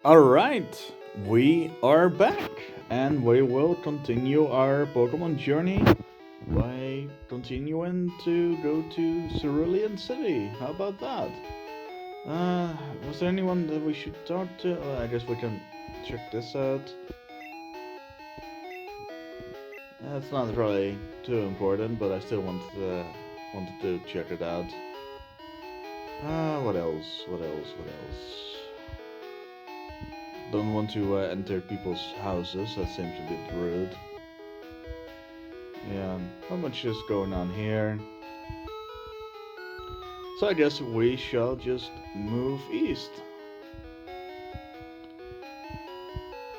Alright, we are back and we will continue our Pokemon journey by continuing to go to Cerulean City. How about that? Was there anyone that we should talk to? I guess we can check this out. It's not really too important, but I still wanted to check it out. What else? What else? What else? Don't want to enter people's houses, that seems a bit rude. Yeah, not much is going on here. So I guess we shall just move east.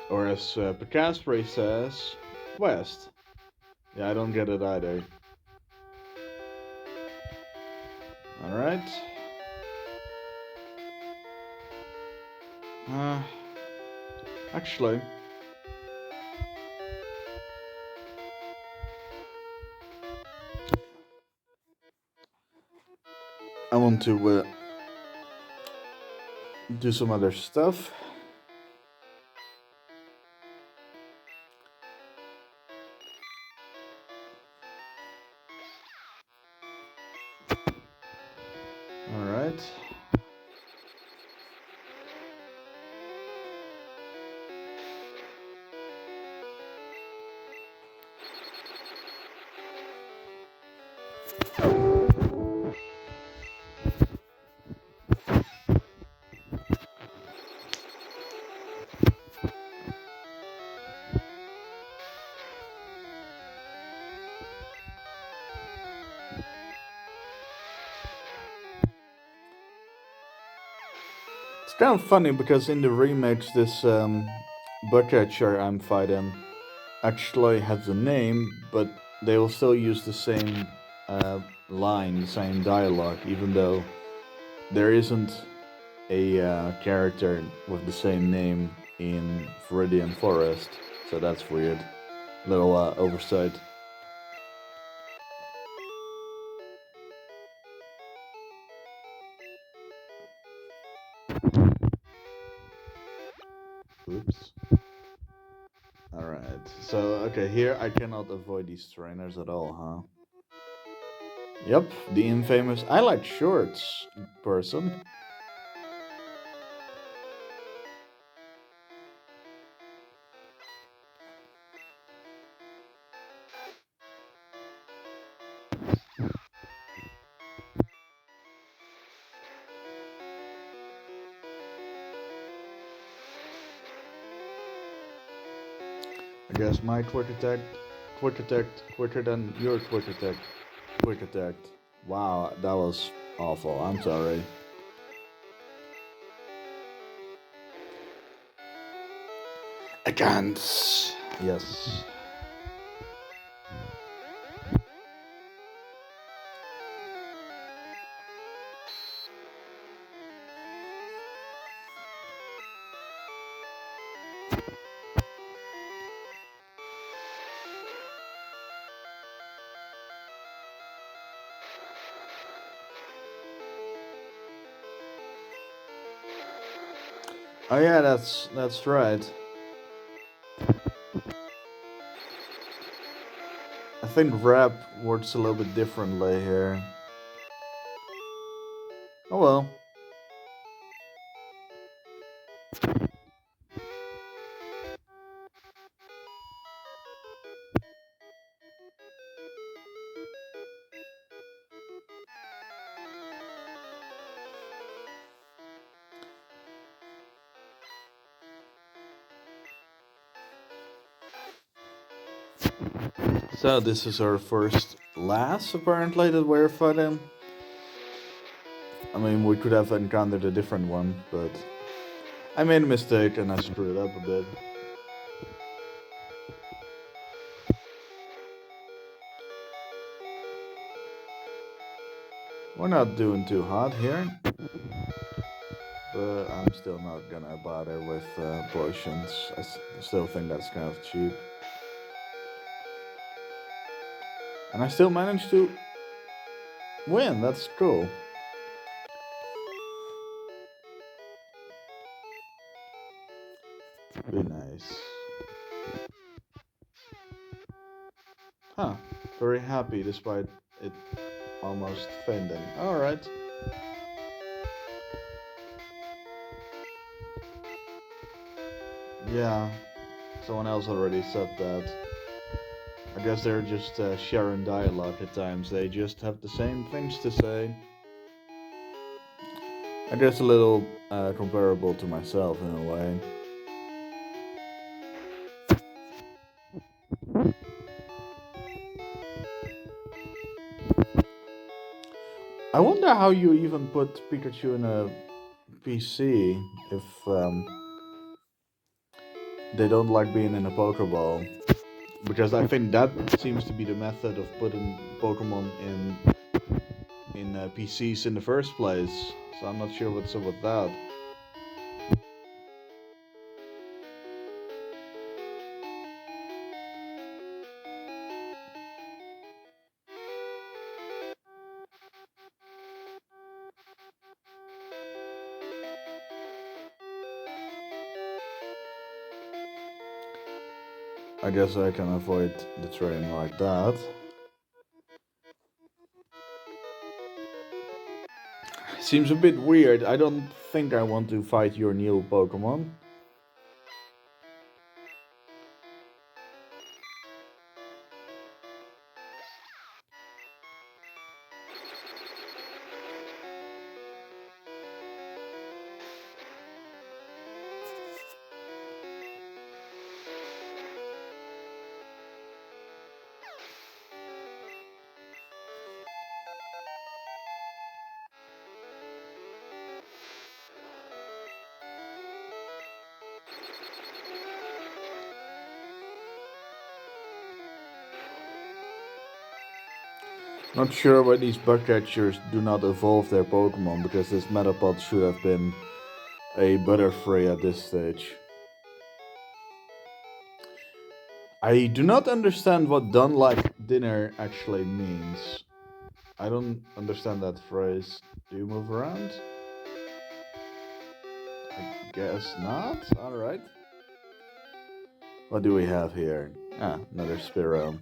Or as Picasspre says, west. Yeah, I don't get it either. Alright. Uh, actually, I want to do some other stuff. Alright. It's kind of funny because in the remakes, this Butcher I'm fighting actually has a name, but they will still use the same line, the same dialogue, even though there isn't a character with the same name in Viridian Forest. So that's weird. Little oversight. Oops. Alright, so okay, here I cannot avoid these trainers at all, huh? Yep, the infamous I like shorts person. I guess my quick attack, quicker than your quick attack. Wow, that was awful. I'm sorry. I can't. Yes. Oh yeah, that's right. I think rap works a little bit differently here. Oh well. So this is our first lass apparently that we're fighting. I mean, we could have encountered a different one, but I made a mistake and I screwed up a bit. We're not doing too hot here, but I'm still not gonna bother with potions. Still think that's kind of cheap. And I still managed to win, that's cool. Be nice. Huh. Very happy despite it almost fainting. Alright. Yeah. Someone else already said that. I guess they're just sharing dialogue at times. They just have the same things to say. I guess a little comparable to myself in a way. I wonder how you even put Pikachu in a PC if they don't like being in a Pokeball. Because I think that seems to be the method of putting Pokemon in PCs in the first place. So I'm not sure what's up with that. I guess I can avoid the train like that. Seems a bit weird. I don't think I want to fight your new Pokemon. Not sure why these bug catchers do not evolve their Pokemon, because this Metapod should have been a Butterfree at this stage. I do not understand what done like dinner actually means. I don't understand that phrase. Do you move around? I guess not. Alright. What do we have here? Ah, another Spearow.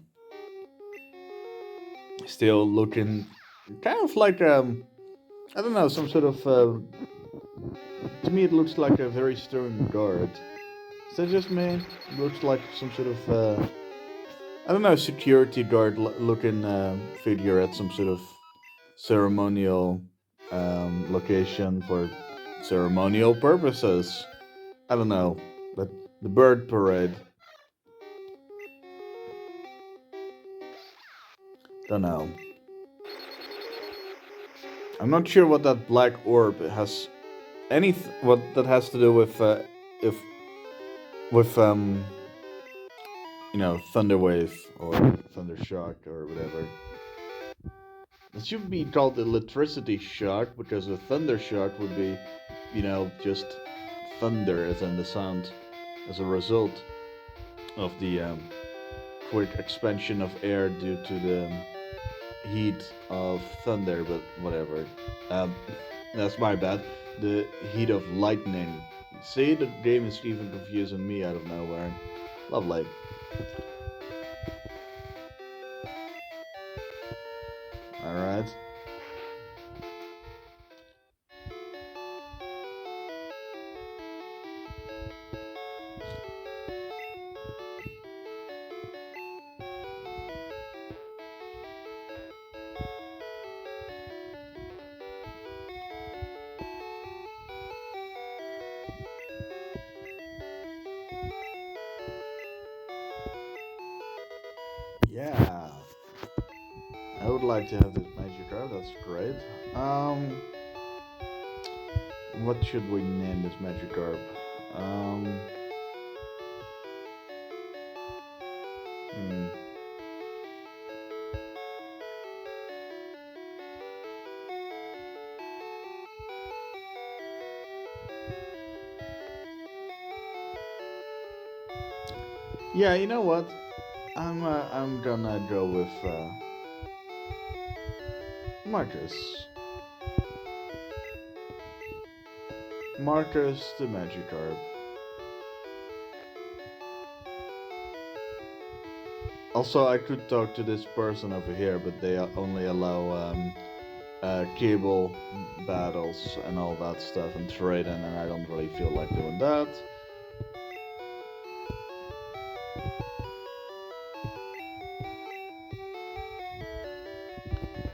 Still looking kind of like I don't know, some sort of to me it looks like a very stern guard. Is that just me? It looks like some sort of I don't know, security guard looking figure at some sort of ceremonial location for ceremonial purposes. I don't know, but the bird parade. Don't know. I'm not sure what that black orb has what that has to do with if with thunder wave or thunder shock or whatever. It should be called electricity shock because a thunder shock would be, just thunder as in the sound as a result of the quick expansion of air due to the heat of thunder, but whatever. Um, that's my bad. The heat of lightning. See, the game is even confusing me out of nowhere. Lovely. Alright. Yeah. I would like to have this magic card, that's great. Um, what should we name this magic carp? Um, hmm. Yeah, you know what? I'm gonna go with Marcus. Marcus the Magikarp. Also, I could talk to this person over here, but they only allow cable battles and all that stuff and trading, and I don't really feel like doing that.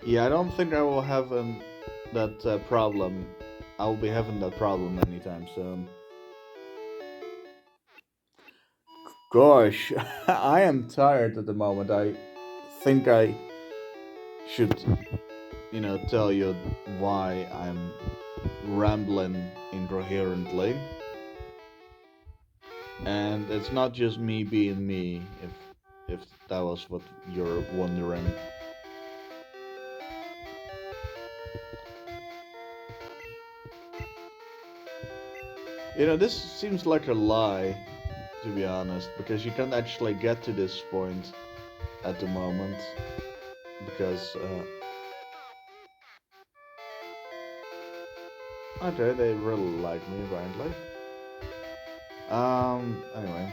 Yeah, I don't think I will have that problem. I will be having that problem anytime soon. Gosh, I am tired at the moment. I think I should, tell you why I'm rambling incoherently. And it's not just me being me, if that was what you're wondering. This seems like a lie, to be honest, because you can't actually get to this point at the moment. Because, okay, they really like me, apparently. Anyway.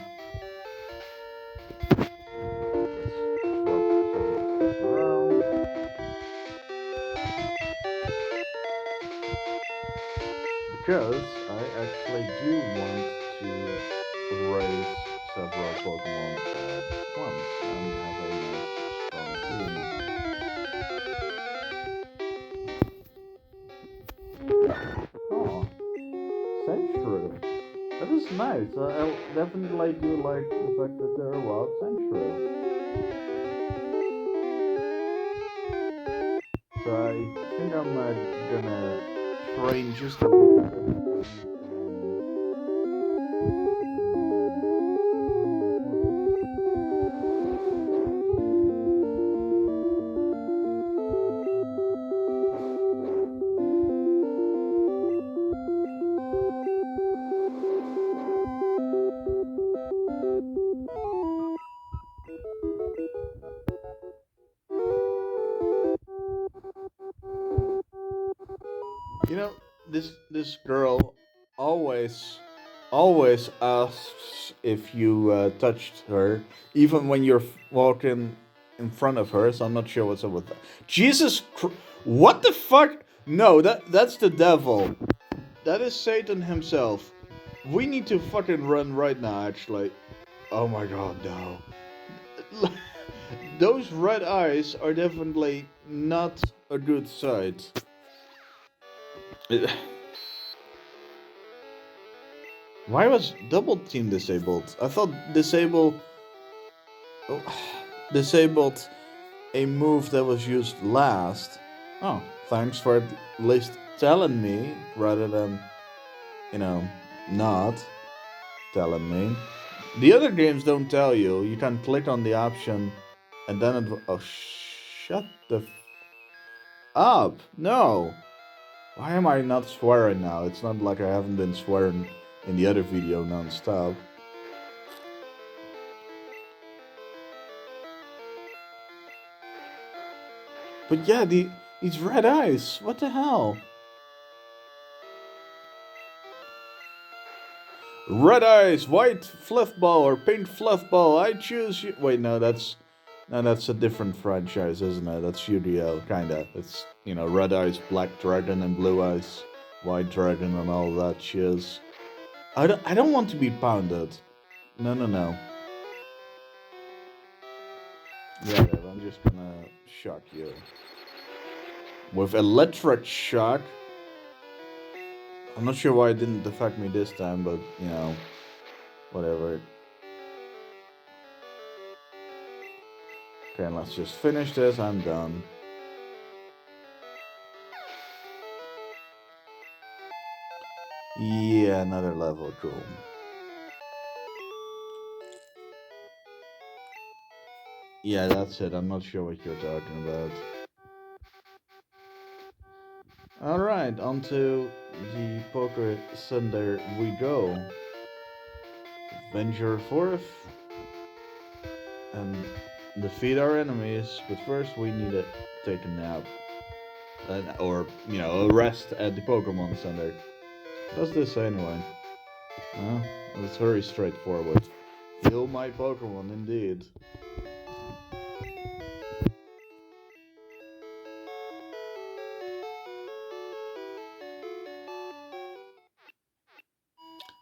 Because I actually do want to raise several Pokemon at once and have a nice strong team. Oh, Century. That is nice. I definitely do like the fact that there are wild Century. So I think I'm gonna train just a little bit. You know, this girl always asks if you touched her, even when you're walking in front of her. So I'm not sure what's up with that. What the fuck? No, that's the devil. That is Satan himself. We need to fucking run right now. Actually, oh my god, no. Those red eyes are definitely not a good sight. Why was double team disabled? I thought disabled a move that was used last. Oh, thanks for at least telling me rather than, not telling me. The other games don't tell you. You can click on the option and then shut the up. No. Why am I not swearing now? It's not like I haven't been swearing in the other video non-stop. But yeah, these red eyes. What the hell? Red eyes, white fluff ball or pink fluff ball. I choose you. Wait, no, that's a different franchise, isn't it? That's Yu-Gi-Oh, kinda. It's red eyes, black dragon, and blue eyes, white dragon, and all that shiz. I don't want to be pounded. No. Yeah, I'm just gonna shock you with electric shock. I'm not sure why it didn't affect me this time, but whatever. Okay, let's just finish this. I'm done. Yeah, another level. Cool. Yeah, that's it. I'm not sure what you're talking about. Alright, onto the Poker Center we go. Venture forth and defeat our enemies, but first we need to take a nap. Or, a rest at the Pokemon Center. What's this anyway? It's very straightforward. Heal my Pokemon, indeed.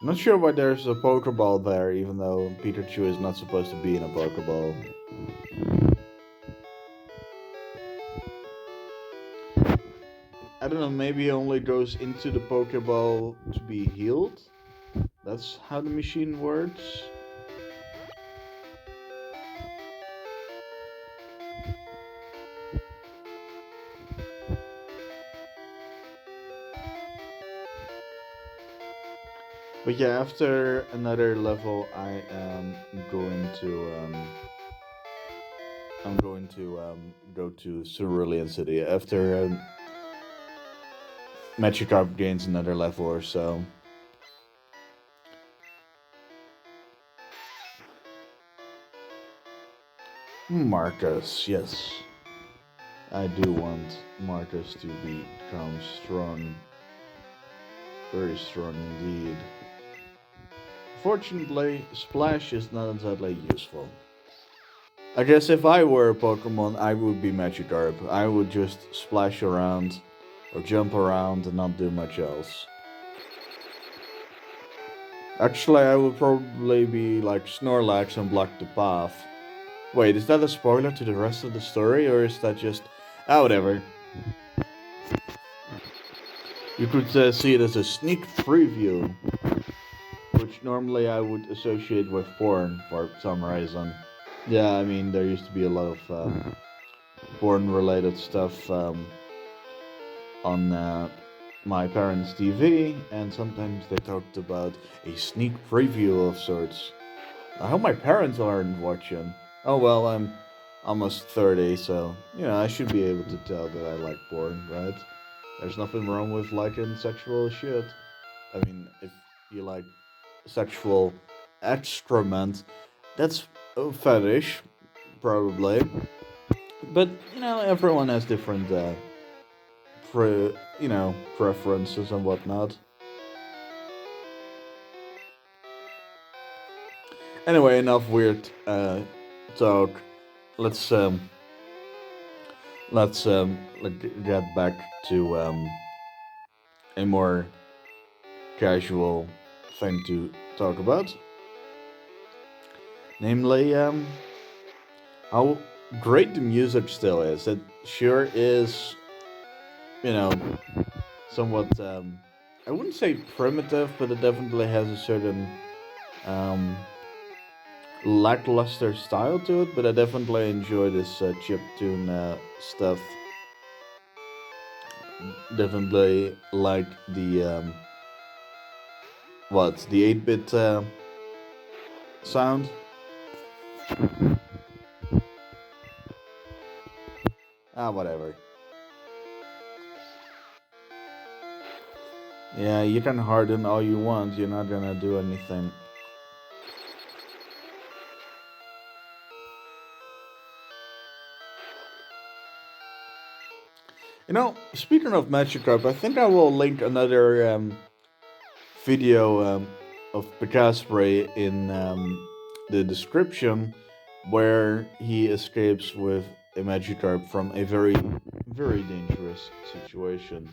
Not sure why there's a Pokeball there, even though Pikachu is not supposed to be in a Pokeball. I don't know, maybe it only goes into the Pokeball to be healed? That's how the machine works? But yeah, after another level, going to I'm going to go to Cerulean City after Magikarp gains another level or so. Marcus, yes. I do want Marcus to become strong. Very strong indeed. Fortunately, Splash is not exactly useful. I guess if I were a Pokemon, I would be Magikarp. I would just splash around or jump around and not do much else. Actually, I would probably be like Snorlax and block the path. Wait, is that a spoiler to the rest of the story, or is that just... Ah, whatever. You could see it as a sneak preview, which normally I would associate with porn for some reason. Yeah, I mean, there used to be a lot of porn-related stuff on my parents' TV, and sometimes they talked about a sneak preview of sorts. I hope my parents aren't watching. Oh well, I'm almost 30, so, I should be able to tell that I like porn, right? There's nothing wrong with liking sexual shit. I mean, if you like sexual excrement, that's a fetish, probably. But, everyone has different, preferences and whatnot. Anyway, enough weird talk. Let's get back to a more casual thing to talk about, namely how great the music still is. It sure is, you know, somewhat I wouldn't say primitive, but it definitely has a certain um, lackluster style to it. But I definitely enjoy this chiptune stuff. Definitely like the the 8-bit sound. Ah, whatever. Yeah, you can harden all you want. You're not gonna do anything. Speaking of Magikarp, I think I will link another video of Picasspray in the description where he escapes with a Magikarp from a very, very dangerous situation.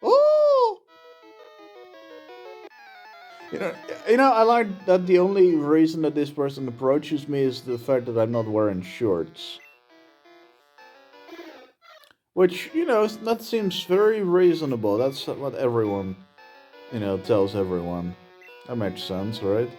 Oh! You know, I like that the only reason that this person approaches me is the fact that I'm not wearing shorts. Which, that seems very reasonable. That's what everyone, tells everyone. That makes sense, right?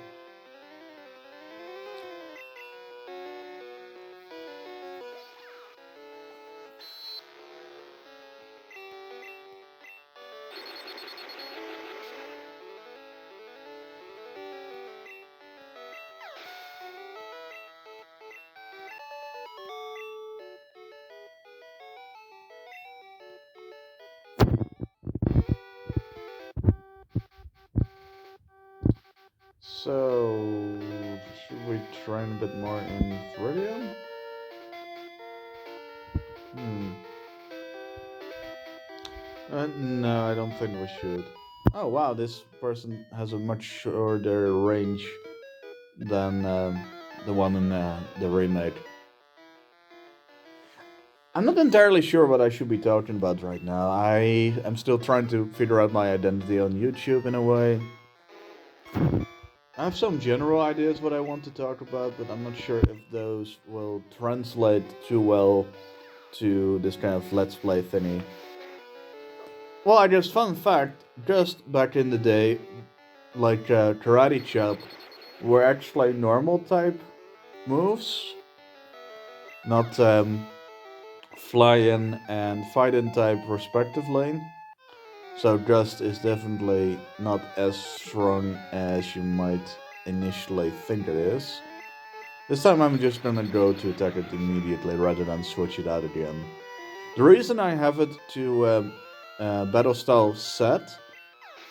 So, should we train a bit more in Theridium? Hmm. No, I don't think we should. Oh wow, this person has a much shorter range than the one in the remake. I'm not entirely sure what I should be talking about right now. I am still trying to figure out my identity on YouTube in a way. I have some general ideas what I want to talk about, but I'm not sure if those will translate too well to this kind of let's play thingy. Well, I guess fun fact, just back in the day, like karate chop, were actually normal type moves, not fly in and fight in type respectively. So Gust is definitely not as strong as you might initially think it is. This time I'm just gonna go to attack it immediately rather than switch it out again. The reason I have it to battle style set,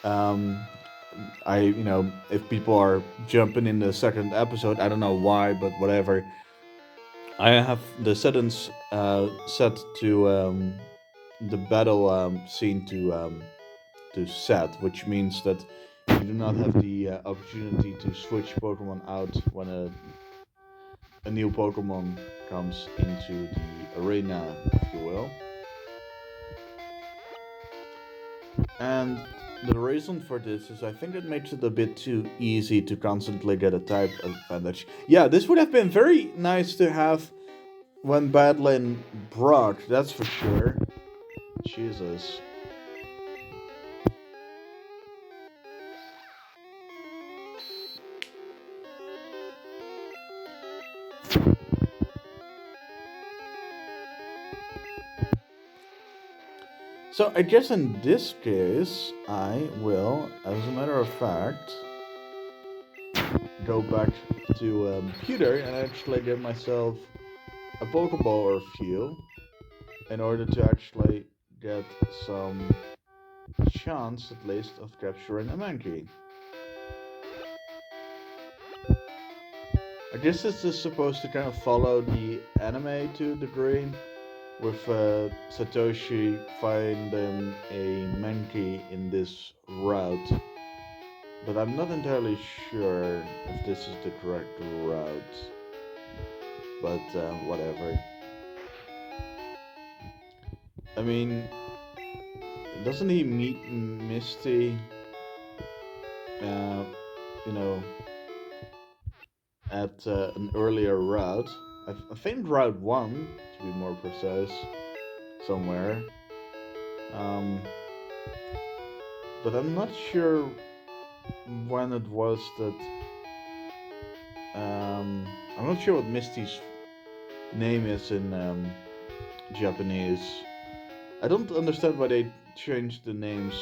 um, if people are jumping in the second episode, I don't know why, but whatever. I have the settings set to the battle scene to set, which means that you do not have the opportunity to switch Pokemon out when a new Pokemon comes into the arena, if you will. And the reason for this is I think it makes it a bit too easy to constantly get a type advantage. Yeah, this would have been very nice to have when battling Brock, that's for sure. Jesus. So I guess in this case, I will, as a matter of fact, go back to computer and actually give myself a Pokeball or a few in order to actually get some chance, at least, of capturing a Mankey. I guess this is supposed to kind of follow the anime to a degree, with Satoshi finding a Mankey in this route. But I'm not entirely sure if this is the correct route. But whatever. I mean, doesn't he meet Misty, uh, you know, at an earlier route? I think Route 1, to be more precise, somewhere. Um, but I'm not sure when it was that. I'm not sure what Misty's name is in Japanese. I don't understand why they changed the names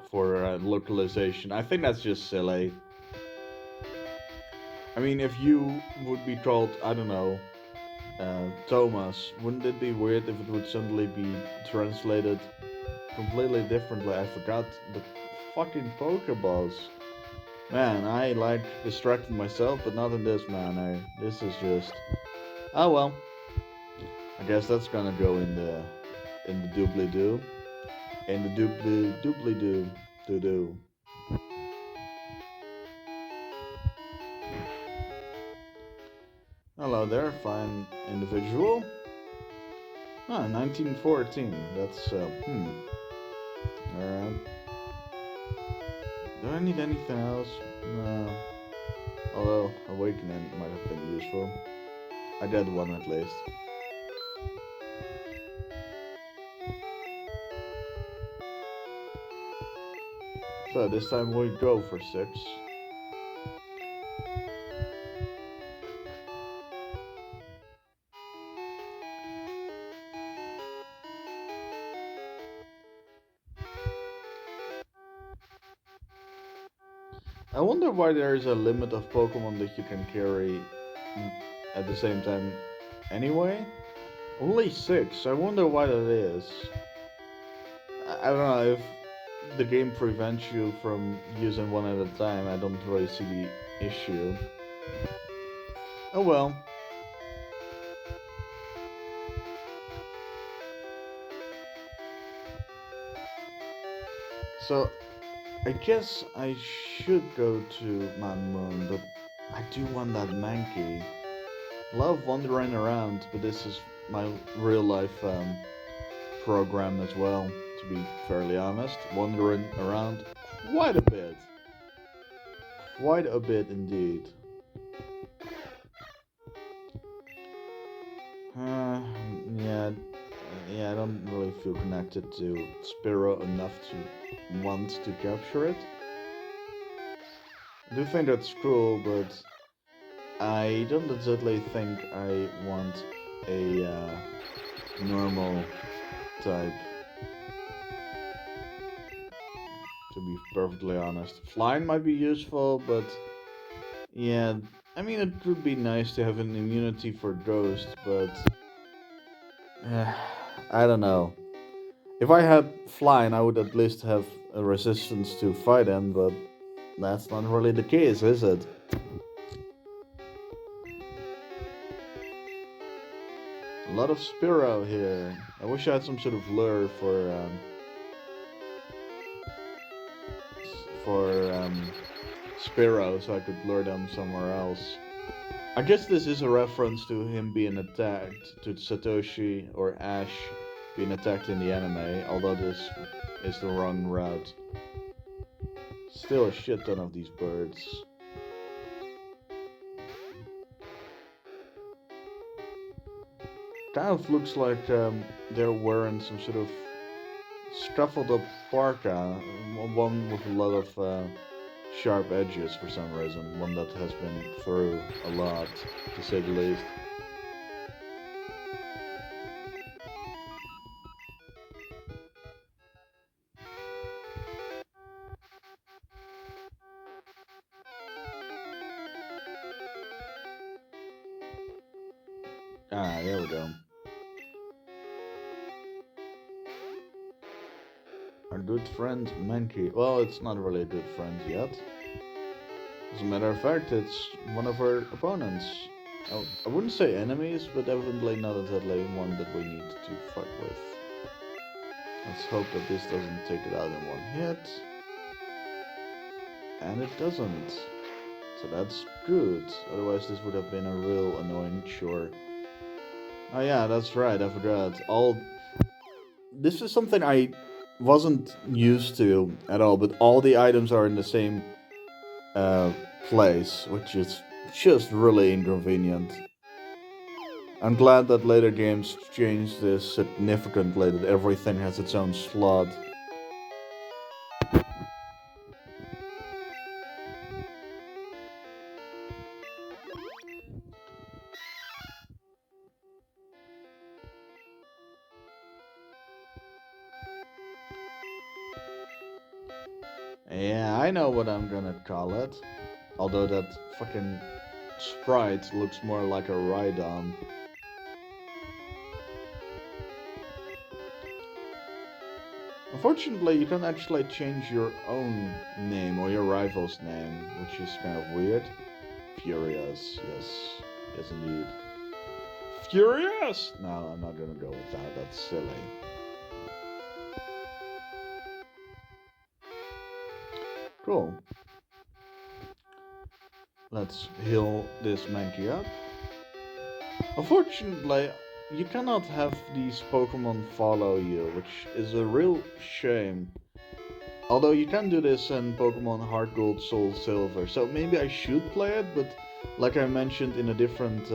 for localization. I think that's just silly. I mean, if you would be called, I don't know, Thomas, wouldn't it be weird if it would suddenly be translated completely differently? I forgot the fucking Pokeballs. Man, I like distracting myself, but not in this manner. This is just. Oh well. I guess that's gonna go in the doobly doo. In the doobly doo. Hello there, fine individual. Ah, 1914. That's Alright. Do I need anything else? No. Although awakening might have been useful. I got one at least. So this time we go for 6. I wonder why there is a limit of Pokemon that you can carry at the same time anyway. Only 6. I wonder why that is. I don't know if the game prevents you from using one at a time. I don't really see the issue. Oh well. So, I guess I should go to Mount Moon, but I do want that Mankey. Love wandering around, but this is my real life program as well, to be fairly honest. Wandering around quite a bit. Quite a bit indeed. Uh, yeah, yeah, I don't really feel connected to Spiro enough to want to capture it. I do think that's cool, but I don't exactly think I want a normal type, to be perfectly honest. Flying might be useful, but yeah, I mean, it would be nice to have an immunity for Ghost, but uh, I don't know. If I had flying, I would at least have a resistance to fight him, but that's not really the case, is it? A lot of Spiro here. I wish I had some sort of lure for Spiro so I could lure them somewhere else. I guess this is a reference to him being attacked, to Satoshi or Ash being attacked in the anime, although this is the wrong route. Still a shit ton of these birds. Kind of looks like they're wearing some sort of scuffled up parka, one with a lot of sharp edges for some reason, one that has been through a lot, to say the least. Ah, there we go. Our good friend Mankey. Well, it's not really a good friend yet. As a matter of fact, it's one of our opponents. I wouldn't say enemies, but definitely not exactly one that we need to fight with. Let's hope that this doesn't take it out in one hit. And it doesn't. So that's good. Otherwise this would have been a real annoying chore. Oh yeah, that's right, I forgot. This is something I wasn't used to at all, but all the items are in the same uh, place, which is just really inconvenient. I'm glad that later games changed this significantly, that everything has its own slot. Yeah, I know what I'm gonna call it. Although that fucking sprite looks more like a Rhydon. Unfortunately, you can't actually change your own name or your rival's name, which is kind of weird. Furious, yes. Yes, indeed. Furious! No, I'm not gonna go with that, that's silly. Cool. Let's heal this Mankey up. Unfortunately, you cannot have these Pokemon follow you, which is a real shame. Although you can do this in Pokemon Heart Gold, Soul Silver, so maybe I should play it, but like I mentioned in a different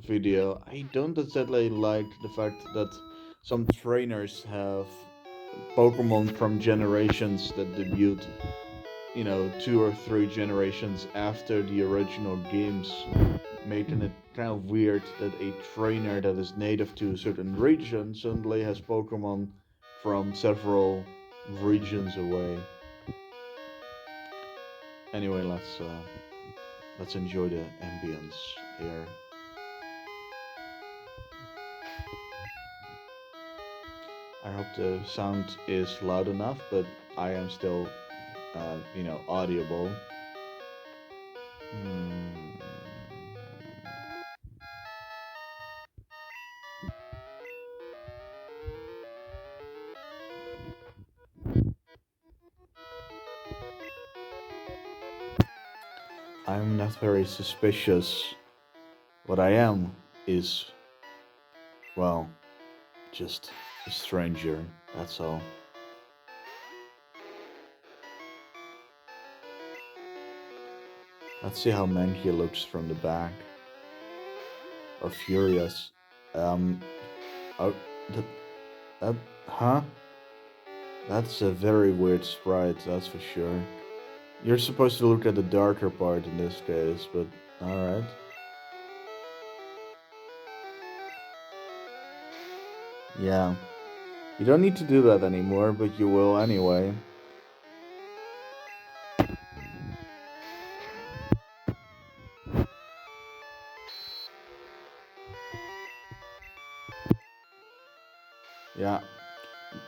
video, I don't exactly like the fact that some trainers have Pokemon from generations that debut, 2 or 3 generations after the original games, making it kind of weird that a trainer that is native to a certain region suddenly has Pokemon from several regions away. Anyway, let's enjoy the ambience here. I hope the sound is loud enough, but I am still, audible. Hmm. I'm not very suspicious. What I am is Well, just a stranger, that's all. Let's see how Manky looks from the back. Or Furious. Um, oh, the, huh? That's a very weird sprite, that's for sure. You're supposed to look at the darker part in this case, but alright. Yeah. You don't need to do that anymore, but you will anyway. Yeah.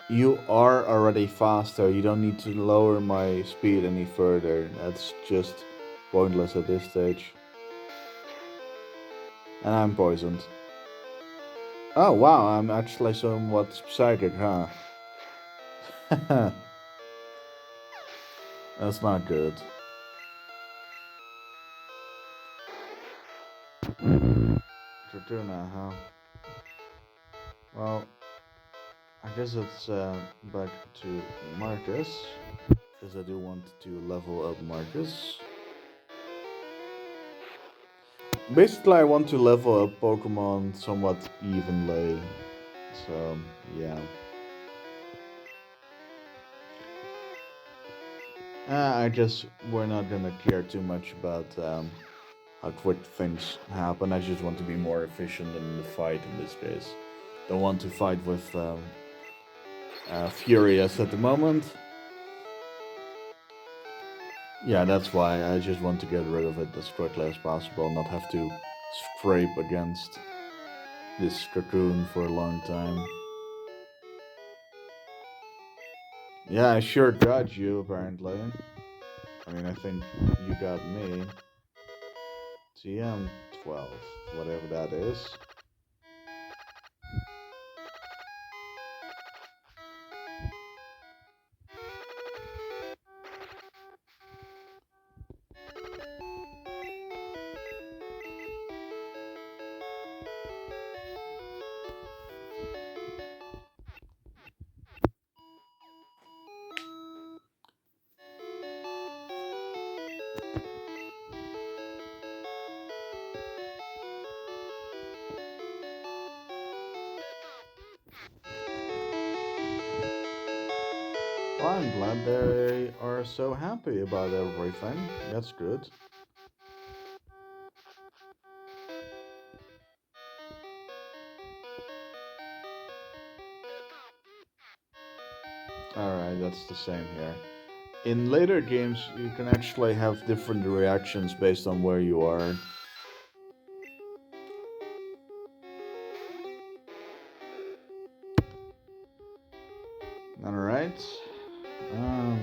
You are already faster, you don't need to lower my speed any further. That's just pointless at this stage. And I'm poisoned. Oh wow, I'm actually somewhat psychic, huh? That's not good. Fortuna, huh? Well, I guess it's back to Marcus, because I do want to level up Marcus. Basically, I want to level up Pokemon somewhat evenly. So, yeah. I guess we're not gonna care too much about how quick things happen. I just want to be more efficient in the fight in this case. Don't want to fight with Furious at the moment. Yeah, that's why I just want to get rid of it as quickly as possible, not have to scrape against this cocoon for a long time. Yeah, I sure got you, apparently. I mean, I think you got me. TM12, whatever that is. Well, I'm glad they are so happy about everything. That's good. Alright, that's the same here. In later games, you can actually have different reactions based on where you are. Alright. Um,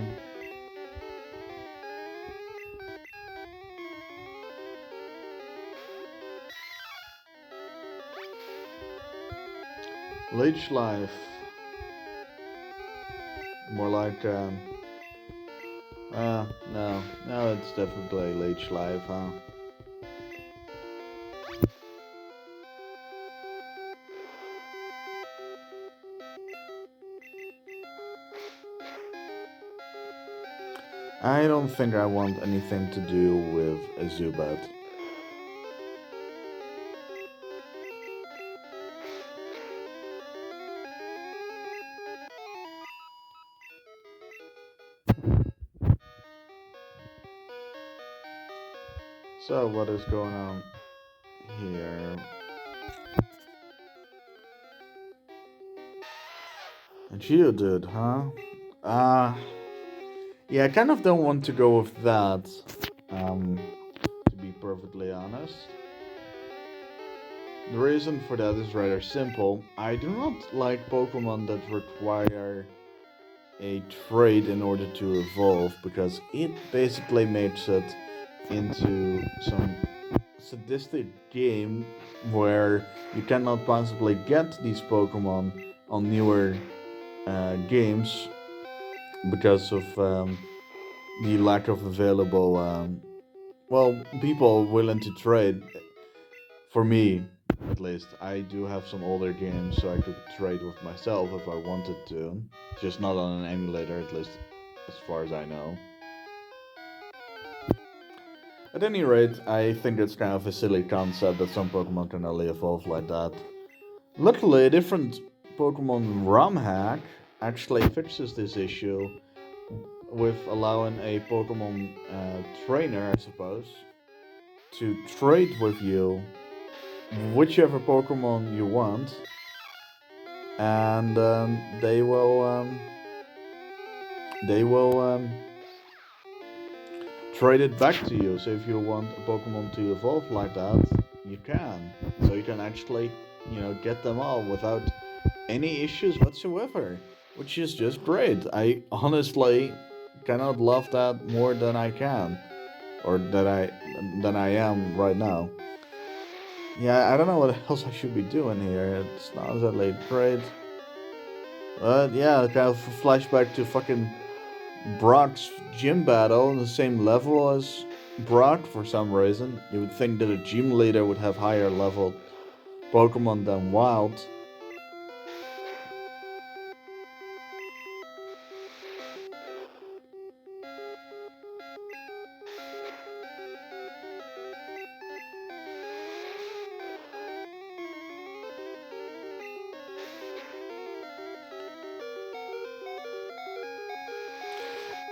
Leech Life. More like, no, it's definitely Leech Life, huh? I don't think I want anything to do with a Zubat. So, what is going on here? A Geodude, huh? Uh, yeah, I kind of don't want to go with that, to be perfectly honest. The reason for that is rather simple. I do not like Pokemon that require a trait in order to evolve, because it basically makes it into some sadistic game where you cannot possibly get these Pokemon on newer games because of the lack of available, people willing to trade. For me, At least I do have some older games, so I could trade with myself if I wanted to. Just not on an emulator, at least as far as I know. At any rate, I think it's kind of a silly concept that some Pokemon can only evolve like that. Luckily, a different Pokemon ROM hack actually fixes this issue with allowing a Pokemon trainer, I suppose, to trade with you whichever Pokemon you want, and they will trade it back to you. So if you want a Pokemon to evolve like that, you can. So you can actually, get them all without any issues whatsoever, which is just great. I honestly cannot love that more than I can, or than I am right now. Yeah, I don't know what else I should be doing here. It's not exactly great. But yeah, kind of a flashback to fucking Brock's gym battle on the same level as Brock for some reason. You would think that a gym leader would have higher level Pokemon than Wild.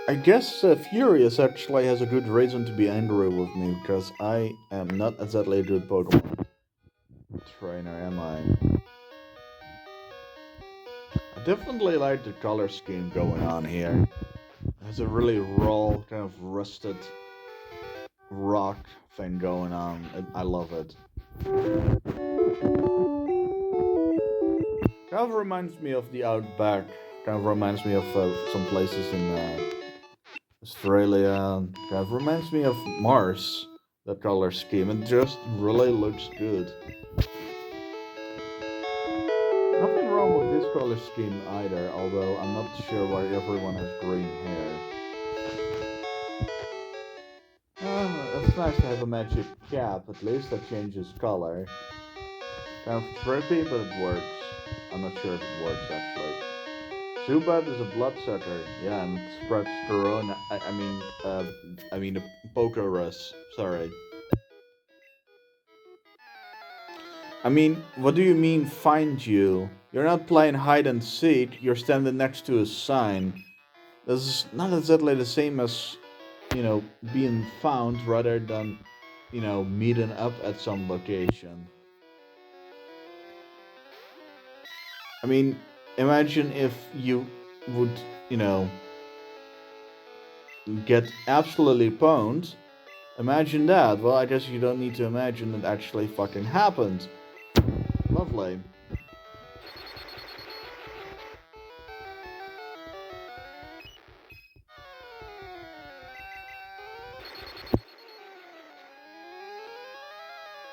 I guess Furious actually has a good reason to be angry with me, because I am not exactly a good Pokemon trainer, am I? I definitely like the color scheme going on here. There's a really raw, kind of rusted rock thing going on. I love it. Kind of reminds me of the outback. Kind of reminds me of some places in Australia. Kind of reminds me of Mars. The color scheme. It just really looks good. Nothing wrong with this color scheme either, although I'm not sure why everyone has green hair. It's nice to have a magic cap, at least that changes color. Kind of trippy, but it works. I'm not sure if it works actually. Zubat is a bloodsucker, yeah, and it spreads corona. I mean, a Pokerus. Sorry. I mean, what do you mean find you? You're not playing hide and seek. You're standing next to a sign. This is not exactly the same as, being found rather than, meeting up at some location. I mean, imagine if you would, you know, get absolutely pwned. Imagine that. Well, I guess you don't need to imagine it actually fucking happened. Lovely.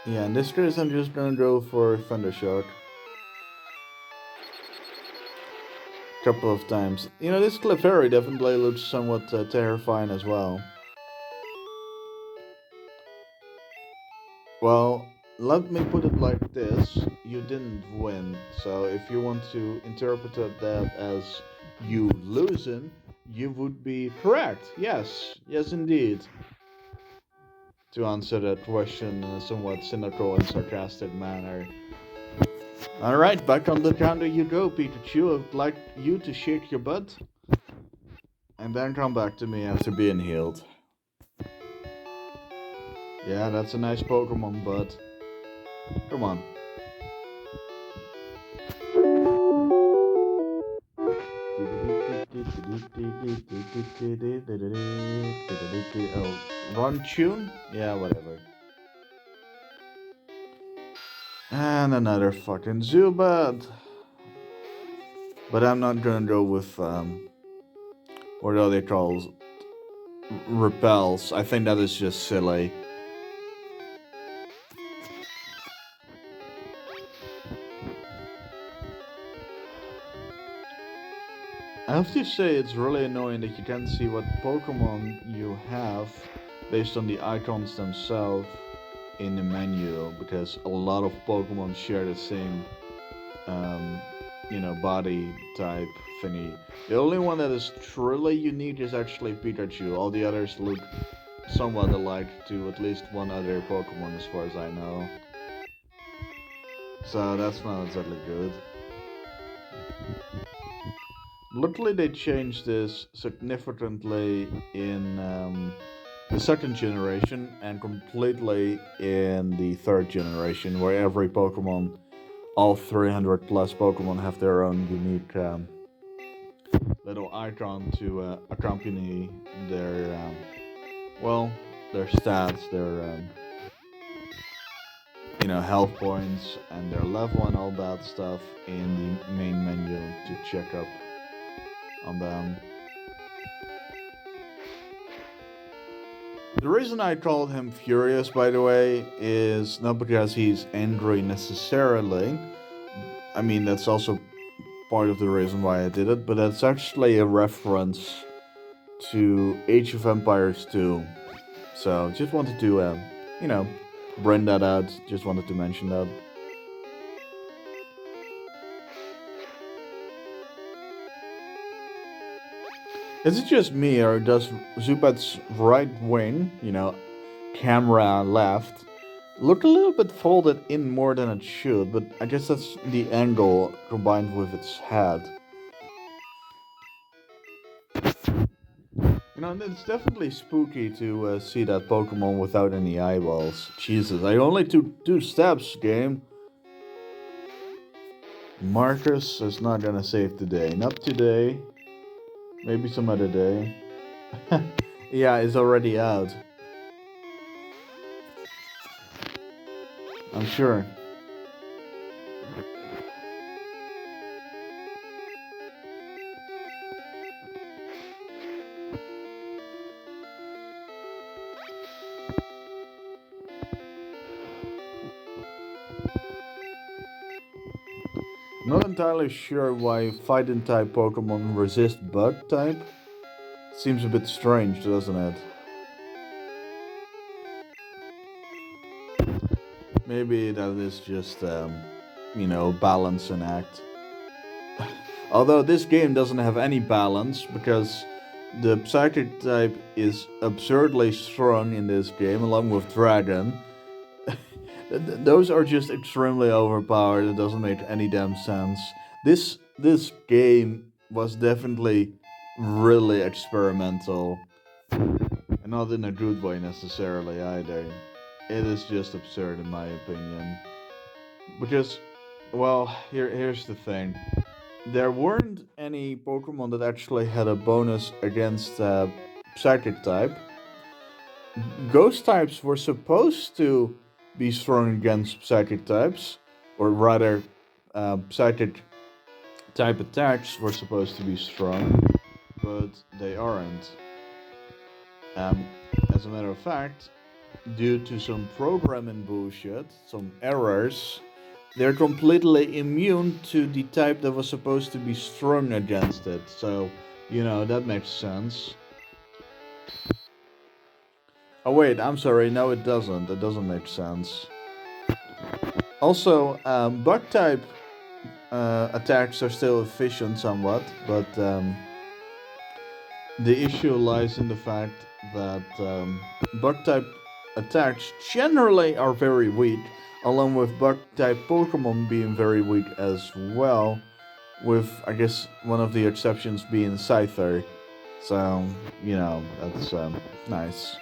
Yeah, in this case, I'm just gonna go for Thundershock. Couple of times. This Clefairy definitely looks somewhat terrifying as well. Well, let me put it like this. You didn't win, so if you want to interpret that as you losing, you would be correct. Yes, yes indeed. To answer that question in a somewhat cynical and sarcastic manner. Alright, back on the counter you go, Pikachu. I would like you to shake your butt. And then come back to me after being healed. Yeah, that's a nice Pokemon, bud. Come on. Oh, run tune? Yeah, whatever. And another fucking Zubat. But I'm not gonna go with, what are they called? Repels. I think that is just silly. I have to say it's really annoying that you can't see what Pokemon you have based on the icons themselves. in the menu because a lot of Pokemon share the same, um, body type thingy. The only one that is truly unique is actually Pikachu. All the others look somewhat alike to at least one other Pokemon as far as I know. So that's not exactly good. Luckily they changed this significantly in the second generation and completely in the third generation, where every Pokemon, all 300 plus Pokemon, have their own unique little icon to accompany their, their stats, their, health points and their level and all that stuff in the main menu to check up on them. The reason I called him Furious, by the way, is not because he's angry necessarily. I mean, that's also part of the reason why I did it, but that's actually a reference to Age of Empires 2. So, just wanted to, bring that out. Just wanted to mention that. Is it just me, or does Zupat's right wing, camera left, look a little bit folded in more than it should? But I guess that's the angle combined with its head. It's definitely spooky to see that Pokemon without any eyeballs. Jesus, I only took 2 steps, game. Marcus is not gonna save today. Not today. Maybe some other day. Yeah, it's already out. I'm sure. Not entirely sure why fighting type Pokemon resist bug type. Seems a bit strange, doesn't it? Maybe that is just, balance and act. Although this game doesn't have any balance because the Psychic type is absurdly strong in this game, along with Dragon. Those are just extremely overpowered. It doesn't make any damn sense. This game was definitely really experimental, and not in a good way necessarily either. It is just absurd in my opinion. Because, well, here's the thing. There weren't any Pokemon that actually had a bonus against Psychic type. Ghost types were supposed to be strong against Psychic types, or rather, Psychic type attacks were supposed to be strong, but they aren't. As a matter of fact, due to some programming bullshit, some errors, they're completely immune to the type that was supposed to be strong against it. So, that makes sense. Oh wait, I'm sorry, no it doesn't. It doesn't make sense. Also, bug type attacks are still efficient somewhat, but the issue lies in the fact that bug type attacks generally are very weak, along with bug type Pokemon being very weak as well, with I guess one of the exceptions being Scyther. So, that's nice.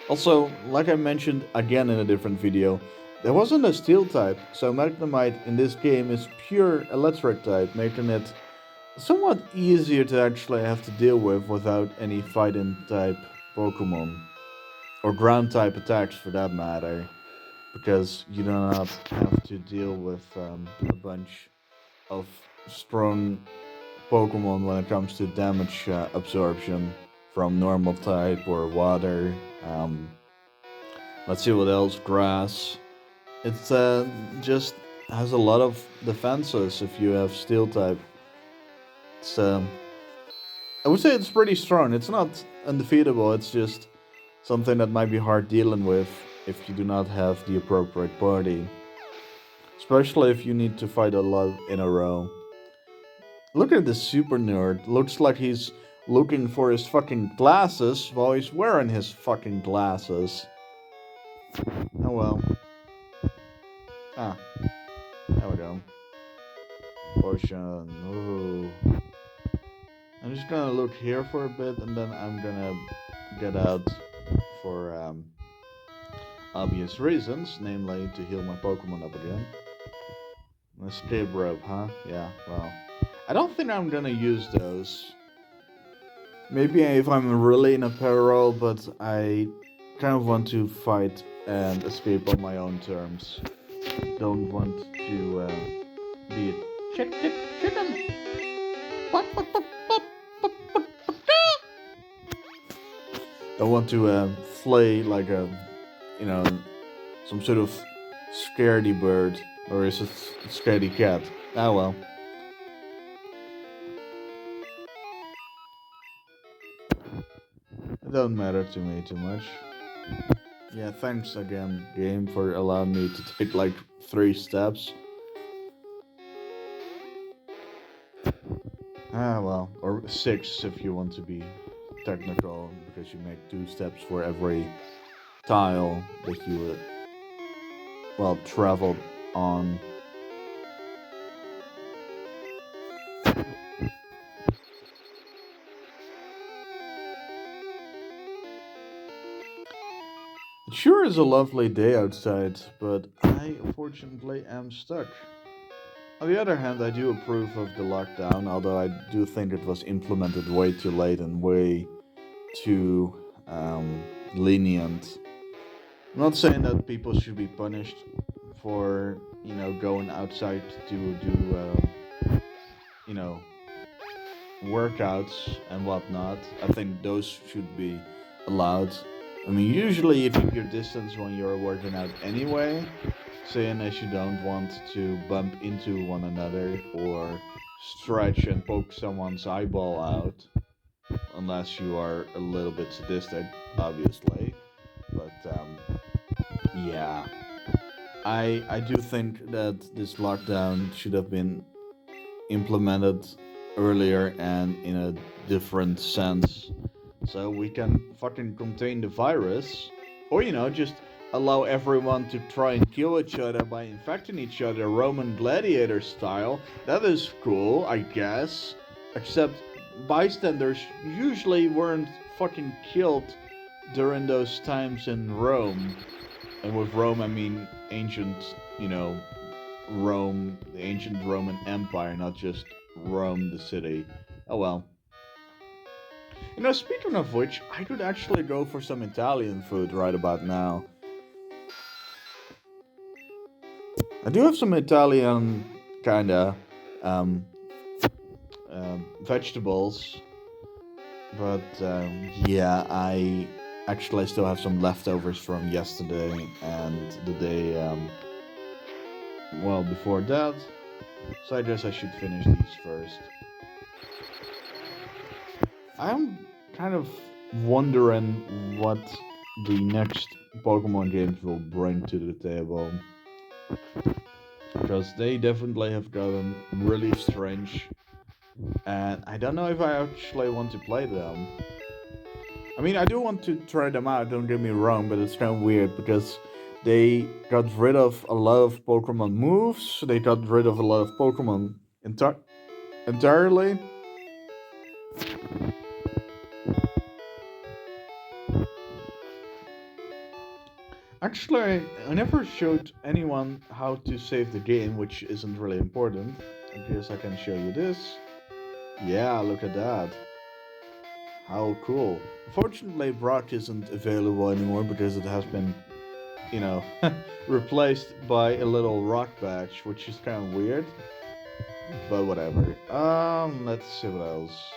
Also, like I mentioned again in a different video, there wasn't a Steel type, so Magnemite in this game is pure Electric type, making it somewhat easier to actually have to deal with without any fighting type Pokemon. Or ground type attacks for that matter. Because you do not have to deal with a bunch of strong Pokemon when it comes to damage absorption from normal type or water. Let's see what else. Grass. It's just has a lot of defenses if you have Steel type. It's I would say it's pretty strong. It's not undefeatable. It's just something that might be hard dealing with if you do not have the appropriate party. Especially if you need to fight a lot in a row. Look at this super nerd. Looks like he's looking for his fucking glasses while he's wearing his fucking glasses. Oh well. Ah, there we go. Potion. Ooh. I'm just gonna look here for a bit and then I'm gonna get out for obvious reasons, namely to heal my Pokemon up again. An escape rope, huh? Yeah, well. I don't think I'm gonna use those. Maybe if I'm really in a peril, but I kind of want to fight and escape on my own terms. Don't want to be a chicken. Don't want to flay like a, you know, some sort of scaredy bird, or is it scaredy cat? Ah well. It don't matter to me too much. Yeah, thanks again, game, for allowing me to take like 3 steps. Ah well, or 6 if you want to be technical, because you make 2 steps for every tile that you traveled on. It sure is a lovely day outside, but I unfortunately am stuck. On the other hand, I do approve of the lockdown, although I do think it was implemented way too late and way too lenient. I'm not saying that people should be punished for, going outside to do, workouts and whatnot. I think those should be allowed. I mean, usually you keep your distance when you're working out anyway, saying as you don't want to bump into one another or stretch and poke someone's eyeball out, unless you are a little bit sadistic, obviously. But yeah, I do think that this lockdown should have been implemented earlier and in a different sense, so we can fucking contain the virus, or just allow everyone to try and kill each other by infecting each other Roman gladiator style. That is cool, I guess. Except bystanders usually weren't fucking killed during those times in Rome. And with Rome I mean ancient, Rome, the ancient Roman Empire, not just Rome the city. Oh well. Speaking of which, I could actually go for some Italian food right about now. I do have some Italian kinda um, vegetables, but yeah, I actually still have some leftovers from yesterday and the day before that. So I guess I should finish these first. I'm kind of wondering what the next Pokemon games will bring to the table. Because they definitely have gotten really strange. And I don't know if I actually want to play them. I mean, I do want to try them out, don't get me wrong, but it's kind of weird because they got rid of a lot of Pokemon moves, they got rid of a lot of Pokemon entirely. Actually, I never showed anyone how to save the game, which isn't really important. I guess I can show you this. Yeah, look at that. How cool. Unfortunately, Brock isn't available anymore because it has been, you know, replaced by a little rock badge, which is kind of weird. But whatever. Let's see what else.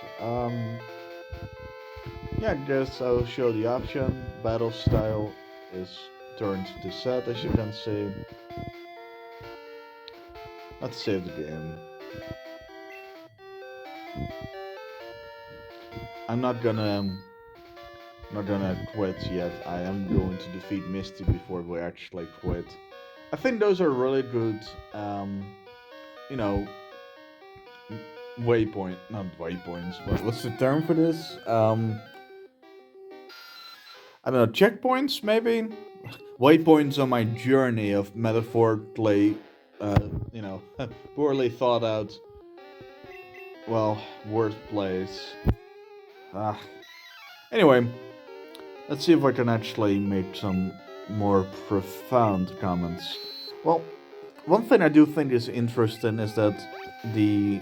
Yeah, I guess I'll show the option. Battle style is turned to set, as you can see. Let's save the game. I'm not gonna I'm not gonna quit yet. I am going to defeat Misty before we actually quit. I think those are really good, you know, waypoint, not waypoints, but what's the term for this? I don't know, checkpoints maybe? Waypoints on my journey of metaphorically, uh, you know, poorly thought out, well, wordplays. Ah. Anyway, let's see if I can actually make some more profound comments. Well, one thing I do think is interesting is that the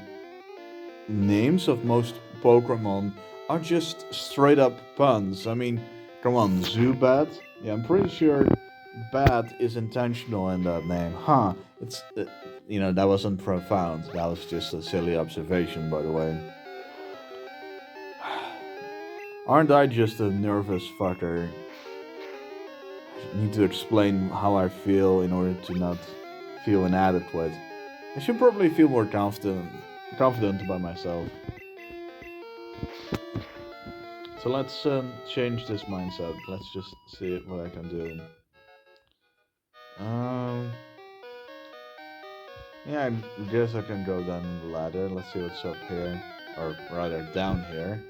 names of most Pokemon are just straight up puns. I mean, come on, Zubat? Yeah, I'm pretty sure Bat is intentional in that name. Huh, it's, that wasn't profound. That was just a silly observation, by the way. Aren't I just a nervous fucker? I need to explain how I feel in order to not feel inadequate. I should probably feel more confident about myself. So let's change this mindset. Let's just see what I can do. Um, yeah, I guess I can go down the ladder. Let's see what's up here, or rather down here.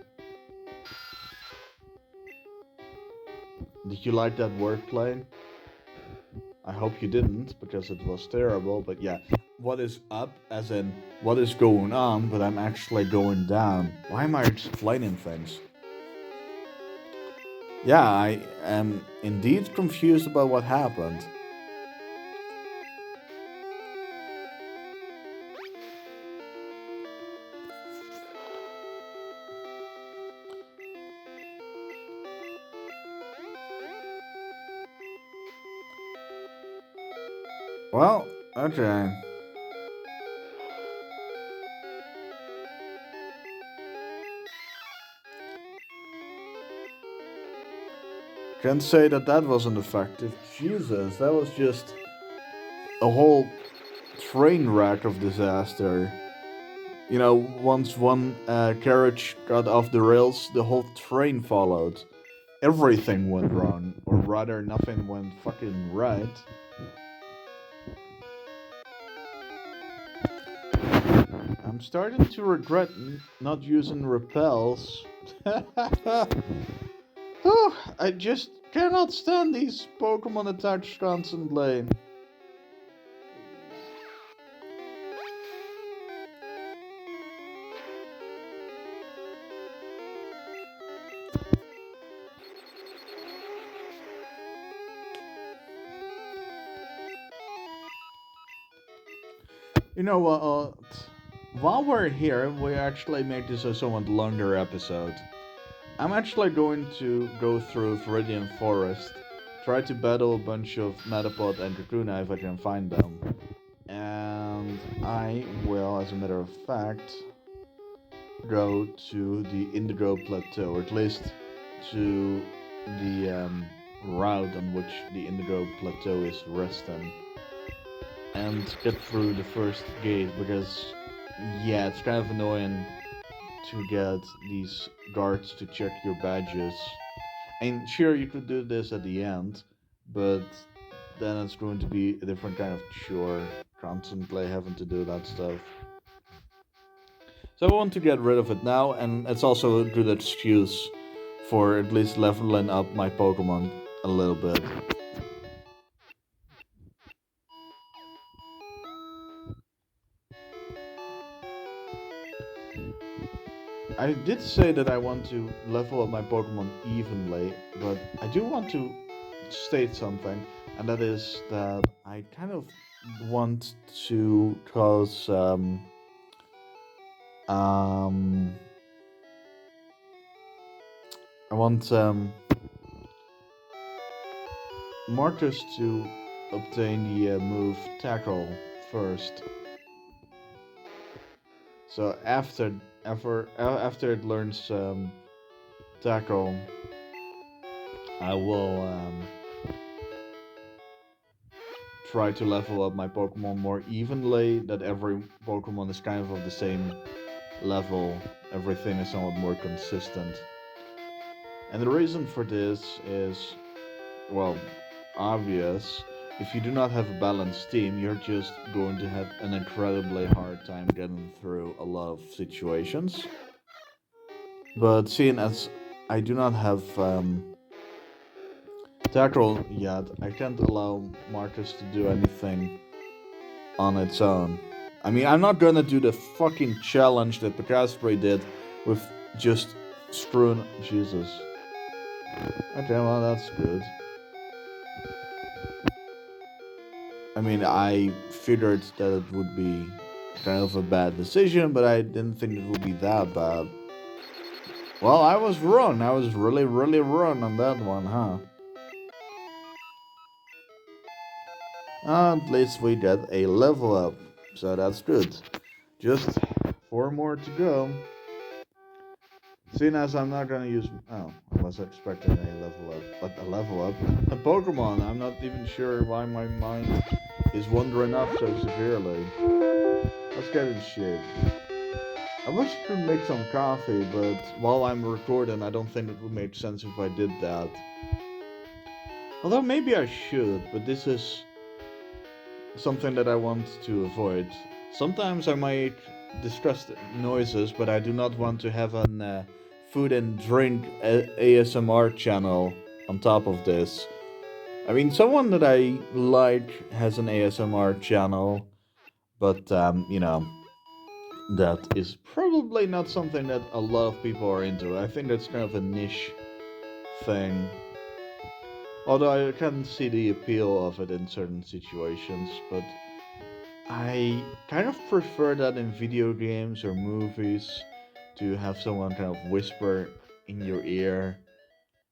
Did you like that wordplay? I hope you didn't, because it was terrible. But yeah, what is up, as in what is going on, but I'm actually going down. Why am I explaining things? Yeah, I am indeed confused about what happened. Well, okay. Can't say that that wasn't effective. Jesus, that was just a whole train wreck of disaster. You know, once one carriage got off the rails, the whole train followed. Everything went wrong, or rather, nothing went fucking right. I'm starting to regret not using repels. Oh, I just cannot stand these Pokemon attacks constantly. You know what? While we're here, we actually make this a somewhat longer episode. I'm actually going to go through Viridian Forest, try to battle a bunch of Metapod and Kakuna if I can find them. And I will, as a matter of fact, go to the Indigo Plateau, or at least to the route on which the Indigo Plateau is resting, and get through the first gate, because, yeah, it's kind of annoying to get these guards to check your badges. And sure, you could do this at the end, but then it's going to be a different kind of chore, constantly having to do that stuff. So I want to get rid of it now, and it's also a good excuse for at least leveling up my Pokemon a little bit. I did say that I want to level up my Pokemon evenly, but I do want to state something, and that is that I kind of want to cause um I want Marcus to obtain the move Tackle first. So after it learns Tackle, I will try to level up my Pokemon more evenly. That every Pokemon is kind of the same level. Everything is somewhat more consistent. And the reason for this is, well, obvious. If you do not have a balanced team, you're just going to have an incredibly hard time getting through a lot of situations. But seeing as I do not have tackle yet, I can't allow Marcus to do anything on its own. I mean, I'm not gonna do the fucking challenge that Picastri did with just screwing. Jesus. Okay, well, that's good. I mean, I figured that it would be kind of a bad decision, but I didn't think it would be that bad. Well, I was wrong. I was really, really wrong on that one, huh? At least we get a level up, so that's good. Just 4 more to go. Seeing as I'm not gonna use. Oh, I was expecting a level up. But a level up? A Pokemon, I'm not even sure why my mind is wandering off so severely. Let's get in shape. I wish I could make some coffee, but while I'm recording, I don't think it would make sense if I did that. Although maybe I should, but this is something that I want to avoid. Sometimes I might discuss noises, but I do not want to have an food and drink ASMR channel on top of this. I mean, someone that I like has an ASMR channel, but that is probably not something that a lot of people are into. I think that's kind of a niche thing. Although I can see the appeal of it in certain situations, but I kind of prefer that in video games or movies to have someone kind of whisper in your ear,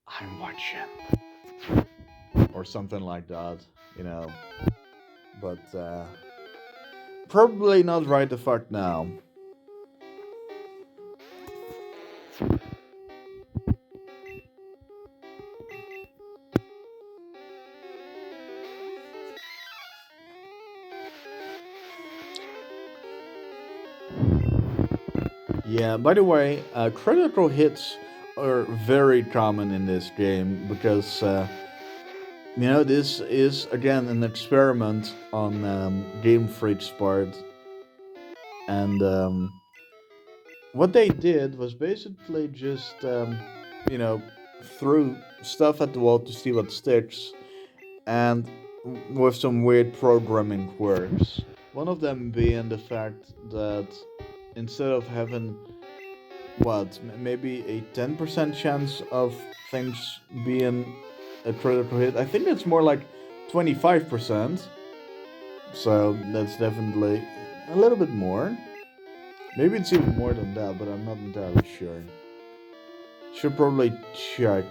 I'm watching, or something like that, you know. But probably not right the fuck now. Yeah, by the way, critical hits are very common in this game because, this is again an experiment on Game Freak's part. And what they did was basically just, threw stuff at the wall to see what sticks, and with some weird programming quirks. One of them being the fact that instead of having maybe a 10% chance of things being a critical hit, I think it's more like 25%. So that's definitely a little bit more. Maybe it's even more than that, but I'm not entirely sure. Should probably check.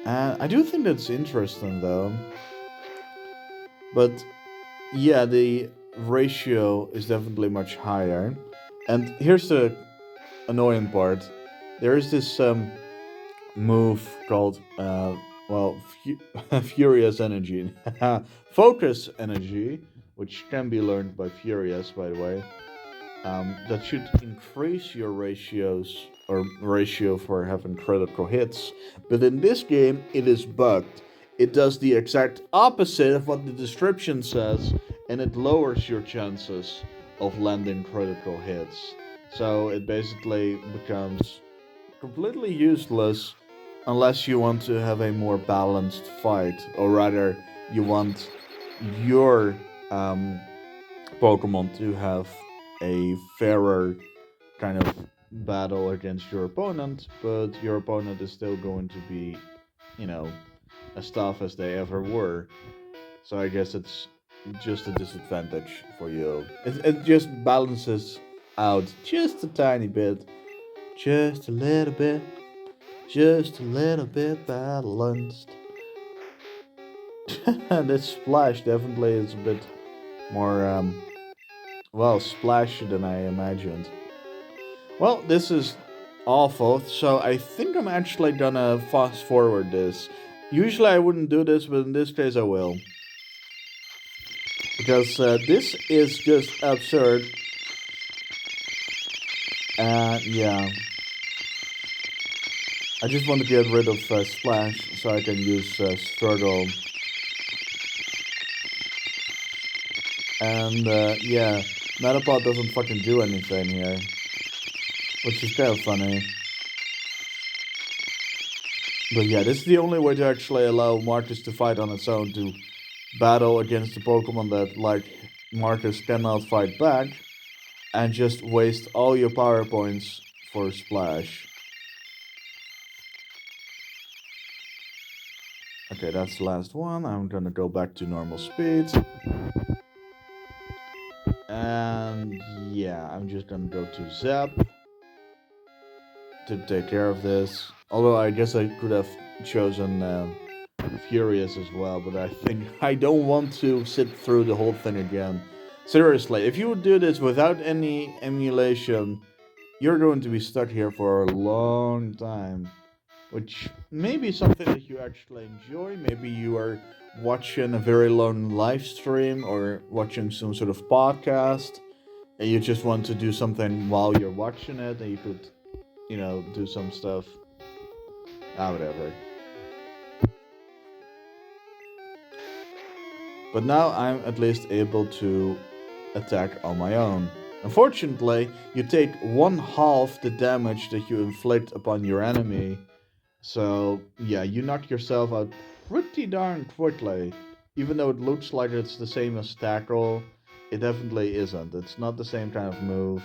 I do think that's interesting though. But yeah, the ratio is definitely much higher. And here's the annoying part. There is this move called Furious Energy, Focus Energy, which can be learned by Furious, by the way. That should increase your ratio for having critical hits. But in this game, it is bugged. It does the exact opposite of what the description says, and it lowers your chances of landing critical hits. So it basically becomes completely useless unless you want to have a more balanced fight, or rather, you want your Pokemon to have a fairer kind of battle against your opponent, but your opponent is still going to be, you know, as tough as they ever were. So I guess it's just a disadvantage for you. It just balances out just a tiny bit. Just a little bit. Just a little bit balanced. This splash definitely is a bit more, splashy than I imagined. Well, this is awful, so I think I'm actually gonna fast forward this. Usually I wouldn't do this, but in this case I will. Because this is just absurd. Yeah. I just want to get rid of Splash so I can use Struggle. And yeah, Metapod doesn't fucking do anything here, which is kind of funny. But yeah, this is the only way to actually allow Marcus to fight on its own, to battle against the Pokemon that, like, Marcus cannot fight back, and just waste all your power points for Splash. Okay, that's the last one. I'm gonna go back to normal speed. And yeah, I'm just gonna go to Zap to take care of this. Although I guess I could have chosen Furious as well, but I think I don't want to sit through the whole thing again. Seriously, if you would do this without any emulation, you're going to be stuck here for a long time. Which may be something that you actually enjoy. Maybe you are watching a very long live stream or watching some sort of podcast, and you just want to do something while you're watching it, and you could, do some stuff. Whatever. But now I'm at least able to attack on my own. Unfortunately, you take one half the damage that you inflict upon your enemy. So, yeah, you knock yourself out pretty darn quickly. Even though it looks like it's the same as Tackle, it definitely isn't. It's not the same kind of move.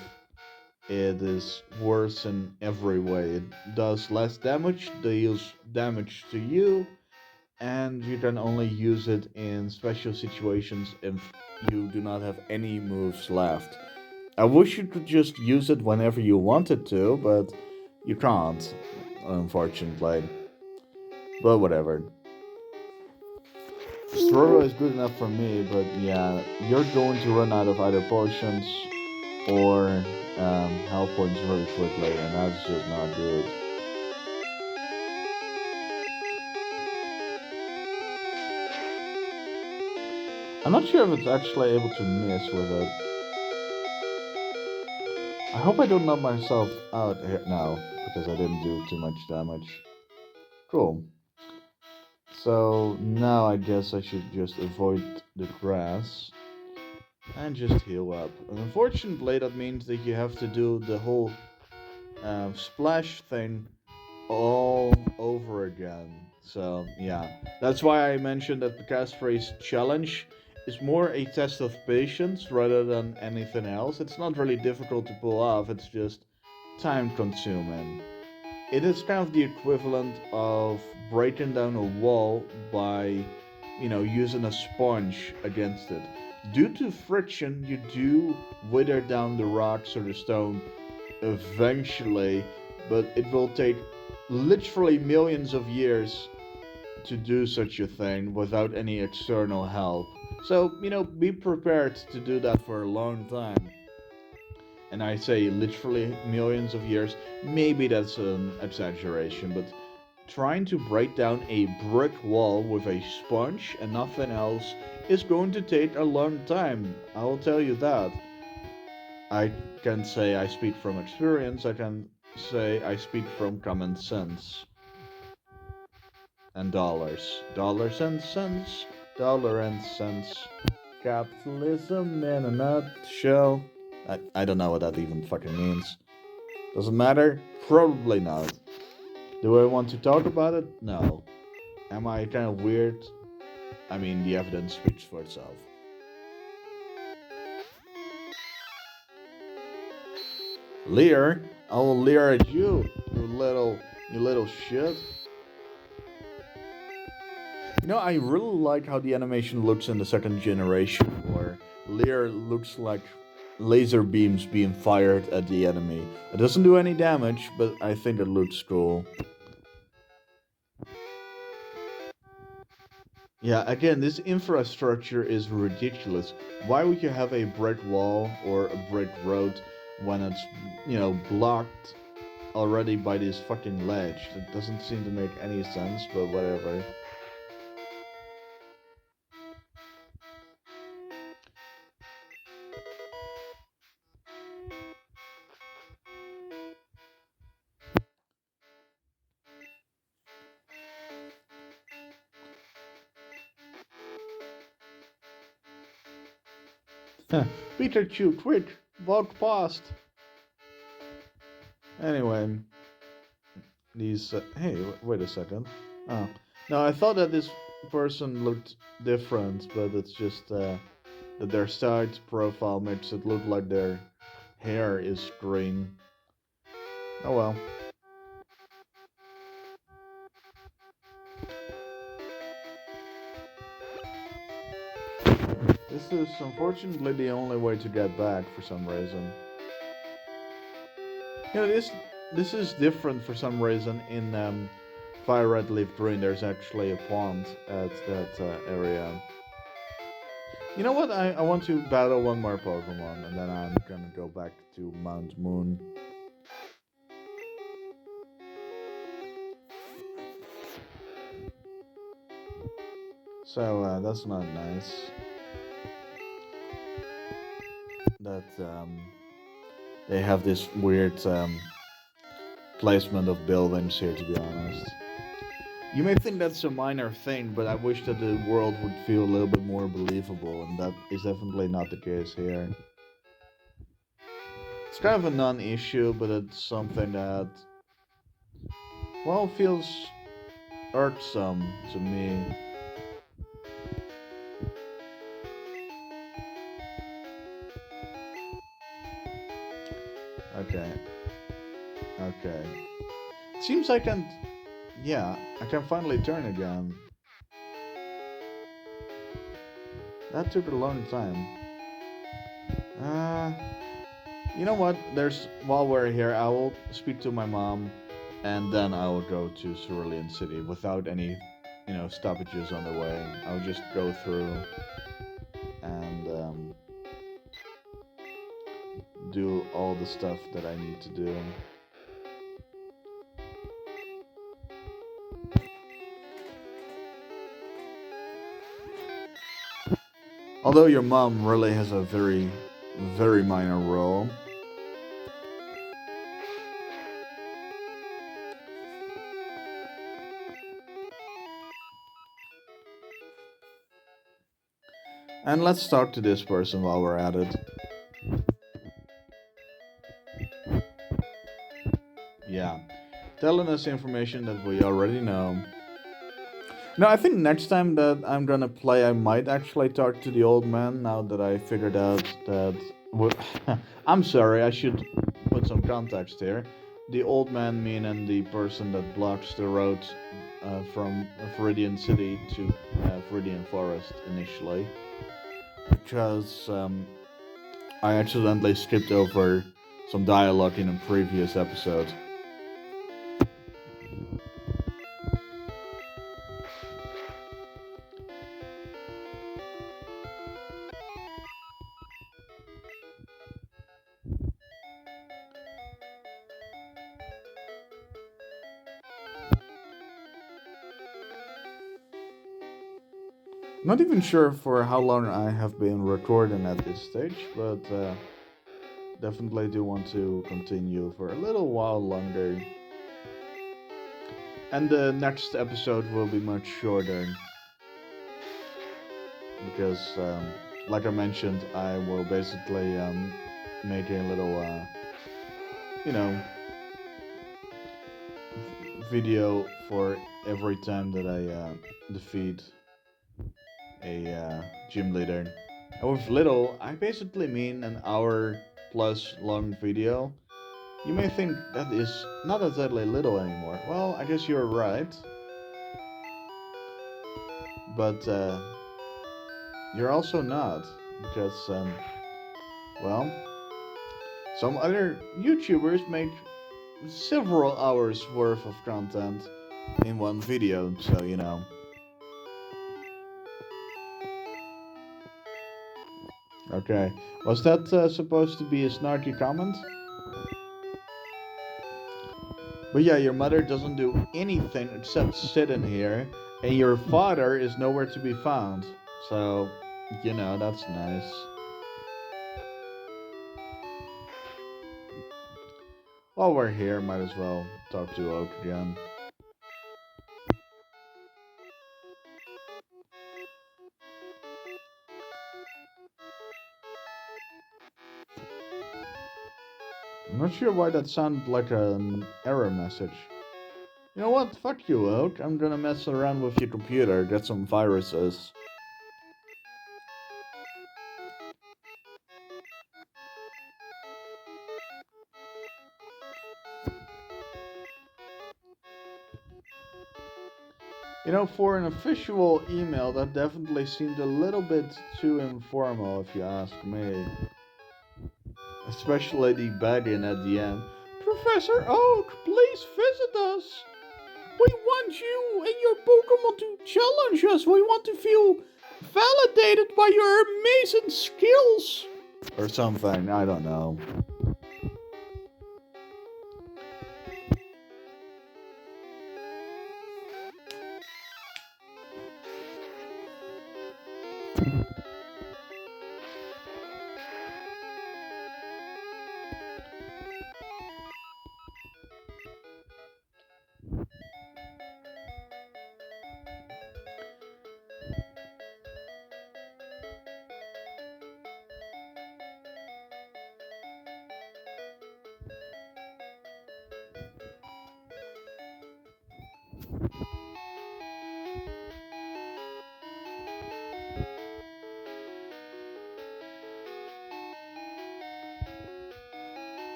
It is worse in every way. It does less damage, deals damage to you, and you can only use it in special situations if you do not have any moves left. I wish you could just use it whenever you wanted to, but you can't, unfortunately. But whatever. Struggle is good enough for me, but yeah, you're going to run out of either potions or health points really quickly, and that's just not good. I'm not sure if it's actually able to miss with it. I hope I don't knock myself out here now, because I didn't do too much damage. Cool. So now I guess I should just avoid the grass and just heal up. And unfortunately, that means that you have to do the whole splash thing all over again. So yeah, that's why I mentioned that the catchphrase challenge is more a test of patience rather than anything else. It's not really difficult to pull off. It's just time consuming. It is kind of the equivalent of breaking down a wall by, using a sponge against it. Due to friction, you do wither down the rocks or the stone eventually, but it will take literally millions of years to do such a thing without any external help. So, be prepared to do that for a long time. And I say literally millions of years, maybe that's an exaggeration, but trying to break down a brick wall with a sponge and nothing else is going to take a long time. I will tell you that. I can say I speak from experience, I can say I speak from common sense. And dollars. Dollars and cents. Dollar and cents. Capitalism in a nutshell. I don't know what that even fucking means. Does it matter? Probably not. Do I want to talk about it? No. Am I kind of weird? I mean, the evidence speaks for itself. Leer? I will leer at you, you little shit. I really like how the animation looks in the second generation, where Leer looks like laser beams being fired at the enemy. It doesn't do any damage, but I think it looks cool. Yeah, again, this infrastructure is ridiculous. Why would you have a brick wall or a brick road when it's, blocked already by this fucking ledge? It doesn't seem to make any sense, but whatever. Pikachu, quick, walk past. Anyway, these. Hey, wait a second. Oh, no, I thought that this person looked different, but it's just that their side profile makes it look like their hair is green. Oh well. This is unfortunately the only way to get back for some reason. You know, this is different for some reason in Fire Red Leaf Green. There's actually a pond at that area. You know what? I want to battle one more Pokemon, and then I'm gonna go back to Mount Moon. So that's not nice. That they have this weird placement of buildings here, to be honest. You may think that's a minor thing, but I wish that the world would feel a little bit more believable, and that is definitely not the case here. It's kind of a non-issue, but it's something that, well, feels irksome to me. Okay, okay. Seems I can, yeah, I can finally turn again. That took a long time. Uh, you know what? While we're here, I will speak to my mom, and then I will go to Cerulean City without any, stoppages on the way. I'll just go through and do all the stuff that I need to do. Although your mom really has a very, very minor role. And let's talk to this person while we're at it. Yeah. Telling us information that we already know. No, I think next time that I'm gonna play, I might actually talk to the old man now that I figured out that. I'm sorry, I should put some context here. The old man meaning the person that blocks the road from Viridian City to Viridian Forest initially. Because I accidentally skipped over some dialogue in a previous episode. Not even sure for how long I have been recording at this stage, but definitely do want to continue for a little while longer. And the next episode will be much shorter because, like I mentioned, I will basically make a little, you know, video for every time that I defeat a gym leader. And with little, I basically mean an hour plus long video. You may think that is not exactly little anymore. Well, I guess you're right. But you're also not. Because, well, some other YouTubers make several hours worth of content in one video, so you know. Okay, was that supposed to be a snarky comment? But yeah, your mother doesn't do anything except sit in here, and your father is nowhere to be found. So, that's nice. While we're here, might as well talk to Oak again. I'm not sure why that sounded like an error message. You know what? Fuck you, Oak. I'm gonna mess around with your computer, get some viruses. You know, for an official email, that definitely seemed a little bit too informal, if you ask me. Especially the bag-in at the end. Professor Oak, please visit us. We want you and your Pokemon to challenge us. We want to feel validated by your amazing skills. Or something, I don't know.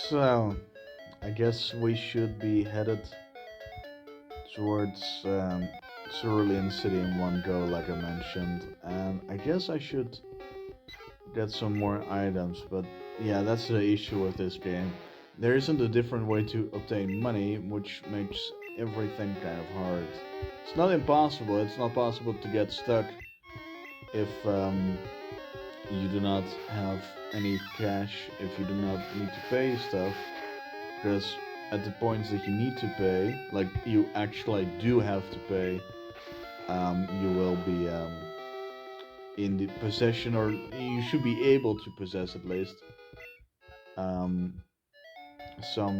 So, I guess we should be headed towards Cerulean City in one go, like I mentioned. And I guess I should get some more items, but yeah, that's the issue with this game. There isn't a different way to obtain money, which makes everything kind of hard. It's not impossible, it's not possible to get stuck if you do not have any cash, if you do not need to pay stuff, because at the points that you need to pay, like you actually do have to pay, you will be in the possession, or you should be able to possess at least, um, some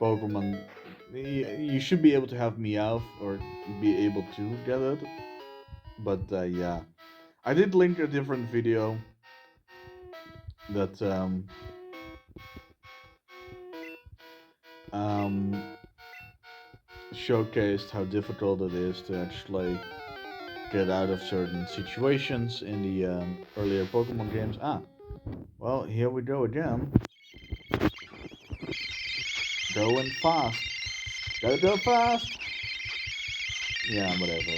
Pokemon. You should be able to have Meowth or be able to get it, but yeah, I did link a different video that um, showcased how difficult it is to actually get out of certain situations in the earlier Pokemon games. Ah, well, here we go again. Going fast. Gotta go fast. Yeah, whatever.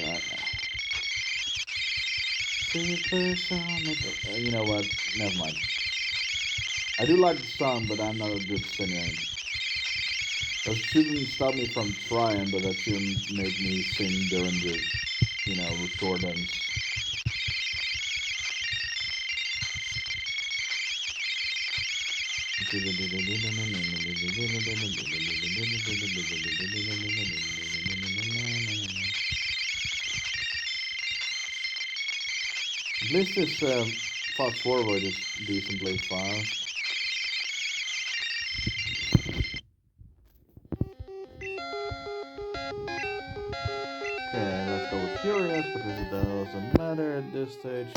You know what? Never mind. I do like the song, but I'm not a good singer. That shouldn't stop me from trying, but that shouldn't make me sing during the, recordings. At least this fast forward is decently fast. Okay, let's go with Furious because it doesn't matter at this stage.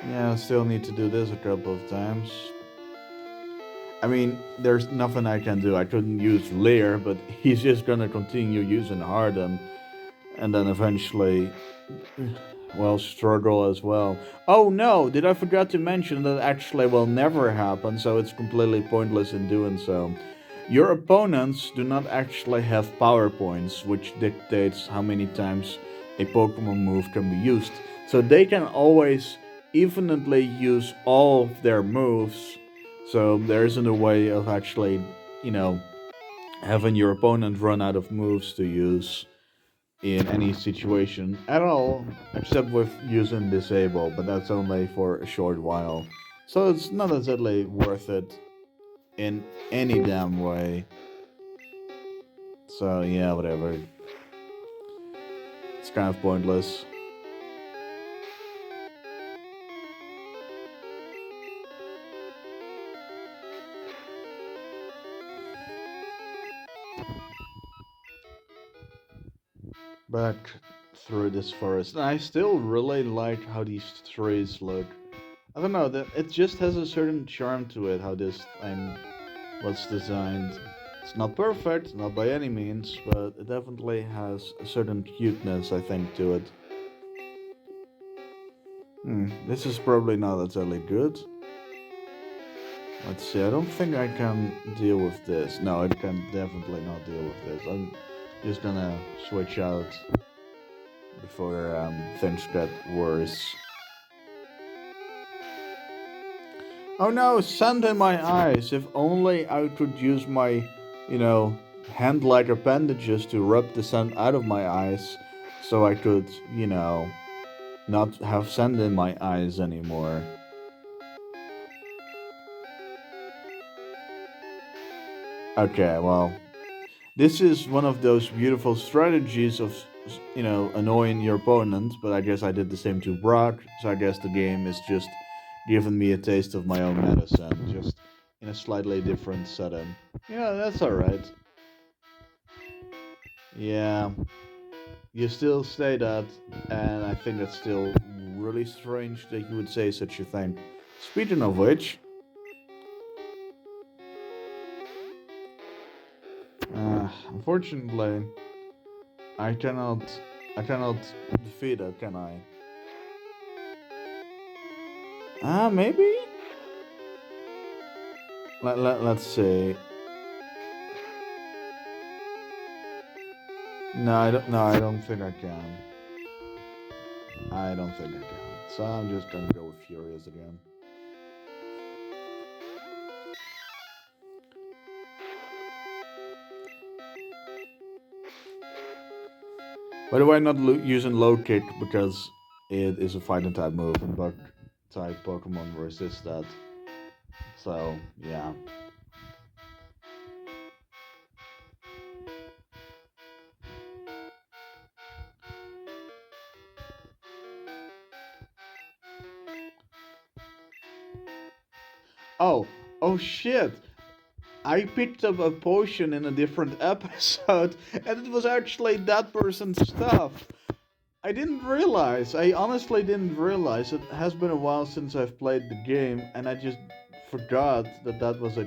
Yeah, I still need to do this a couple of times. I mean, there's nothing I can do. I couldn't use Lear, but he's just gonna continue using Harden, and then eventually, well, struggle as well. Oh no, did I forget to mention that actually will never happen, so it's completely pointless in doing so. Your opponents do not actually have power points, which dictates how many times a Pokemon move can be used. So they can always evenly use all of their moves, so there isn't a way of actually, you know, having your opponent run out of moves to use in any situation at all, except with using disable, but that's only for a short while. So it's not exactly worth it in any damn way. So yeah, whatever. It's kind of pointless. back through this forest. And I still really like how these trees look. I don't know, that it just has a certain charm to it, how this thing was designed. It's not perfect, not by any means, but it definitely has a certain cuteness, I think, to it. This is probably not entirely good. Let's see, I don't think I can deal with this. No, I can definitely not deal with this. I'm just gonna switch out before things get worse. Oh no, sand in my eyes. If only I could use my, you know, hand-like appendages to rub the sand out of my eyes so I could, not have sand in my eyes anymore. Okay, well, this is one of those beautiful strategies of, annoying your opponent, but I guess I did the same to Brock, so I guess the game is just giving me a taste of my own medicine, just in a slightly different setting. Yeah, that's alright. Yeah, you still say that, and I think that's still really strange that you would say such a thing. Speaking of which, unfortunately, I cannot, I cannot defeat it, can I? Maybe. Let's see. No, I don't. No, I don't think I can. I don't think I can. So I'm just gonna go with Furious again. By the way, I'm not using low kick because it is a fighting type move, and bug type Pokemon resist that. So yeah. Oh, oh shit! I picked up a potion in a different episode, and it was actually that person's stuff. I didn't realize. I honestly didn't realize. It has been a while since I've played the game, and I just forgot that that was a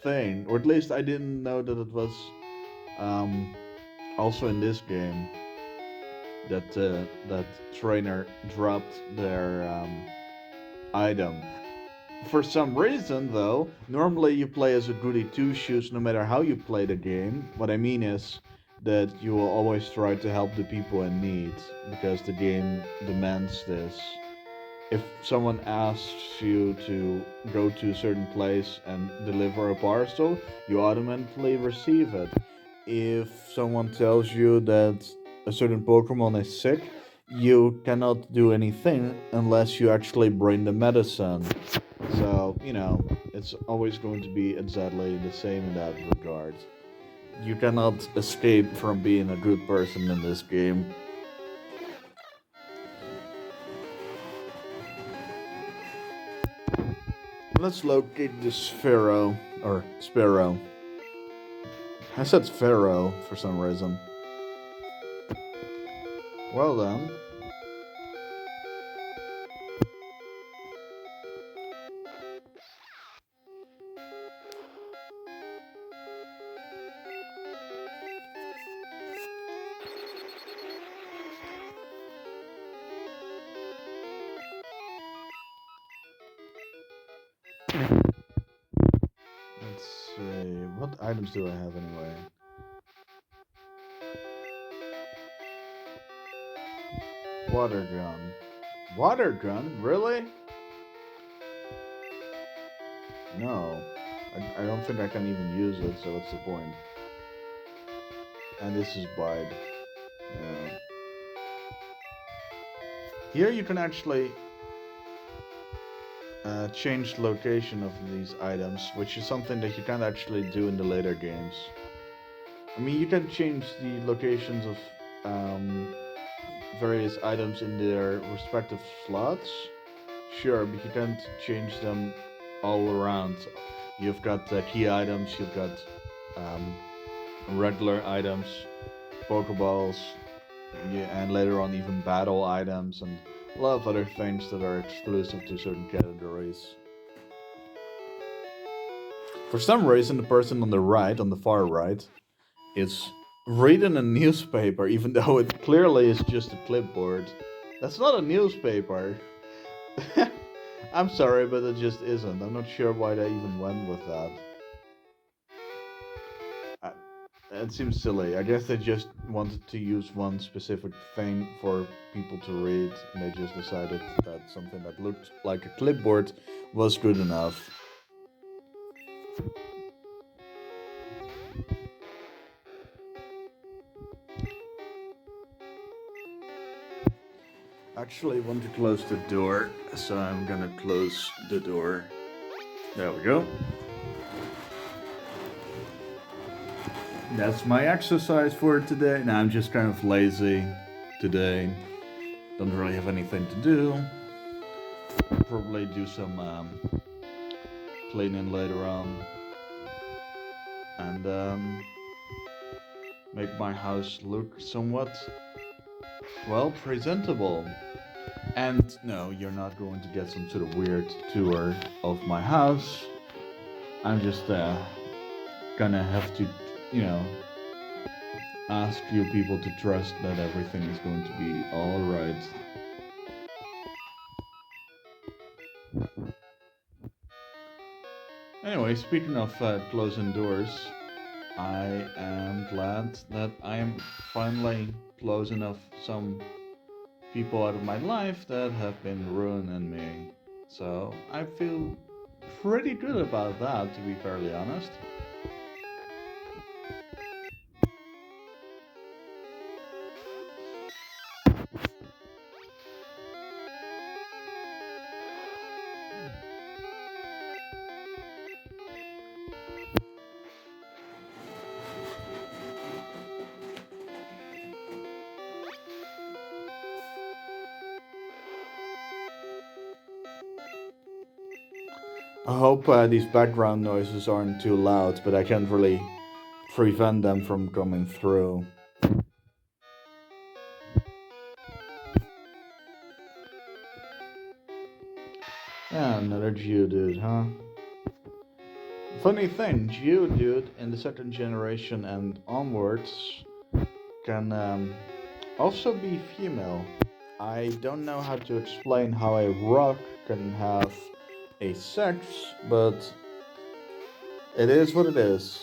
thing, or at least I didn't know that it was um, also in this game that that trainer dropped their item. For some reason, though, normally you play as a goody two shoes no matter how you play the game. What I mean is that you will always try to help the people in need because the game demands this. If someone asks you to go to a certain place and deliver a parcel, you automatically receive it. If someone tells you that a certain Pokemon is sick, you cannot do anything unless you actually bring the medicine. So, it's always going to be exactly the same in that regard. You cannot escape from being a good person in this game. Let's locate this Pharaoh, or Sparrow. I said Pharaoh for some reason. Well then. Let's see. What items do I have anyway? Water gun. Water gun? Really? No. I don't think I can even use it, so what's the point? And this is Bide. Yeah. Here you can actually change the location of these items, which is something that you can't actually do in the later games. I mean, you can change the locations of various items in their respective slots, sure, but you can't change them all around. You've got key items, you've got regular items, Pokeballs, Yeah, and later on even battle items and a lot of other things that are exclusive to certain categories. For some reason, the person on the right, on the far right, is reading a newspaper, even though it clearly is just a clipboard. That's not a newspaper. I'm sorry, but it just isn't. I'm not sure why they even went with that. I, it seems silly. I guess they just wanted to use one specific thing for people to read, and they just decided that something that looked like a clipboard was good enough. Actually, I want to close the door, so I'm gonna close the door. There we go. That's my exercise for today. Now I'm just kind of lazy today. Don't really have anything to do. Probably do some cleaning later on. And make my house look somewhat, well, presentable. And no, you're not going to get some sort of weird tour of my house. I'm just gonna have to, you know, ask you people to trust that everything is going to be alright. Anyway, speaking of closing doors, I am glad that I am finally closing off some people out of my life that have been ruining me. So I feel pretty good about that, to be fairly honest. I hope these background noises aren't too loud, but I can't really prevent them from coming through. Yeah, another Geodude, huh? Funny thing, Geodude in the second generation and onwards can also be female. I don't know how to explain how a rock can have a sex, but it is what it is.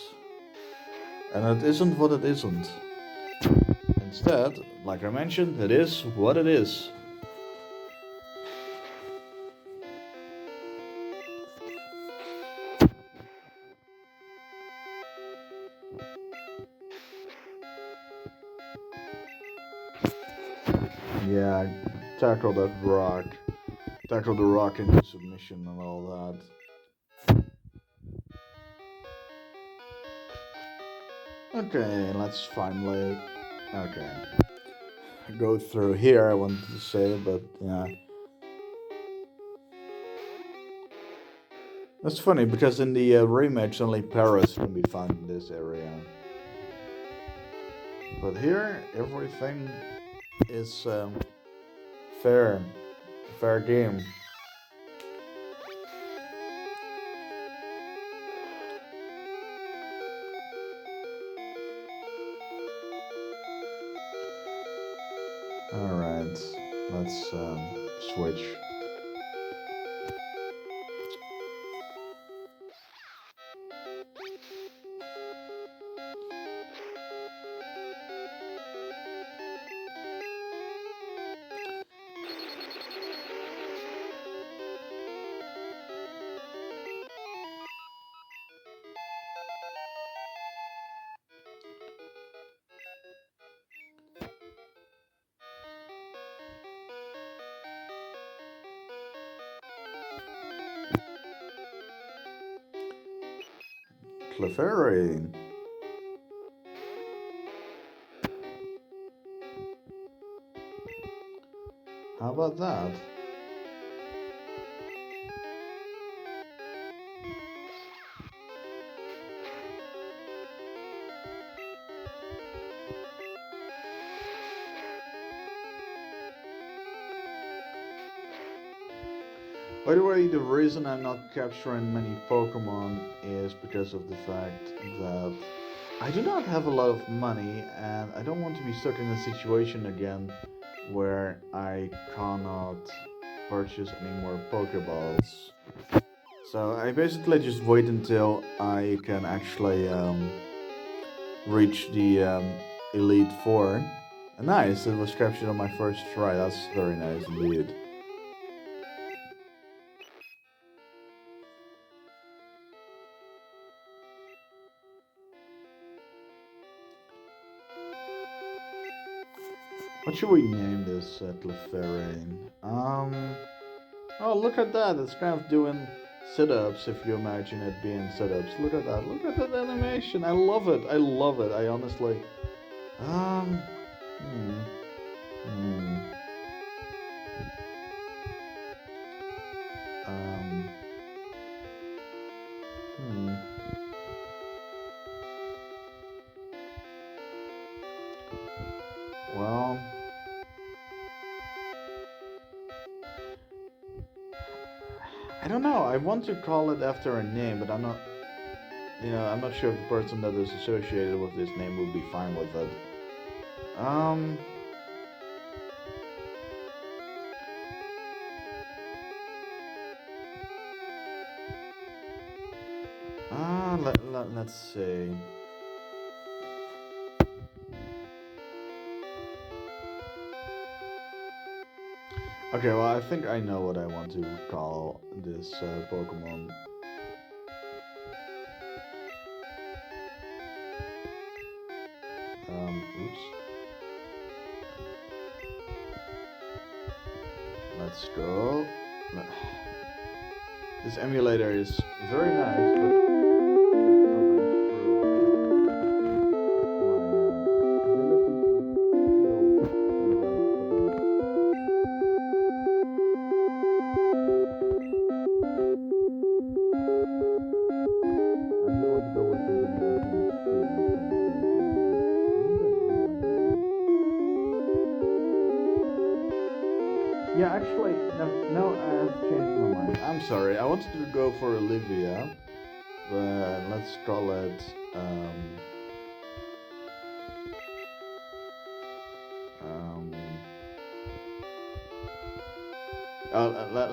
And it isn't what it isn't. Instead, like I mentioned, it is what it is. Yeah, tackle that rock. Tackle the rock into submission and all that. Okay, let's finally. Okay. Go through here, I wanted to say, but yeah. That's funny because in the rematch, only Paris can be found in this area. But here, everything is fair. Fair game. Alright, let's switch. Clefairy. How about that? By the way, the reason I'm not capturing many Pokemon is because of the fact that I do not have a lot of money and I don't want to be stuck in a situation again where I cannot purchase any more Pokeballs. So I basically just wait until I can actually reach the Elite Four. Nice, it was captured on my first try. That's very nice indeed. What should we name this Clefairy? Oh, look at that! It's kind of doing sit-ups. If you imagine it being sit-ups, look at that! Look at that animation! I love it! I love it! I honestly, um, hmm, hmm, um, hmm. Well, I don't know. I want to call it after a name, but I'm not. I'm not sure if the person that is associated with this name will be fine with it. Um, let's see. Okay, well, I think I know what I want to call this Pokemon. Oops. Let's go. This emulator is very nice, but yeah, actually, no, I've changed my mind. I'm sorry. I wanted to go for Olivia, but let's call it. Um,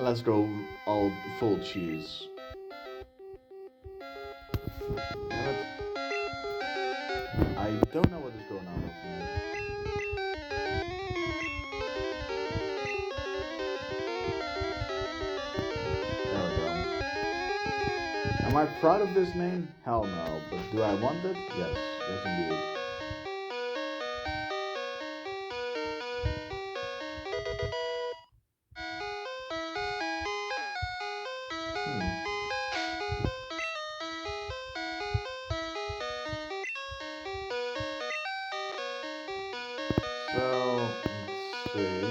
let's go all full cheese. I don't know what is going on with me. There we go. Am I proud of this name? Hell no. But do I want it? Yes. Yes, indeed. Hmm. So, let's see.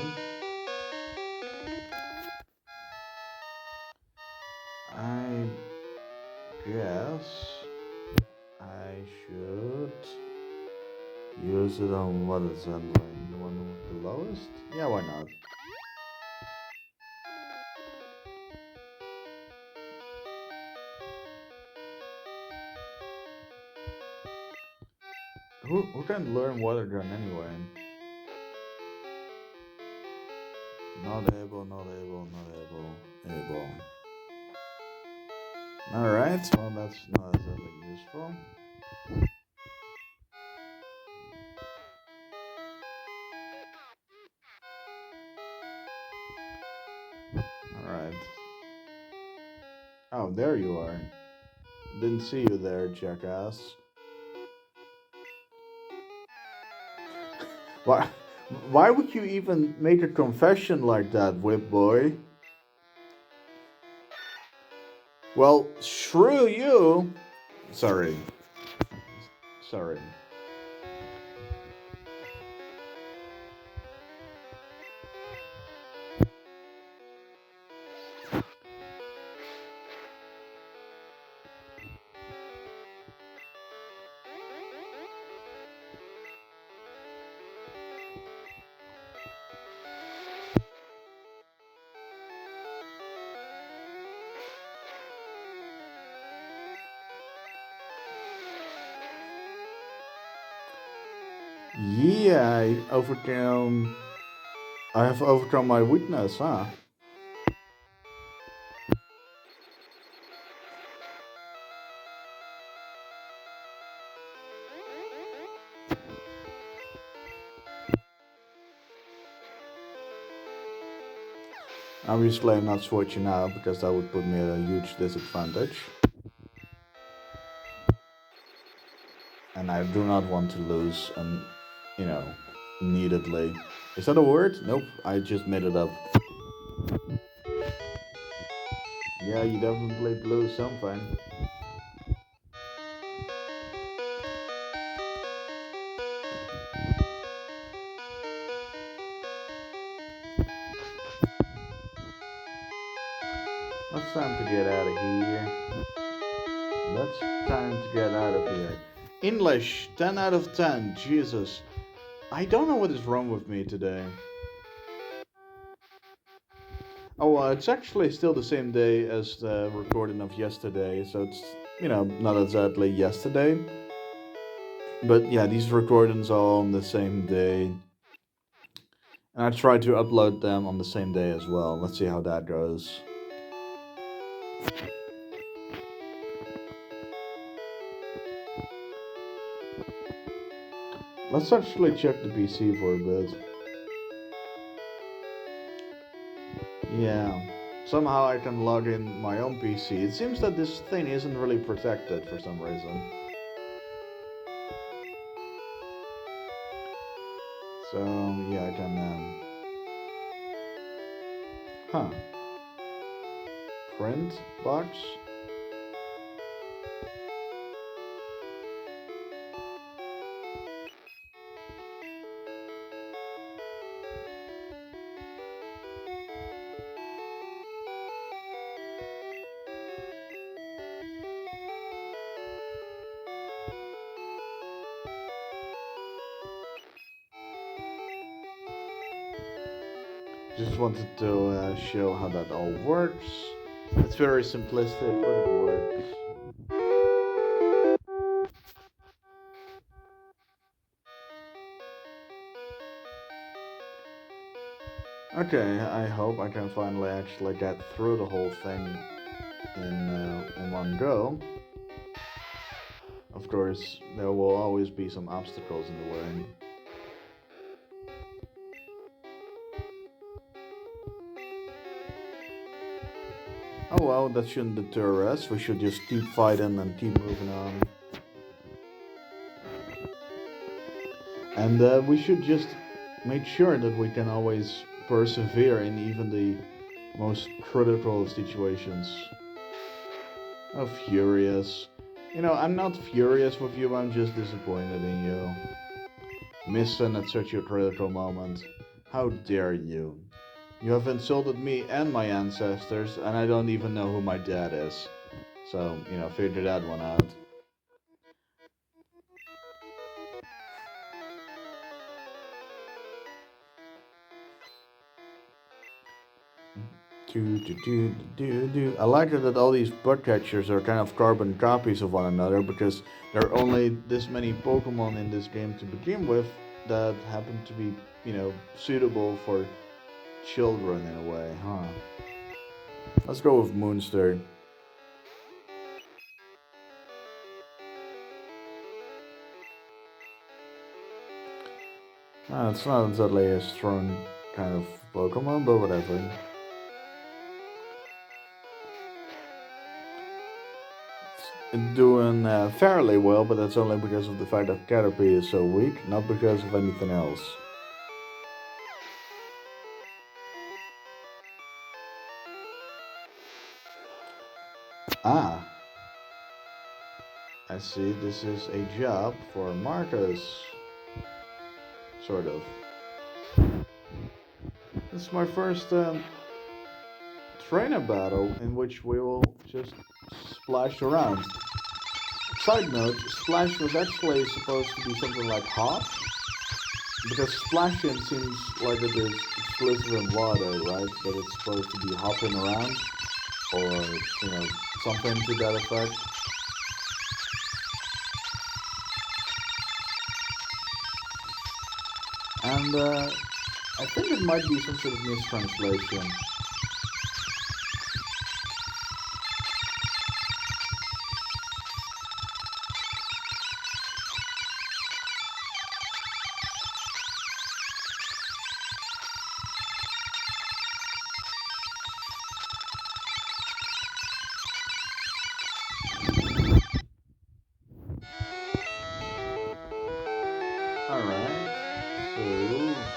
I guess I should use it on what is that line? The one with the lowest? Yeah, why not? Who can learn water gun anyway? Not able, not able, not able. Alright, well that's not exactly useful. Alright. Oh, there you are. Didn't see you there, jackass. Why, why would you even make a confession like that, Whip Boy? Well, shrew you! Sorry. Sorry. Yeah, I have overcome my weakness, huh? Obviously, I'm not switching out because that would put me at a huge disadvantage. And I do not want to lose, and you know, neededly. Is that a word? Nope, I just made it up. Yeah, you definitely blew something. It's time to get out of here. That's time to get out of here. English, 10 out of 10. Jesus. I don't know what is wrong with me today. Oh, it's actually still the same day as the recording of yesterday, so it's, not exactly yesterday. But yeah, these recordings are all on the same day. And I try to upload them on the same day as well. Let's see how that goes. Let's actually check the PC for a bit. Yeah. Somehow I can log in my own PC. It seems that this thing isn't really protected for some reason. So yeah, I can. Huh. Print box. Just wanted to show how that all works. It's very simplistic, but it works. Okay, I hope I can finally actually get through the whole thing in one go. Of course, there will always be some obstacles in the way. Oh well, that shouldn't deter us. We should just keep fighting and keep moving on. And we should just make sure that we can always persevere in even the most critical of situations. Oh, furious. I'm not furious with you, I'm just disappointed in you. Missing at such a critical moment. How dare you? You have insulted me and my ancestors, and I don't even know who my dad is. So, figure that one out. I like it that all these bug catchers are kind of carbon copies of one another because there are only this many Pokemon in this game to begin with that happen to be, suitable for children in a way, huh? Let's go with Moonster. It's not exactly a strong kind of Pokemon, but whatever. It's doing fairly well, but that's only because of the fact that Caterpie is so weak, not because of anything else. Ah, I see this is a job for Marcus. Sort of. This is my first trainer battle in which we will just splash around. Side note, splash was actually supposed to be something like hop, because splashing seems like it is exclusive in water, right? That it's supposed to be hopping around, or, something to that effect. And I think it might be some sort of mistranslation. Alright, so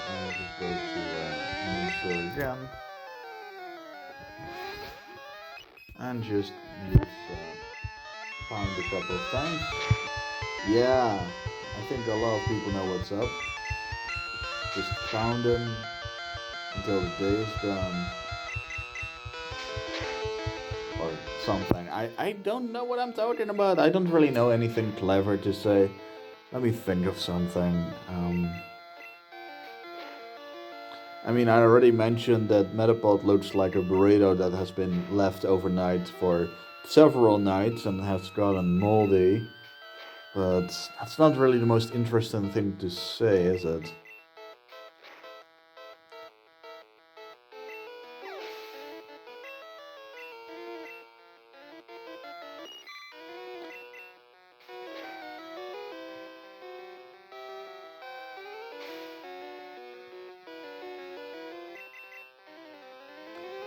I'll just go to Moonstone again and just use pound a couple of times. Yeah, I think a lot of people know what's up. Just pound them until the day is done. Or something. I don't know what I'm talking about. I don't really know anything clever to say. Let me think of something. I mean, I already mentioned that Metapod looks like a burrito that has been left overnight for several nights and has gotten moldy. But that's not really the most interesting thing to say, is it?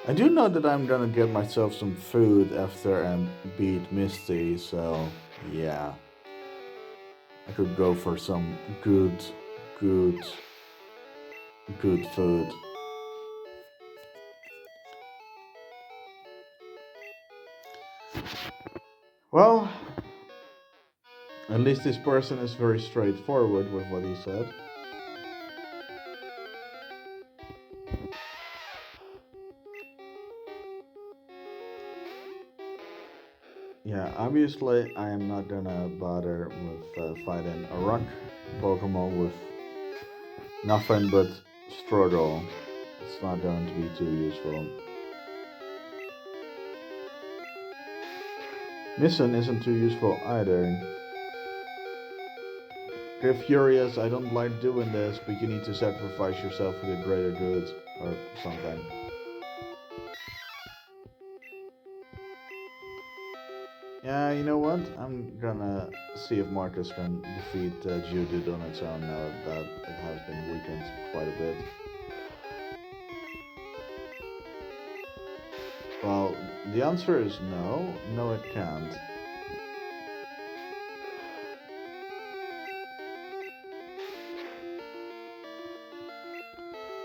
I do know that I'm gonna get myself some food after I beat Misty, so yeah. I could go for some good, good food. Well, at least this person is very straightforward with what he said. Yeah, obviously I am not gonna bother with fighting a rock Pokemon with nothing but struggle. It's not going to be too useful. Missing isn't too useful either. Get furious, I don't like doing this, but you need to sacrifice yourself for the greater good, or something. Yeah, you know what? I'm gonna see if Marcus can defeat Judith on its own now that it has been weakened quite a bit. Well, the answer is no. No, it can't.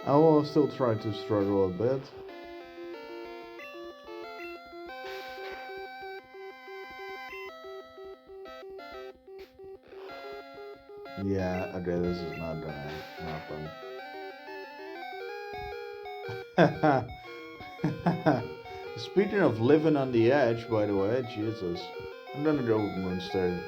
I will still try to struggle a bit. Yeah, okay, this is not gonna happen. Speaking of living on the edge, by the way, Jesus, I'm gonna go with Moonstar.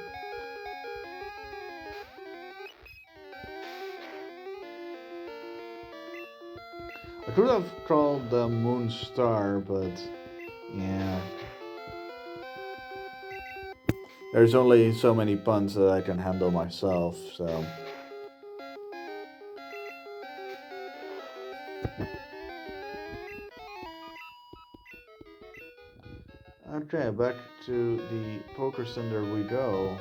I could have called the Moonstar, but yeah. There's only so many puns that I can handle myself, so. Okay, back to the Poker Center we go.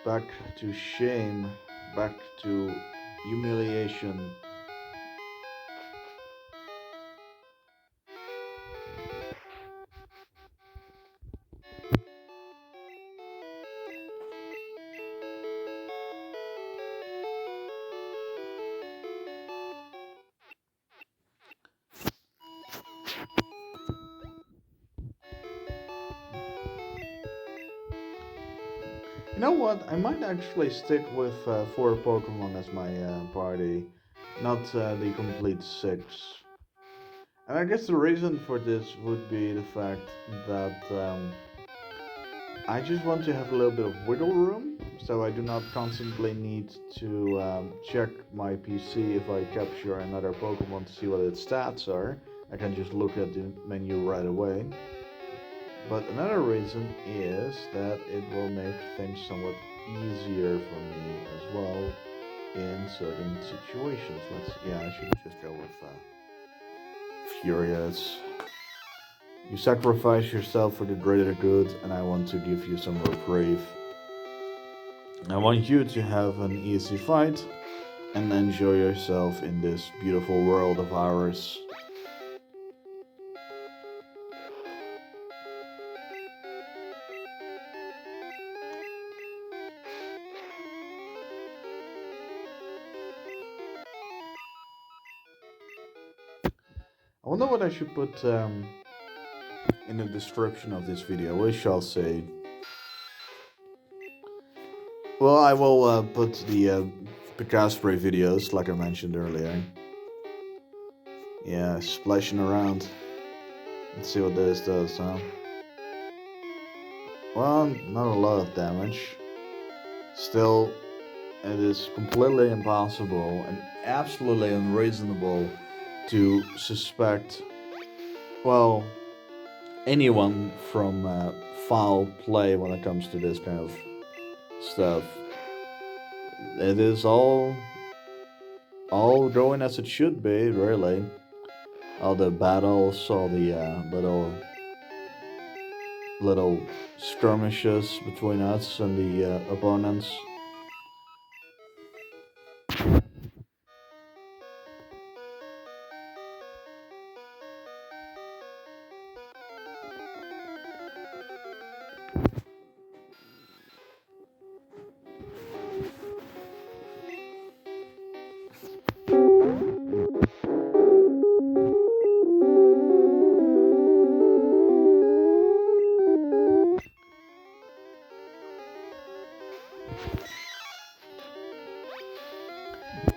Back to shame, back to humiliation. You know what? I might actually stick with 4 Pokemon as my party, not the complete 6. And I guess the reason for this would be the fact that I just want to have a little bit of wiggle room, so I do not constantly need to check my PC if I capture another Pokemon to see what its stats are. I can just look at the menu right away. But another reason is that it will make things somewhat easier for me as well in certain situations. Yeah, I should just go with furious. You sacrifice yourself for the greater good, and I want to give you some reprieve. I want you to have an easy fight and enjoy yourself in this beautiful world of ours. I wonder what I should put in the description of this video. We shall say. Well, I will put the Picasso spray videos, like I mentioned earlier. Yeah, splashing around. Let's see what this does, huh? Well, not a lot of damage. Still, it is completely impossible and absolutely unreasonable to suspect, well, anyone from foul play when it comes to this kind of stuff. It is all going as it should be, really. All the battles, all the little skirmishes between us and the opponents.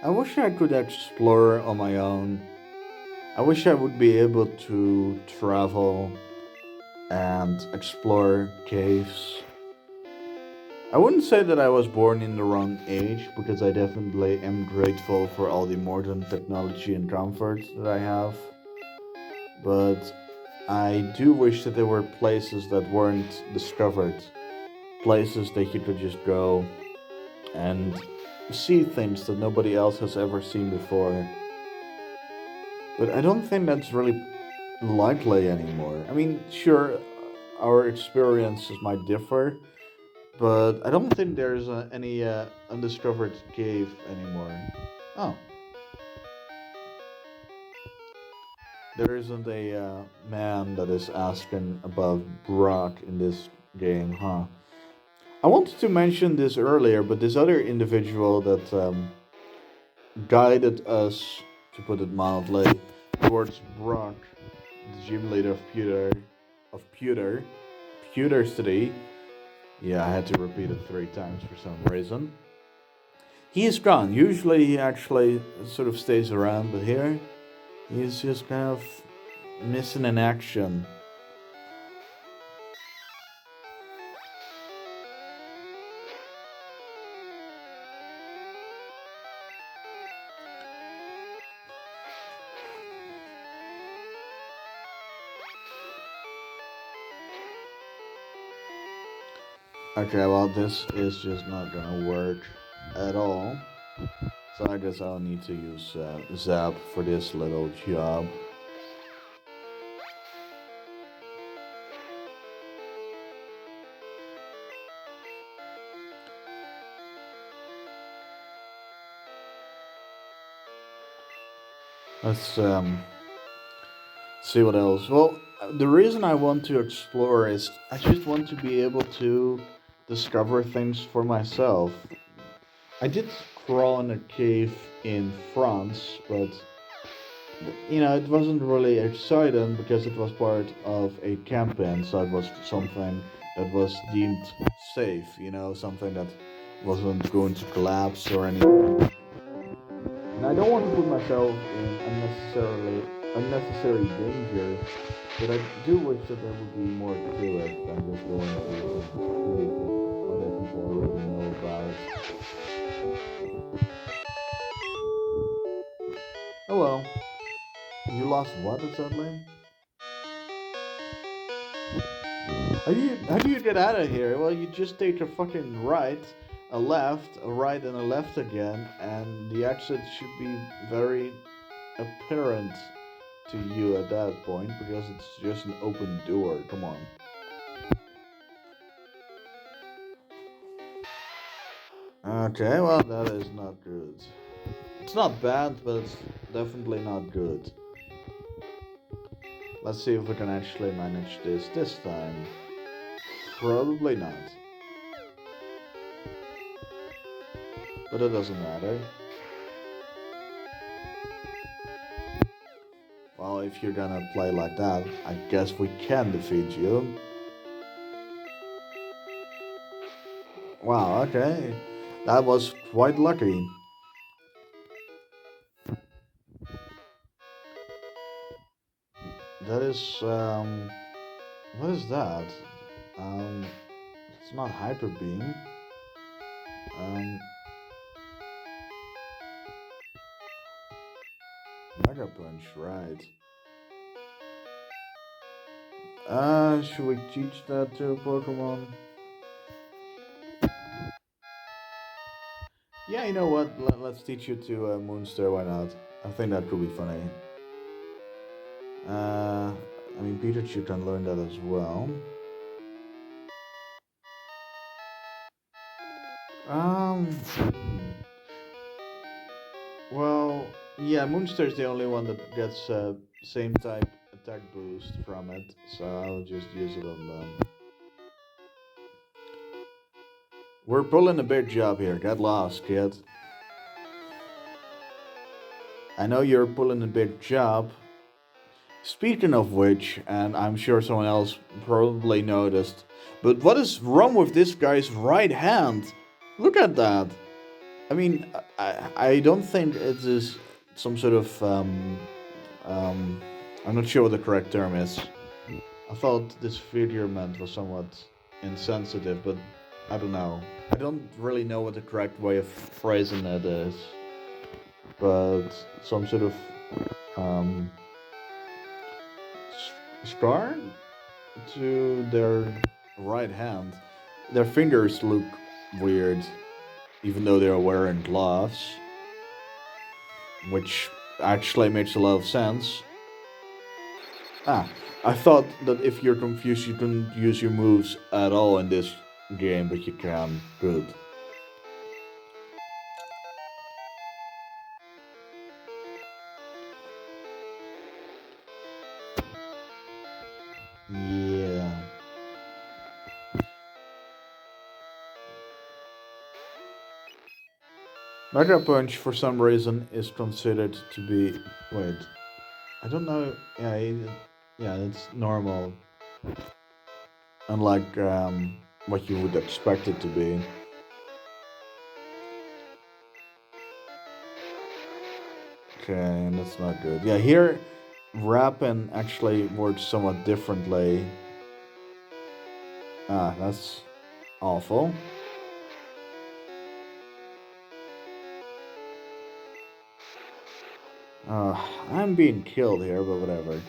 I wish I could explore on my own. I wish I would be able to travel and explore caves. I wouldn't say that I was born in the wrong age, because I definitely am grateful for all the modern technology and comfort that I have. But I do wish that there were places that weren't discovered, places that you could just go and see things that nobody else has ever seen before. But I don't think that's really likely anymore. I mean, sure, our experiences might differ, but I don't think there's any undiscovered cave anymore. Oh, there isn't a man that is asking about Brock in this game, huh? I wanted to mention this earlier, but this other individual that guided us, to put it mildly, towards Brock, the gym leader of Pewter City. Yeah, I had to repeat it 3 times for some reason. He is gone. Usually he actually sort of stays around, but here he's just kind of missing in action. Okay, well, this is just not gonna work at all. So I guess I'll need to use Zap for this little job. Let's see what else. Well, the reason I want to explore is I just want to be able to discover things for myself. I did crawl in a cave in France, but it wasn't really exciting because it was part of a campaign, so it was something that was deemed safe, something that wasn't going to collapse or anything. And I don't want to put myself in unnecessary danger, but I do wish that there would be more to it than just going to other people already know about. Hello. You lost what exactly? How do you get out of here? Well, you just take a fucking right, a left, a right, and a left again, and the exit should be very apparent to you at that point because it's just an open door. Come on. Okay, well, that is not good. It's not bad, but it's definitely not good. Let's see if we can actually manage this time. Probably not. But it doesn't matter. Well, if you're gonna play like that, I guess we can defeat you. Wow, okay. That was quite lucky. That is, what is that? Um, it's not Hyper Beam. Um, Mega Punch, right. Should we teach that to a Pokemon? Yeah, you know what? Let's teach you to Moonster, why not? I think that could be funny. I mean, Pikachu can learn that as well. Um, well, yeah, Moonster is the only one that gets same type attack boost from it, so I'll just use it on them. We're pulling a big job here. Get lost, kid. I know you're pulling a big job. Speaking of which, and I'm sure someone else probably noticed, but what is wrong with this guy's right hand? Look at that. I mean, I don't think it is some sort of um, I'm not sure what the correct term is. I thought this figurement was somewhat insensitive, but I don't know. I don't really know what the correct way of phrasing it is, but some sort of um, scar to their right hand. Their fingers look weird, even though they're wearing gloves, which actually makes a lot of sense. Ah, I thought that if you're confused, you couldn't use your moves at all in this game, but you can. Good. Yeah. Mega Punch, for some reason, is considered to be. Wait. I don't know. Yeah, yeah, it's normal. Unlike what you would expect it to be. Okay, that's not good. Yeah, here, Rappin actually works somewhat differently. Ah, that's awful. I'm being killed here, but whatever.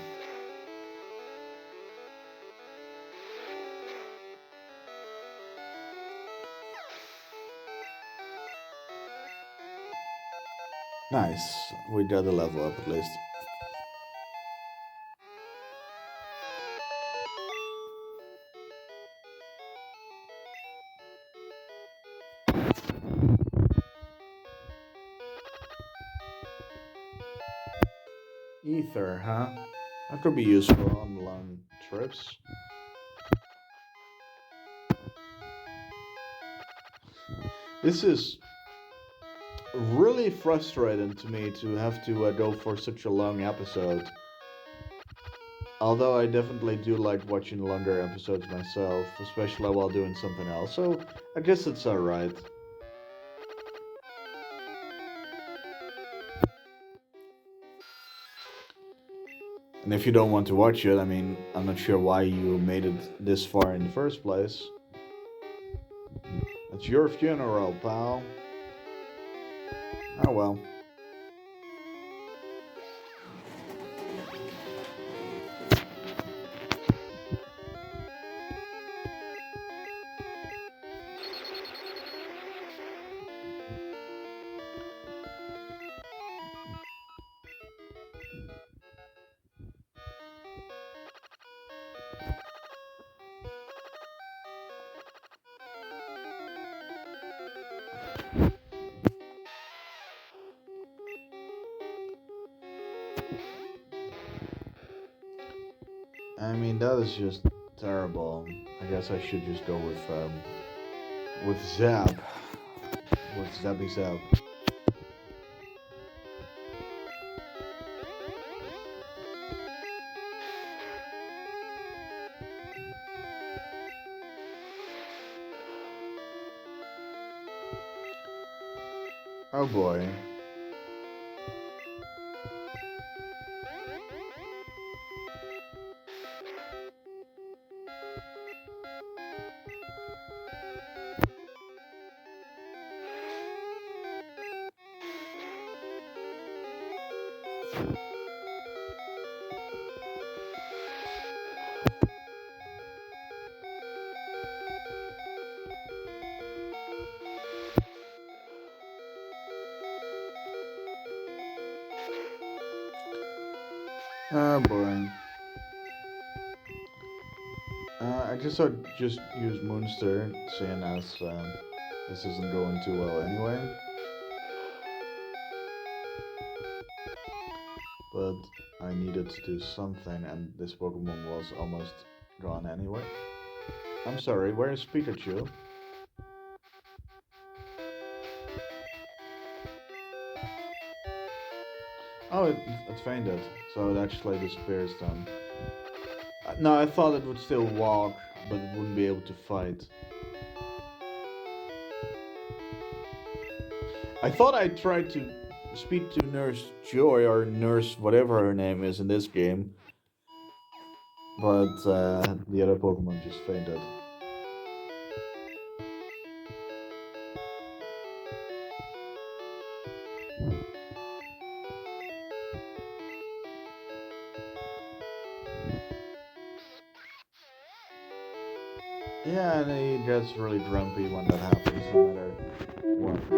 Nice. We got a level up at least. Ether, huh? That could be useful on long trips. This is really frustrating to me to have to go for such a long episode. Although I definitely do like watching longer episodes myself, especially while doing something else, so I guess it's alright. And if you don't want to watch it, I mean, I'm not sure why you made it this far in the first place. It's your funeral, pal. Oh well. I mean, that is just terrible. I guess I should just go with Zap, with Zappy Zap. Oh boy. Oh boy. I guess I'd just use Moonster, seeing as this isn't going too well anyway. But I needed to do something, and this Pokemon was almost gone anyway. I'm sorry, where is Pikachu? Oh, it fainted, so it actually disappears then. No, I thought it would still walk, but it wouldn't be able to fight. I thought I tried to speak to Nurse Joy, or Nurse whatever her name is in this game, but the other Pokemon just fainted. Yeah, and he gets really grumpy when that happens, no matter what. So,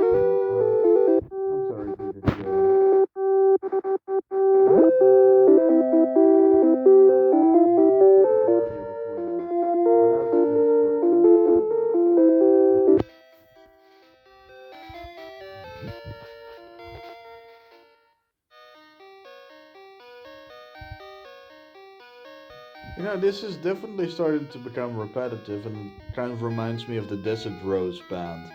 I'm sorry, Pikachu. You know, this is definitely starting to become repetitive, and it kind of reminds me of the Desert Rose band.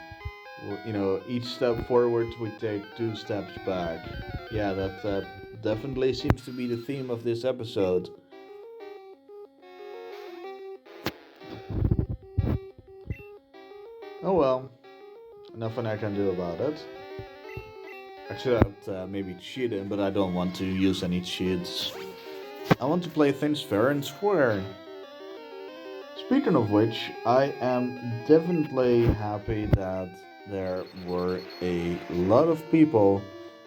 You know, each step forward we take two steps back. Yeah, that definitely seems to be the theme of this episode. Oh well, nothing I can do about it. Except maybe cheating, but I don't want to use any cheats. I want to play things fair and square. Speaking of which, I am definitely happy that there were a lot of people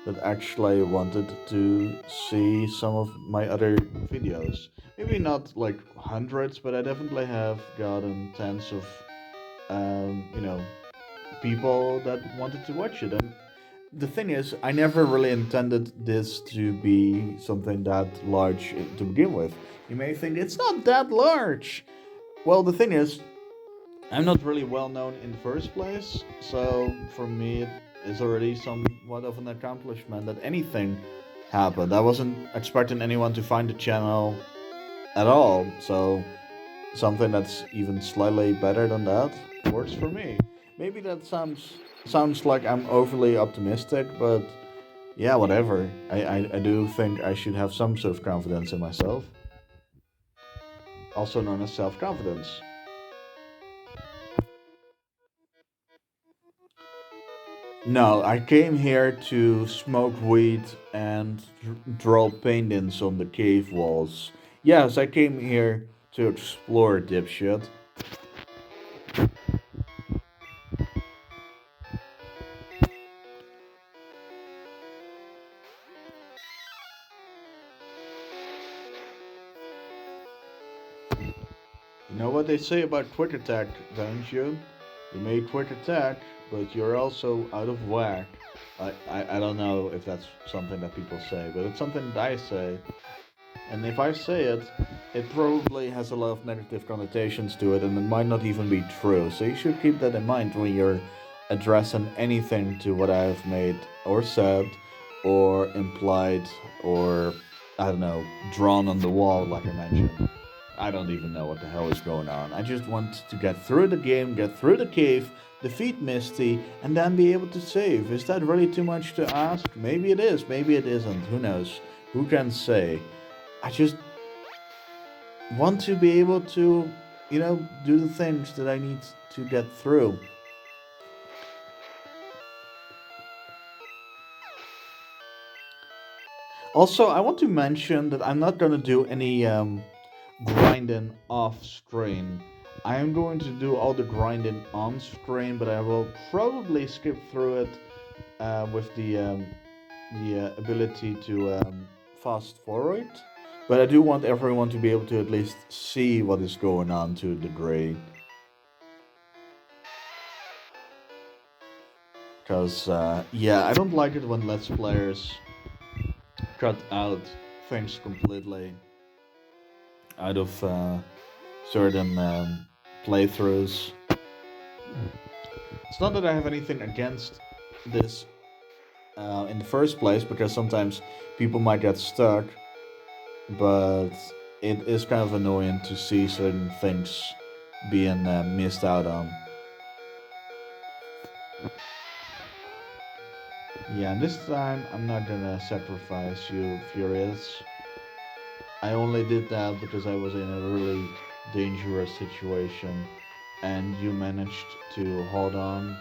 that actually wanted to see some of my other videos. Maybe not like hundreds, but I definitely have gotten tens of, you know, people that wanted to watch it. And the thing is, I never really intended this to be something that large to begin with. You may think it's not that large. Well, the thing is, I'm not really well known in the first place, so for me, it is already somewhat of an accomplishment that anything happened. I wasn't expecting anyone to find the channel at all, so something that's even slightly better than that works for me. Maybe that sounds like I'm overly optimistic, but yeah, whatever. I do think I should have some sort of confidence in myself, also known as self confidence. No, I came here to smoke weed and draw paintings on the cave walls. Yes, I came here to explore, dipshit. You know what they say about quick attack, don't you? You may quick attack, but you're also out of whack. I don't know if that's something that people say, but it's something that I say. And if I say it, it probably has a lot of negative connotations to it, and it might not even be true. So you should keep that in mind when you're addressing anything to what I have made or said, or implied, or I don't know, drawn on the wall, like I mentioned. I don't even know what the hell is going on. I just want to get through the game, get through the cave, defeat Misty, and then be able to save. Is that really too much to ask? Maybe it is, maybe it isn't. Who knows? Who can say? I just want to be able to, do the things that I need to get through. Also, I want to mention that I'm not gonna do any grinding off screen. I am going to do all the grinding on screen, but I will probably skip through it with the ability to fast forward. But I do want everyone to be able to at least see what is going on to a degree. Because, yeah, I don't like it when Let's Players cut out things completely out of certain playthroughs. It's not that I have anything against this in the first place, because sometimes people might get stuck, but it is kind of annoying to see certain things being missed out on. Yeah, and this time I'm not gonna sacrifice you, Furious. I only did that because I was in a really dangerous situation and you managed to hold on.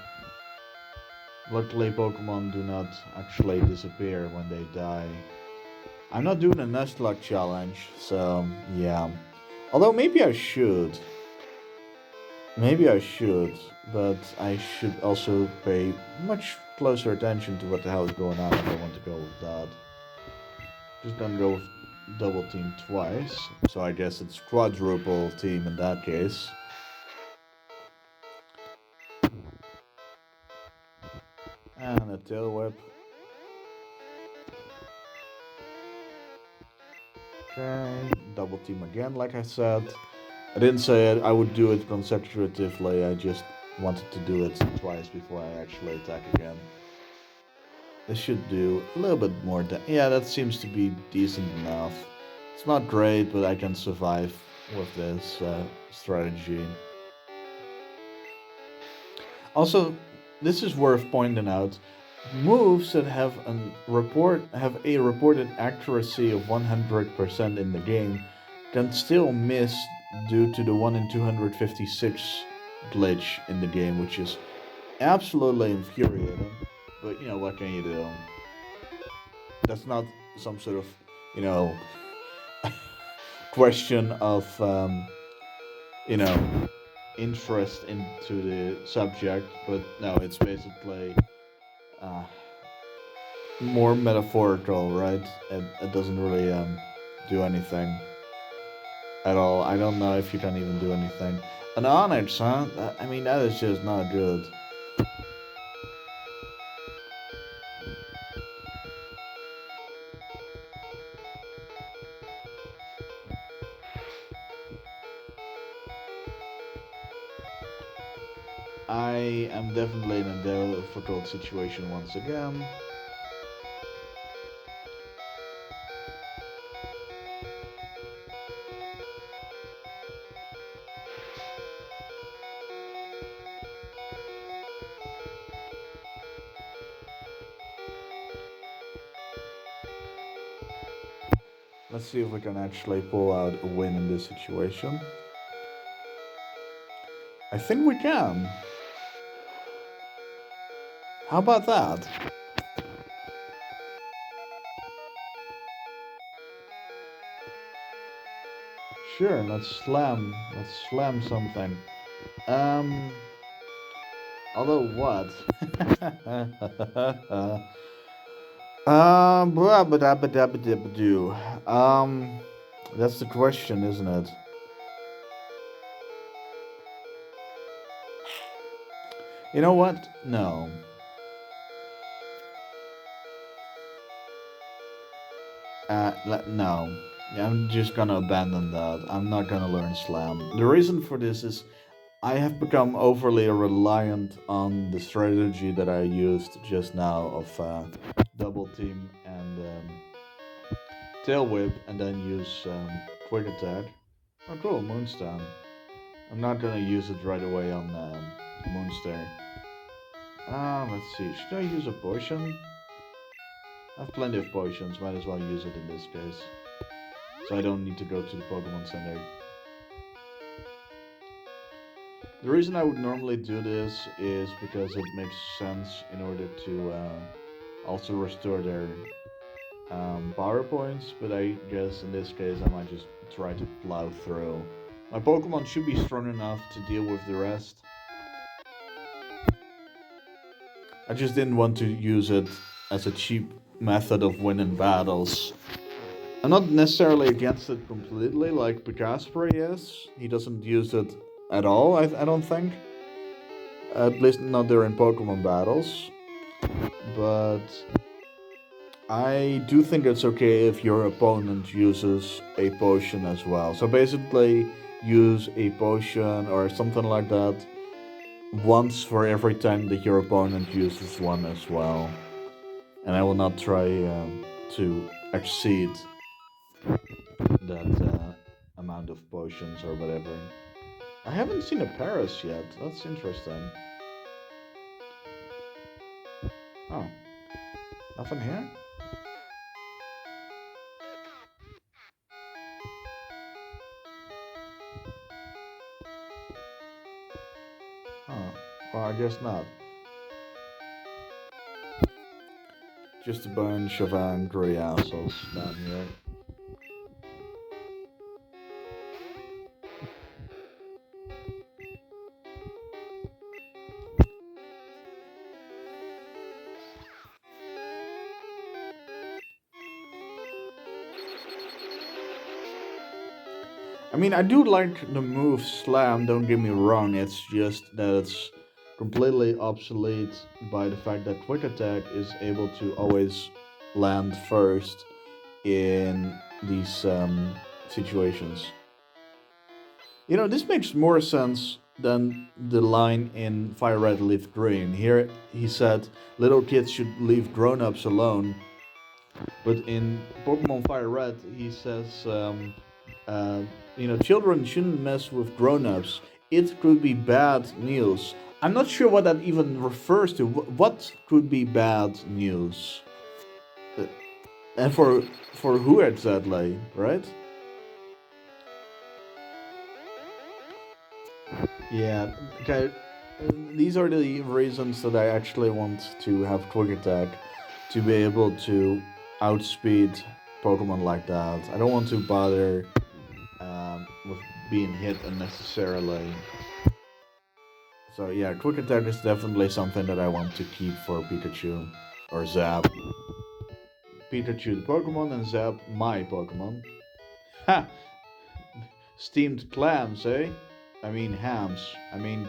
Luckily, Pokemon do not actually disappear when they die. I'm not doing a Nuzlocke challenge, so yeah. Although maybe I should. Maybe I should, but I should also pay much closer attention to what the hell is going on if I want to go with that. Just gonna go with double team twice, so I guess it's quadruple team in that case. And a tail whip. Okay, double team again, like I said. I didn't say I would do it consecutively, I just wanted to do it twice before I actually attack again. This should do a little bit more yeah, that seems to be decent enough. It's not great, but I can survive with this strategy. Also, this is worth pointing out. Moves that have a reported accuracy of 100% in the game can still miss due to the 1 in 256 glitch in the game, which is absolutely infuriating. But what can you do? That's not some sort of, you know, question of, you know, interest into the subject, but no, it's basically uh, more metaphorical, right? It doesn't really do anything at all. I don't know if you can even do anything. An Onyx, huh? I mean, that is just not good. I am definitely in a difficult situation once again. Let's see if we can actually pull out a win in this situation. I think we can. How about that? Sure, let's slam. Let's slam something. Um, although what? Blah, ba, da, ba, da, ba, da, ba, do. That's the question, isn't it? You know what? No. No. I'm just gonna abandon that. I'm not gonna learn slam. The reason for this is I have become overly reliant on the strategy that I used just now of double team and Tail Whip and then use Quick Attack. Oh cool, Moonstone. I'm not gonna use it right away on Moonstone. Let's see, should I use a potion? I have plenty of potions, might as well use it in this case. So I don't need to go to the Pokemon Center. The reason I would normally do this is because it makes sense in order to also restore their power points, but I guess in this case I might just try to plow through. My Pokemon should be strong enough to deal with the rest. I just didn't want to use it as a cheap method of winning battles. I'm not necessarily against it completely, like Picaspre is. He doesn't use it at all, I don't think. At least not during Pokemon battles. But I do think it's okay if your opponent uses a potion as well. So basically, use a potion or something like that once for every time that your opponent uses one as well. And I will not try to exceed that amount of potions or whatever. I haven't seen a Paris yet. That's interesting. Oh, nothing here? Oh, well, I guess not. Just a bunch of angry assholes down here. I mean, I do like the move Slam, don't get me wrong, it's just that it's completely obsolete by the fact that Quick Attack is able to always land first in these situations. You know, this makes more sense than the line in Fire Red Leaf Green. Here he said little kids should leave grown ups alone, but in Pokemon Fire Red he says, uh, children shouldn't mess with grown ups. It could be bad news. I'm not sure what that even refers to. What could be bad news? Uh, and for who exactly, right? Yeah, okay. These are the reasons that I actually want to have Quick Attack to be able to outspeed Pokemon like that. I don't want to bother with being hit unnecessarily. So yeah, Quick Attack is definitely something that I want to keep for Pikachu or Zap. Pikachu the Pokemon and Zap my Pokemon. Ha! Steamed clams, eh? I mean hams. I mean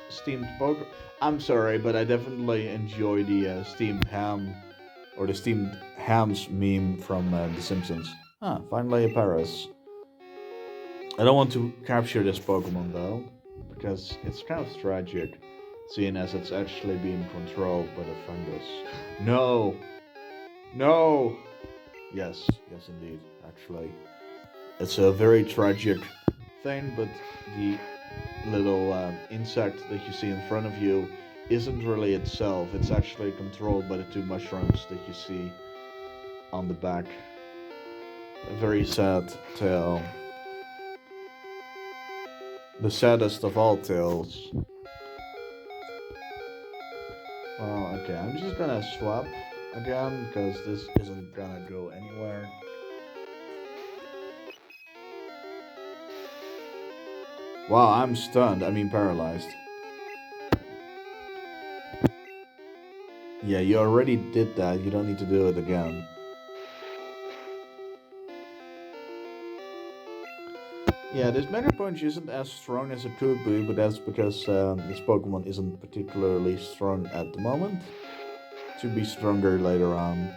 steamed poke. I'm sorry, but I definitely enjoy the steamed ham or the steamed hams meme from The Simpsons. Finally a Paris. I don't want to capture this Pokemon though, because it's kind of tragic, seeing as it's actually being controlled by the fungus. No, no. Yes, indeed. Actually, it's a very tragic thing, but the little insect that you see in front of you isn't really itself. It's actually controlled by the two mushrooms that you see on the back. A very sad tale. The saddest of all tales. Well, okay, I'm just gonna swap again because this isn't gonna go anywhere. Wow, I'm stunned. I mean, paralyzed. Yeah, you already did that. You don't need to do it again. Yeah, this Mega Punch isn't as strong as it could be, but that's because this Pokemon isn't particularly strong at the moment. To be stronger later on.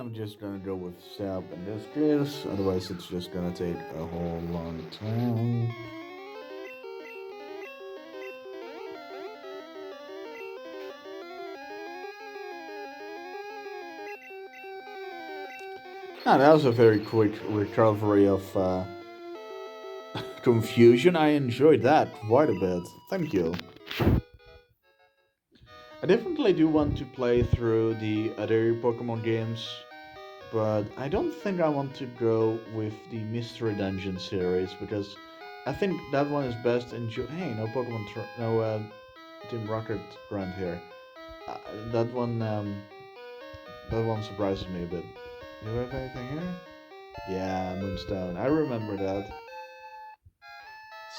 I'm just gonna go with stab in this case, otherwise it's just gonna take a whole long time. Ah, that was a very quick recovery of confusion. I enjoyed that quite a bit. Thank you. I definitely do want to play through the other Pokemon games, but I don't think I want to go with the Mystery Dungeon series because I think that one is best enjoyed. Hey, no Pokemon, no Team Rocket Grunt here. Uh, that one, um, that one surprises me a bit. Do you have anything here? Yeah, Moonstone. I remember that.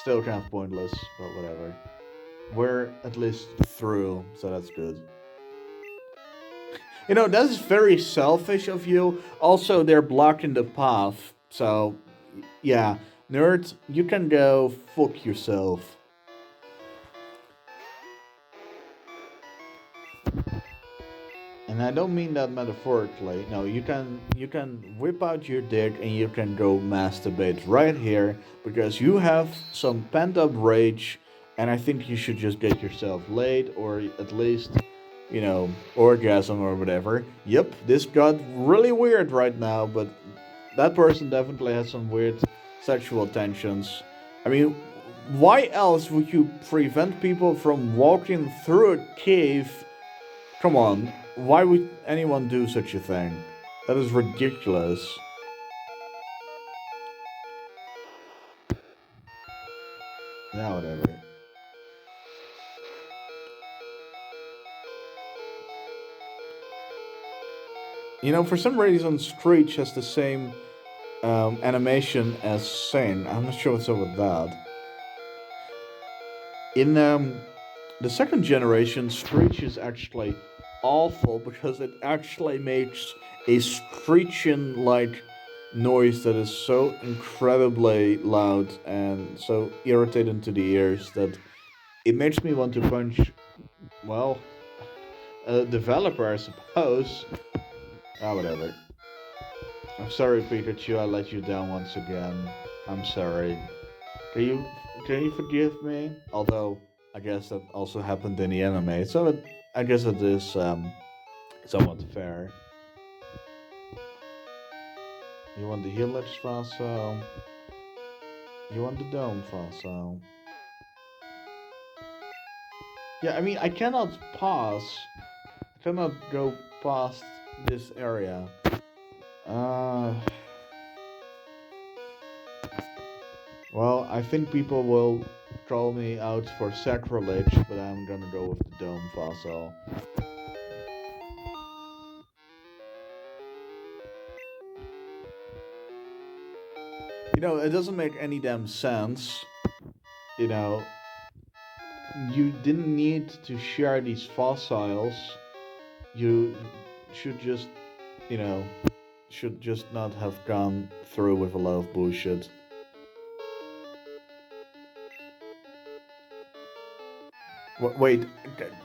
Still kind of pointless, but whatever. We're at least through, so that's good. You know, that's very selfish of you. Also, they're blocking the path. So, yeah. Nerd, you can go fuck yourself. And I don't mean that metaphorically. No, you can whip out your dick and you can go masturbate right here because you have some pent up rage and I think you should just get yourself laid or at least, orgasm or whatever. Yep, this got really weird right now, but that person definitely has some weird sexual tensions. I mean, why else would you prevent people from walking through a cave? Come on, why would anyone do such a thing? That is ridiculous. Now, whatever. You know, for some reason, Screech has the same animation as Sane. I'm not sure what's up with that. In the second generation, Screech is actually awful because it actually makes a screeching like noise that is so incredibly loud and so irritating to the ears that it makes me want to punch, well, a developer, I suppose. Ah, whatever. I'm sorry, Pikachu, I let you down once again. I'm sorry. Can you can you forgive me? Although I guess that also happened in the anime, so I guess it is somewhat fair. You want the Helix fossil? You want the Dome fossil? Yeah, I mean I cannot pause. I cannot go past this area. Uh, well, I think people will call me out for sacrilege, but I'm gonna go with the Dome fossil. You know, it doesn't make any damn sense. You know, you didn't need to share these fossils. You should just, you know, should just not have gone through with a lot of bullshit. Wait,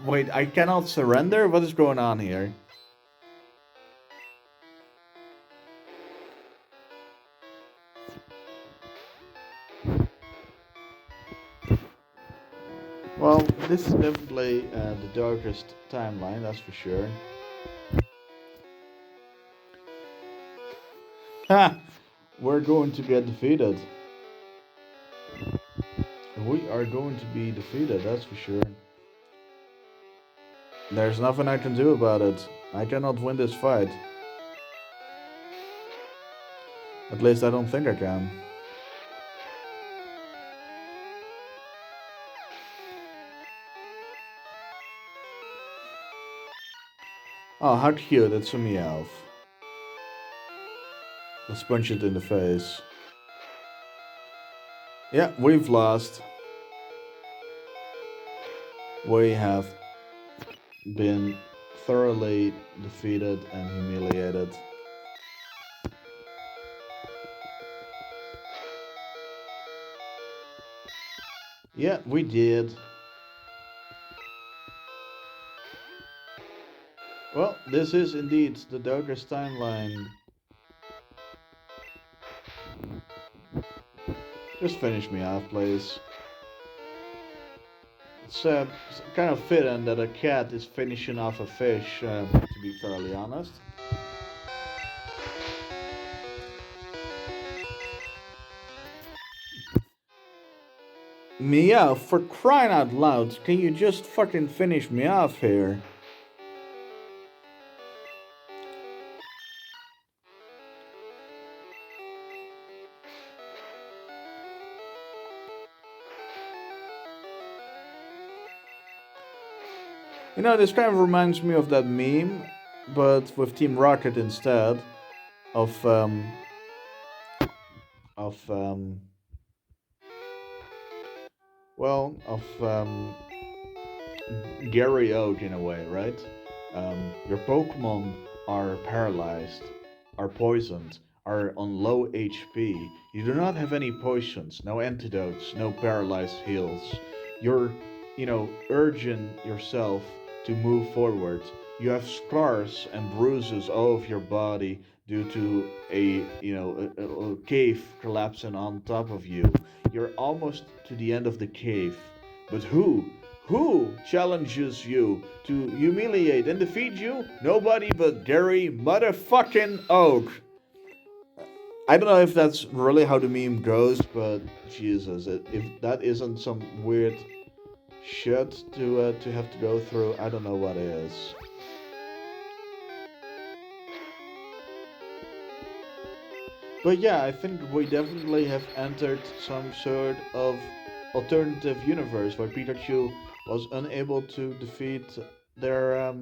wait, I cannot surrender? What is going on here? Well, this is definitely the darkest timeline, that's for sure. Ha! We're going to get defeated. We are going to be defeated, that's for sure. There's nothing I can do about it. I cannot win this fight. At least I don't think I can. Oh, how cute, it's a Meowth. Let's punch it in the face. Yeah, we've lost. We have been thoroughly defeated and humiliated. Yeah, we did. Well, this is indeed the darkest timeline. Just finish me off, please. It's kind of fitting that a cat is finishing off a fish, to be fairly honest. Meow, for crying out loud, can you just fucking finish me off here? You know, this kind of reminds me of that meme, but with Team Rocket instead of of of Gary Oak in a way, right? Your Pokemon are paralyzed, are poisoned, are on low HP. You do not have any potions, no antidotes, no paralyzed heals. You're, urging yourself to move forward. You have scars and bruises all over your body due to a cave collapsing on top of you. You're almost to the end of the cave. But who? Who challenges you to humiliate and defeat you? Nobody but Gary motherfucking Oak. I don't know if that's really how the meme goes, but Jesus, if that isn't some weird shit to have to go through, I don't know what is. But yeah, I think we definitely have entered some sort of alternative universe where Pikachu was unable to defeat their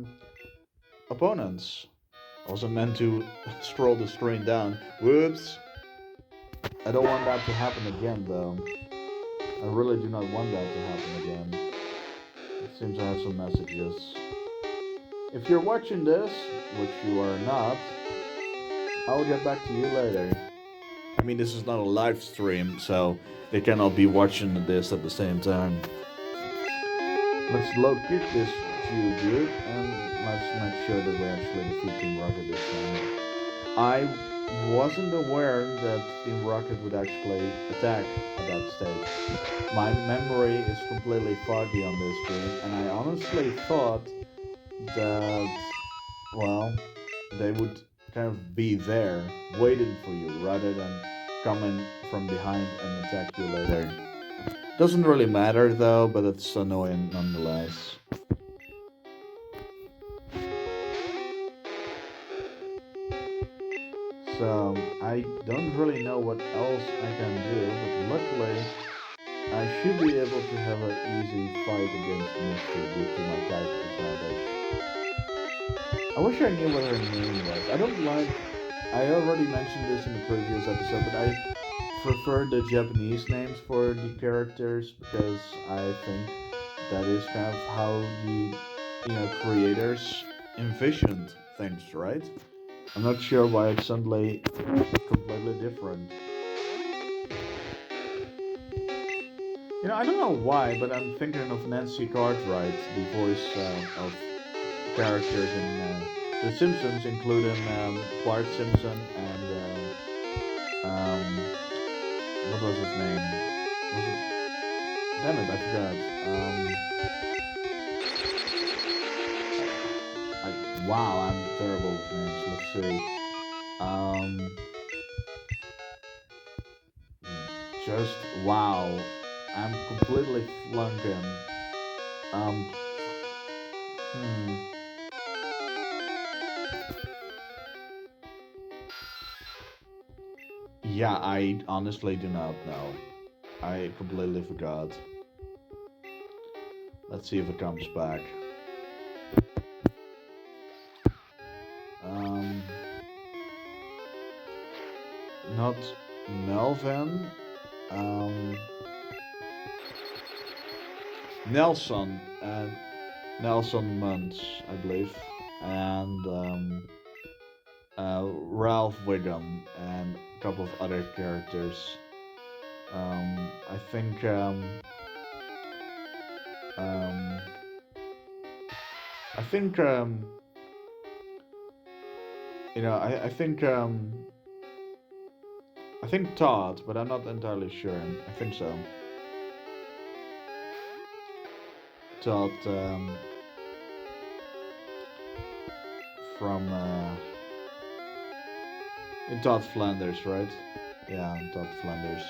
opponents. I wasn't meant to scroll the screen down. Whoops. I don't want that to happen again, though. I really do not want that to happen again. It seems I have some messages. If you're watching this, which you are not, I'll get back to you later. I mean, this is not a live stream, so they cannot be watching this at the same time. Let's locate this dude and let's make sure that we actually defeat Team Rocket this time. I wasn't aware that Team Rocket would actually attack at that stage. My memory is completely foggy on this game, and I honestly thought that, well, they would kind of be there, waiting for you, rather than coming from behind and attack you later. Doesn't really matter though, but it's annoying nonetheless. So I don't really know what else I can do, but luckily I should be able to have an easy fight against Misty due to my character advantage. I wish I knew what her name was. I don't like. I already mentioned this in the previous episode, but I prefer the Japanese names for the characters because I think that is kind of how the creators envisioned things, right? I'm not sure why it's suddenly completely different. I don't know why, but I'm thinking of Nancy Cartwright, the voice of characters in The Simpsons, including Bart Simpson and what was his name? Was it? Damn it, I forgot. Wow, I'm terrible with names. Let's see. Um, just wow, I'm completely flunking. Um, hmm. Yeah, I honestly do not know. I completely forgot. Let's see if it comes back. Um, not Melvin. Um, Nelson. Nelson Muntz, I believe. And Ralph Wiggum and a couple of other characters. I think um, I think I think Todd, but I'm not entirely sure. I think so. Todd from Todd Flanders, right? Yeah, Todd Flanders.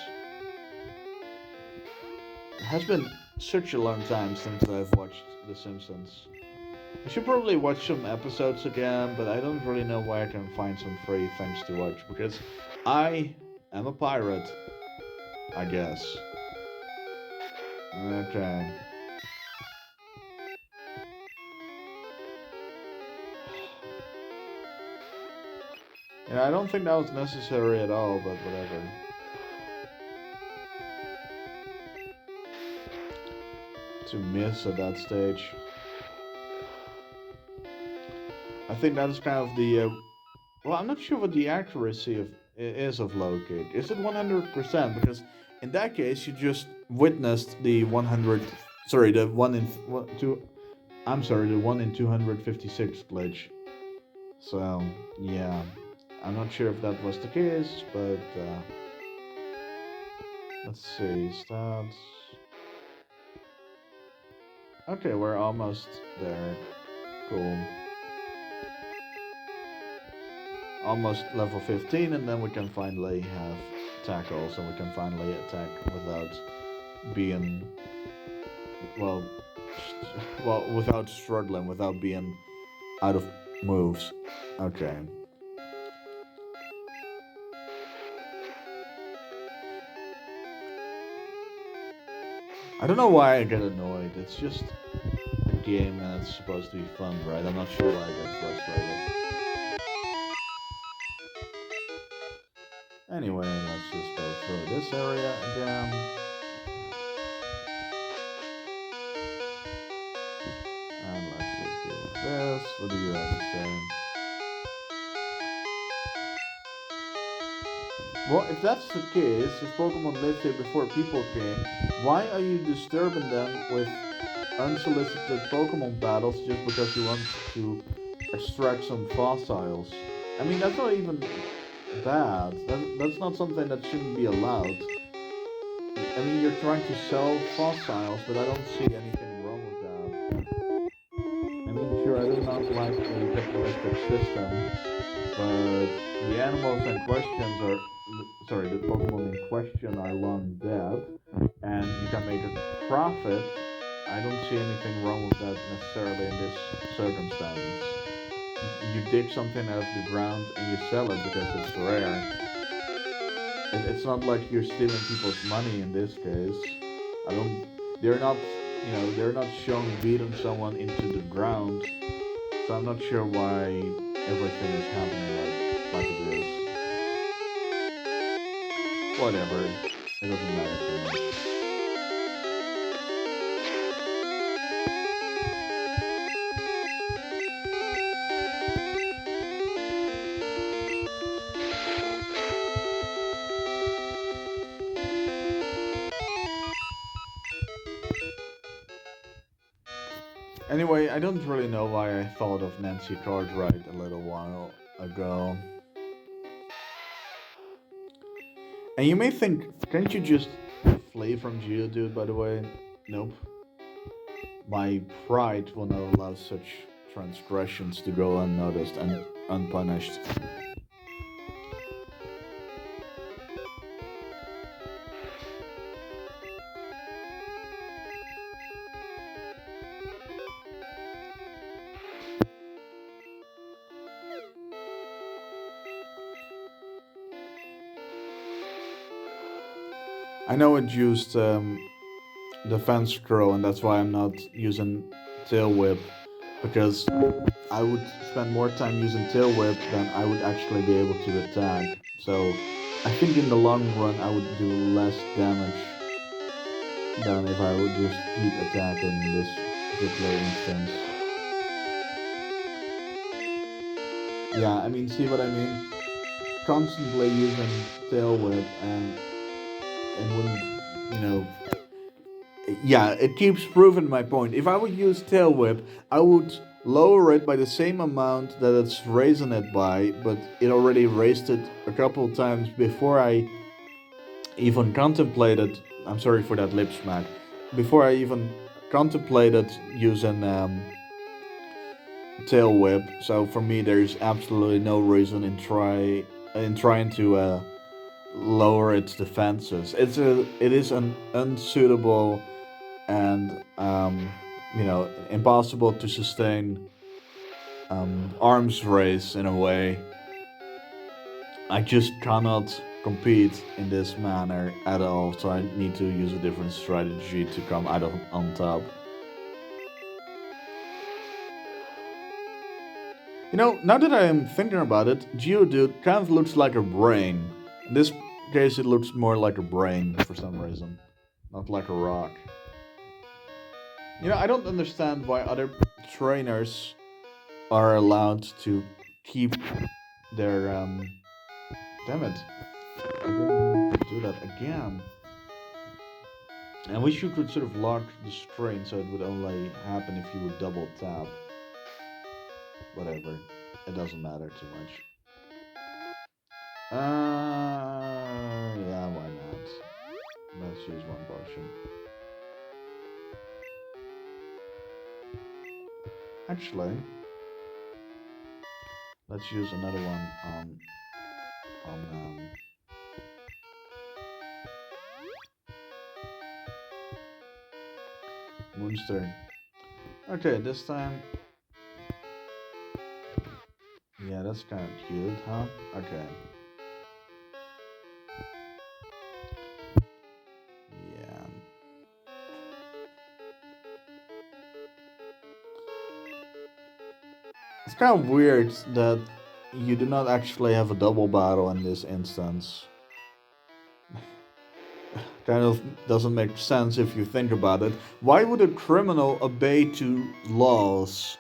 It has been such a long time since I've watched The Simpsons. I should probably watch some episodes again, but I don't really know where I can find some free things to watch because I am a pirate, I guess. Okay. Yeah, I don't think that was necessary at all, but whatever. To miss at that stage. I think that is kind of the. Well, I'm not sure what the accuracy of is of locate. Is it 100%? Because in that case, you just witnessed the 100. Sorry, the one in two. I'm sorry, the 1 in 256 glitch. So yeah, I'm not sure if that was the case, but let's see stats. Okay, we're almost there. Cool. Almost level 15, and then we can finally have tackle, so we can finally attack without being well, without struggling, without being out of moves. Okay. I don't know why I get annoyed. It's just a game and it's supposed to be fun, right? I'm not sure why I get frustrated. Anyway, let's just go through this area again. And let's just deal with this. What do you have to say? Well, if that's the case, if Pokemon lived here before people came, why are you disturbing them with unsolicited Pokemon battles just because you want to extract some fossils? I mean, that's not even bad. That's not something that shouldn't be allowed. I mean, you're trying to sell fossils, but I don't see anything wrong with that. I mean, sure, I do not like the capitalistic system, but the animals in questions are, sorry, the Pokemon in question are long dead, and you can make a profit. I don't see anything wrong with that necessarily in this circumstance. You dig something out of the ground and you sell it because it's rare. It's not like you're stealing people's money in this case. I don't. They're not. They're not showing beating someone into the ground. So I'm not sure why everything is happening like it is. Whatever. It doesn't matter to me. Anyway, I don't really know why I thought of Nancy Cartwright a little while ago. And you may think, can't you just flee from Geodude, by the way? Nope. My pride will not allow such transgressions to go unnoticed and unpunished. I know it used defense scroll, and that's why I'm not using tail whip, because I would spend more time using tail whip than I would actually be able to attack. So I think in the long run I would do less damage than if I would just keep attacking in this particular instance. Yeah, I mean, see what I mean? Constantly using tail whip and when yeah, it keeps proving my point. If I would use tail whip, I would lower it by the same amount that it's raising it by, but it already raised it a couple times before I even contemplated. I'm sorry for that lip smack. Before I even contemplated using tail whip. So for me, there's absolutely no reason in trying to lower its defenses. It is an unsuitable and impossible to sustain arms race in a way. I just cannot compete in this manner at all, so I need to use a different strategy to come out on top. Now that I am thinking about it, Geodude kind of looks like a brain. In this case, it looks more like a brain for some reason, not like a rock. I don't understand why other trainers are allowed to keep their damn it. I didn't mean to do that again. I wish you could sort of lock the screen so it would only happen if you would double tap. Whatever. It doesn't matter too much. Yeah, why not? Let's use one potion. Actually, let's use another one on Moonstone. Okay, this time. Yeah, that's kind of cute, huh? Okay. Yeah. It's kind of weird that you do not actually have a double battle in this instance. Kind of doesn't make sense if you think about it. Why would a criminal obey to laws?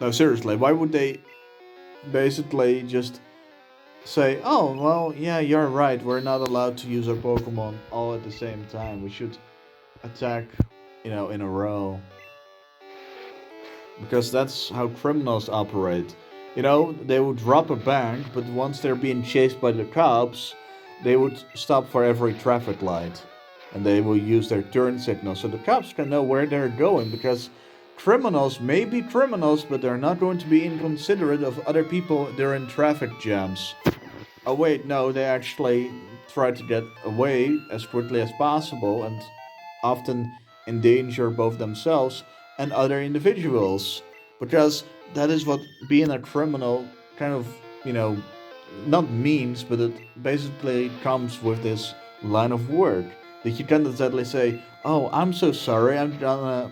No, seriously, why would they basically just say, oh, well, yeah, you're right, we're not allowed to use our Pokemon all at the same time. We should attack, in a row. Because that's how criminals operate. They would rob a bank, but once they're being chased by the cops, they would stop for every traffic light. And they will use their turn signal so the cops can know where they're going, because criminals may be criminals, but they're not going to be inconsiderate of other people during traffic jams. Oh wait, no, they actually try to get away as quickly as possible and often endanger both themselves and other individuals. Because that is what being a criminal kind of, not means, but it basically comes with this line of work. That you can definitely say, oh, I'm so sorry, I'm gonna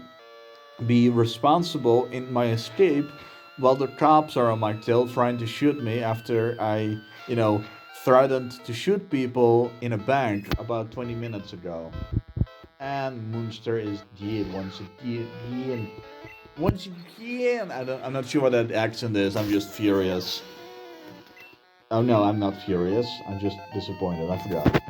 be responsible in my escape while the cops are on my tail trying to shoot me after I, threatened to shoot people in a bank about 20 minutes ago. And Moonster is dead once again. Once again! I'm not sure what that accent is, I'm just furious. Oh no, I'm not furious, I'm just disappointed, I forgot.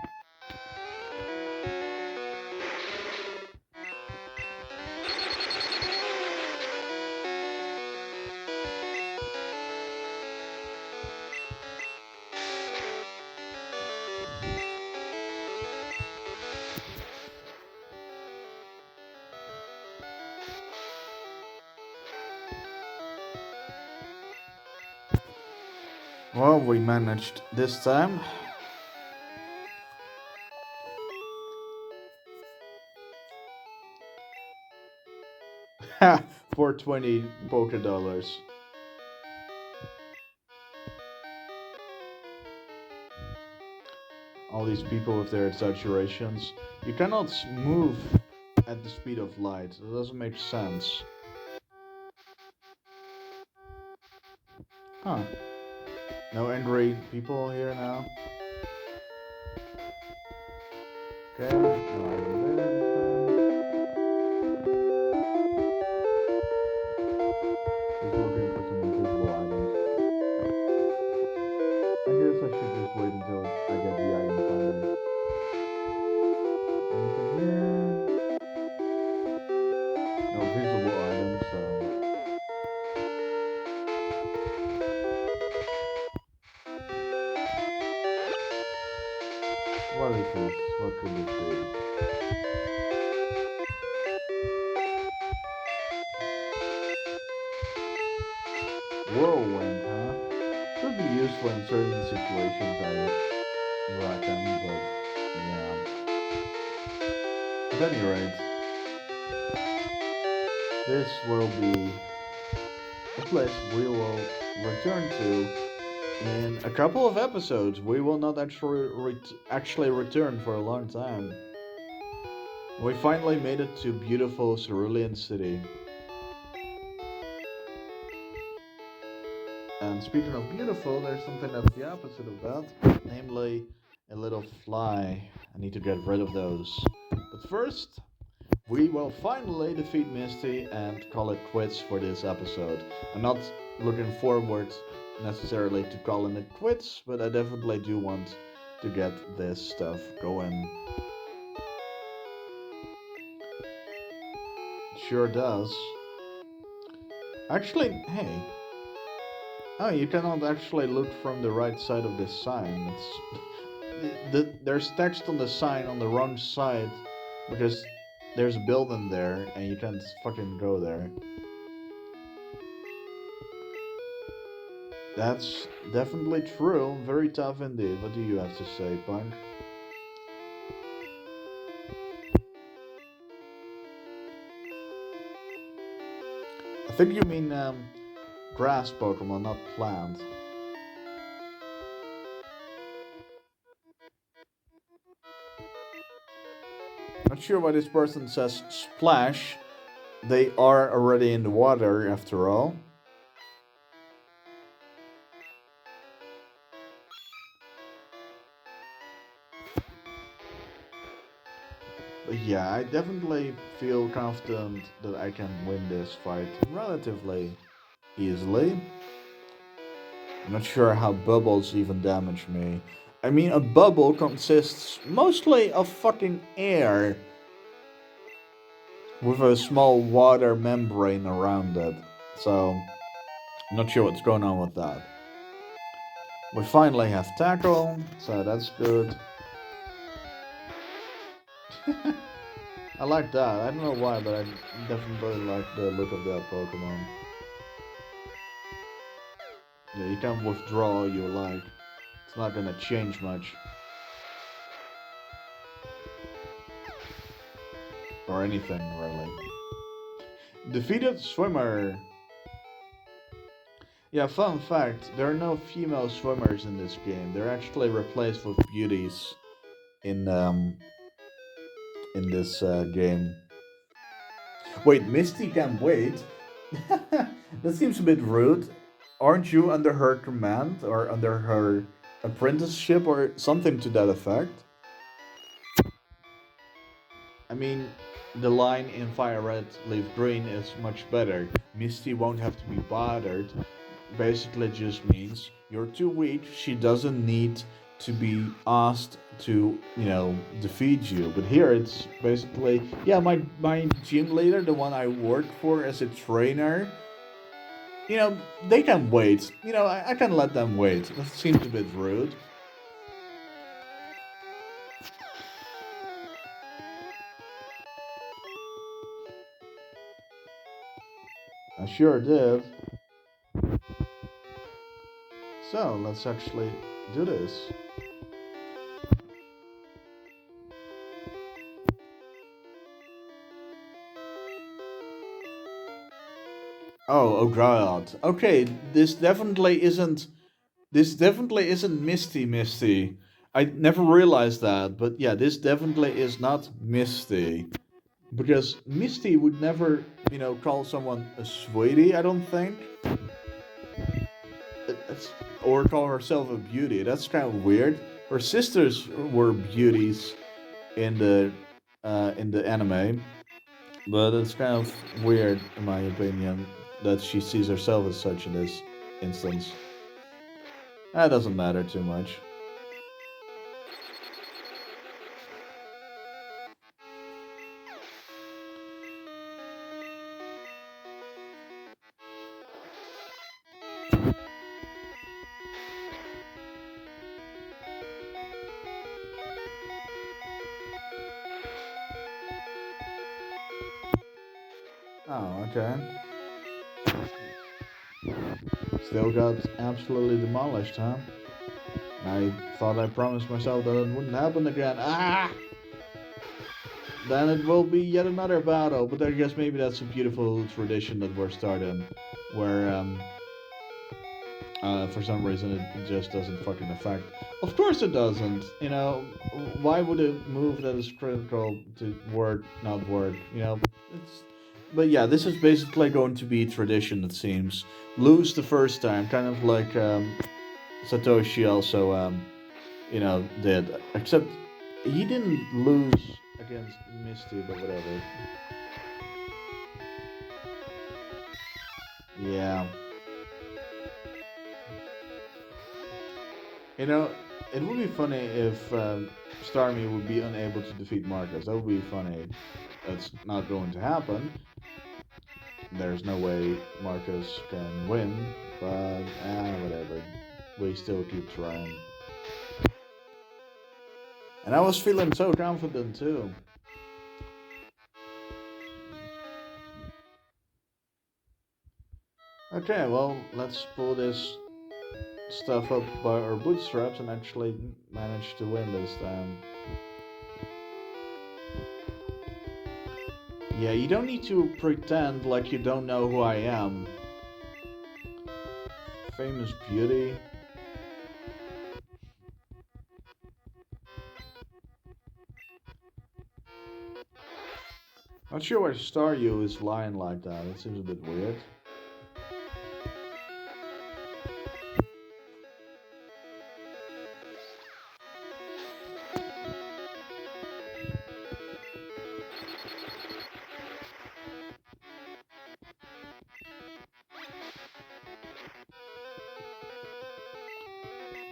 Well, we managed this time. 420 Poké Dollars. All these people with their exaggerations. You cannot move at the speed of light. That doesn't make sense. Huh. No angry people here now. Okay. No item there. Just looking for some invisible items. I guess I should just wait until I get the item finder. Anything here? No visible items, so. What is this? What could this be? Whirlwind, huh? Could be useful in certain situations, I reckon, but yeah. At any rate, this will be a place we will return to in a couple of episodes. We will not actually return for a long time. We finally made it to beautiful Cerulean City. And speaking of beautiful, there's something that's the opposite of that, namely a little fly. I need to get rid of those. But first, we will finally defeat Misty and call it quits for this episode. I'm not looking forward necessarily to calling it quits, but I definitely do want to get this stuff going. It sure does. Actually, hey. Oh, you cannot actually look from the right side of this sign. There's text on the sign on the wrong side because there's a building there and you can't fucking go there. That's definitely true. Very tough indeed. What do you have to say, Punk? I think you mean grass Pokemon, not plant. Not sure why this person says splash. They are already in the water after all. But yeah, I definitely feel confident that I can win this fight relatively easily. I'm not sure how bubbles even damage me. I mean, a bubble consists mostly of fucking air with a small water membrane around it. So, I'm not sure what's going on with that. We finally have tackle, so that's good. I like that. I don't know why, but I definitely like the look of that Pokemon. Yeah, you can withdraw all you like. It's not gonna change much. Or anything, really. Defeated swimmer. Yeah, fun fact, there are no female swimmers in this game. They're actually replaced with beauties in this game. Wait, Misty can wait? That seems a bit rude. Aren't you under her command or under her apprenticeship or something to that effect? I mean, the line in Fire Red, Leaf Green is much better. Misty won't have to be bothered. Basically just means you're too weak. She doesn't need to be asked to, defeat you. But here it's basically, yeah, my gym leader, the one I work for as a trainer, they can wait. I can let them wait. That seems a bit rude. I sure did. So let's actually do this. Oh god. Okay, this definitely isn't Misty. I never realized that, but yeah, this definitely is not Misty. Because Misty would never, call someone a sweetie, I don't think. It's, or call herself a beauty. That's kind of weird. Her sisters were beauties in the anime, but it's kind of weird, in my opinion, that she sees herself as such in this instance. That doesn't matter too much. Oh, okay. Still got absolutely demolished, huh? I thought I promised myself that it wouldn't happen again. Ah! Then it will be yet another battle. But I guess maybe that's a beautiful tradition that we're starting, where for some reason it just doesn't fucking affect. Of course it doesn't. You know, why would a move that is critical to work not work? You know, it's. But yeah, this is basically going to be tradition. It seems lose the first time, kind of like Satoshi also did. Except he didn't lose against Misty, but whatever. Yeah. You know, it would be funny if Starmie would be unable to defeat Marcus. That would be funny. That's not going to happen. There's no way Marcus can win, but whatever. We still keep trying. And I was feeling so confident too. Okay, well, let's pull this stuff up by our bootstraps and actually manage to win this time. Yeah, you don't need to pretend like you don't know who I am. Famous beauty. Not sure why Staryu is lying like that. It seems a bit weird.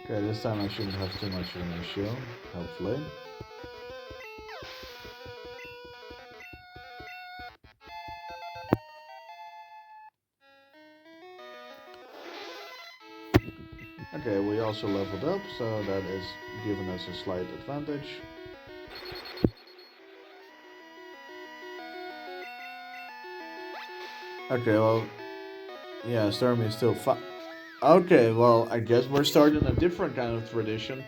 Okay, this time I shouldn't have too much of an issue, hopefully. Okay, we also leveled up, so that is giving us a slight advantage. Okay, well, yeah, Stormy is still fine. Okay, well, I guess we're starting a different kind of tradition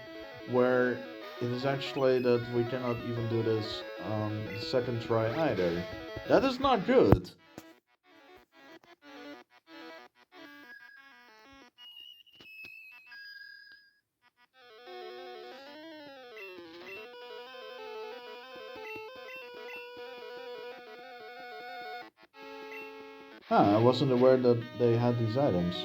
where it is actually that we cannot even do this on the second try either. That is not good. Huh, I wasn't aware that they had these items.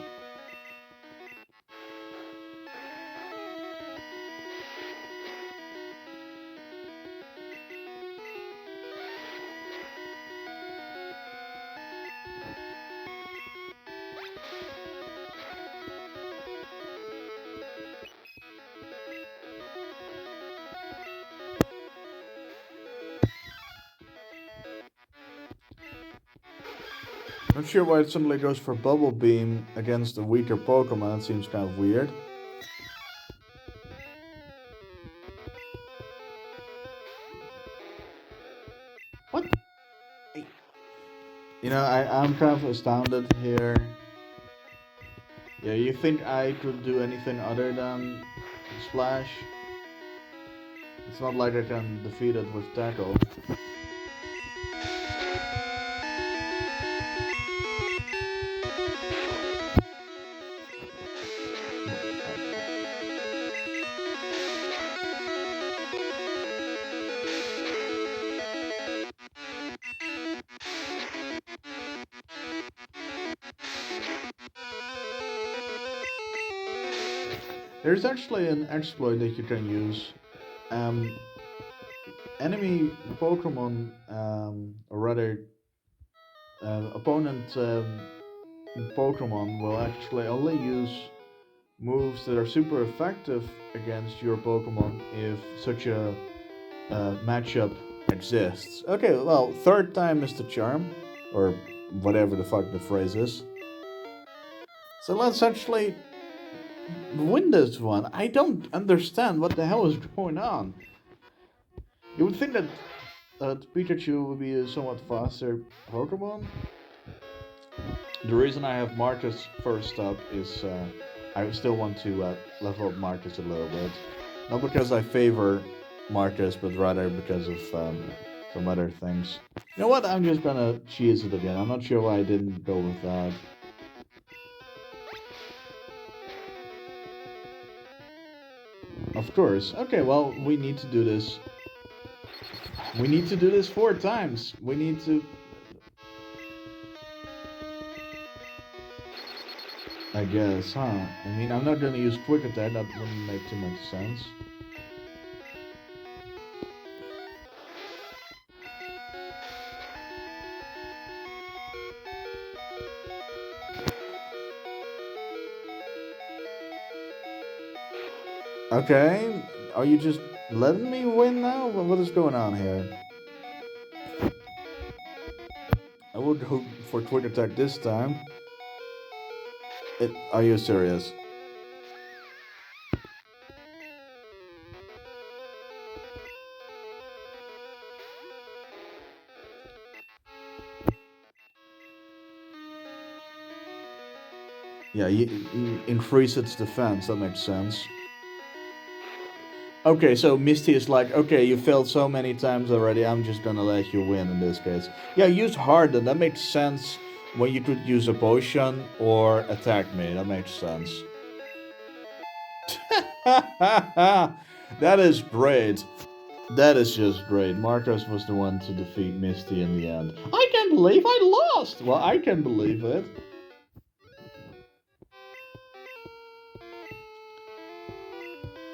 Not sure why it suddenly goes for Bubble Beam against a weaker Pokemon. It seems kind of weird. What? You know, I'm kind of astounded here. Yeah, you think I could do anything other than Splash? It's not like I can defeat it with Tackle. There's actually an exploit that you can use. Um, Enemy Pokemon, or rather, opponent Pokemon will actually only use moves that are super effective against your Pokemon if such a matchup exists. Okay, well, third time is the charm, or whatever the fuck the phrase is. So let's actually win this one. I don't understand what the hell is going on. You would think that Pikachu would be a somewhat faster Pokemon, The reason I have Marcus first up is I still want to level up Marcus a little bit. Not because I favor Marcus, but rather because of some other things. You know what? I'm just gonna cheese it again. I'm not sure why I didn't go with that. Of course. Okay, well, we need to do this. We need to do this 4 times. We need to... I guess, huh? I mean, I'm not gonna use quick attack. That wouldn't make too much sense. Okay, are you just letting me win now? What is going on here? I will go for quick attack this time. Are you serious? Yeah, you increase its defense. That makes sense. Okay, so Misty is like, okay, you failed so many times already. I'm just gonna let you win in this case. Yeah, use Harden. That makes sense when you could use a potion or attack me. That makes sense. That is great. That is just great. Marcos was the one to defeat Misty in the end. I can't believe I lost! Well, I can believe it.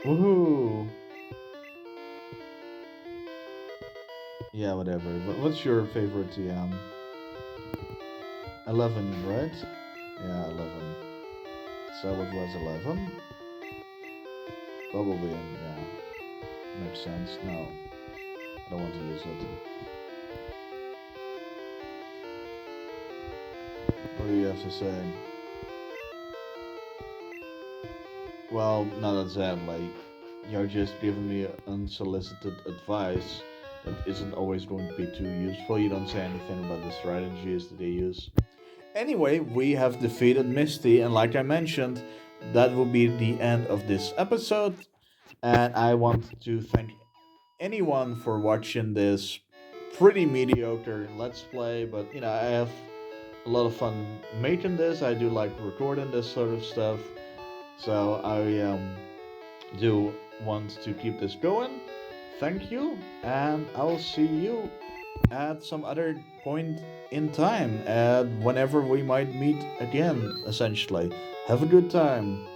Woohoo! Yeah, whatever. What's your favorite TM? 11, right? Yeah, 11. So it was 11? Bubble Beam, yeah. Makes sense. No, I don't want to use it. What do you have to say? Well, not exactly. You're just giving me unsolicited advice that isn't always going to be too useful. You don't say anything about the strategies that they use. Anyway, we have defeated Misty, and like I mentioned, that will be the end of this episode. And I want to thank anyone for watching this pretty mediocre Let's Play, but you know, I have a lot of fun making this. I do like recording this sort of stuff. So I do want to keep this going. Thank you, and I'll see you at some other point in time, and whenever we might meet again, essentially. Have a good time.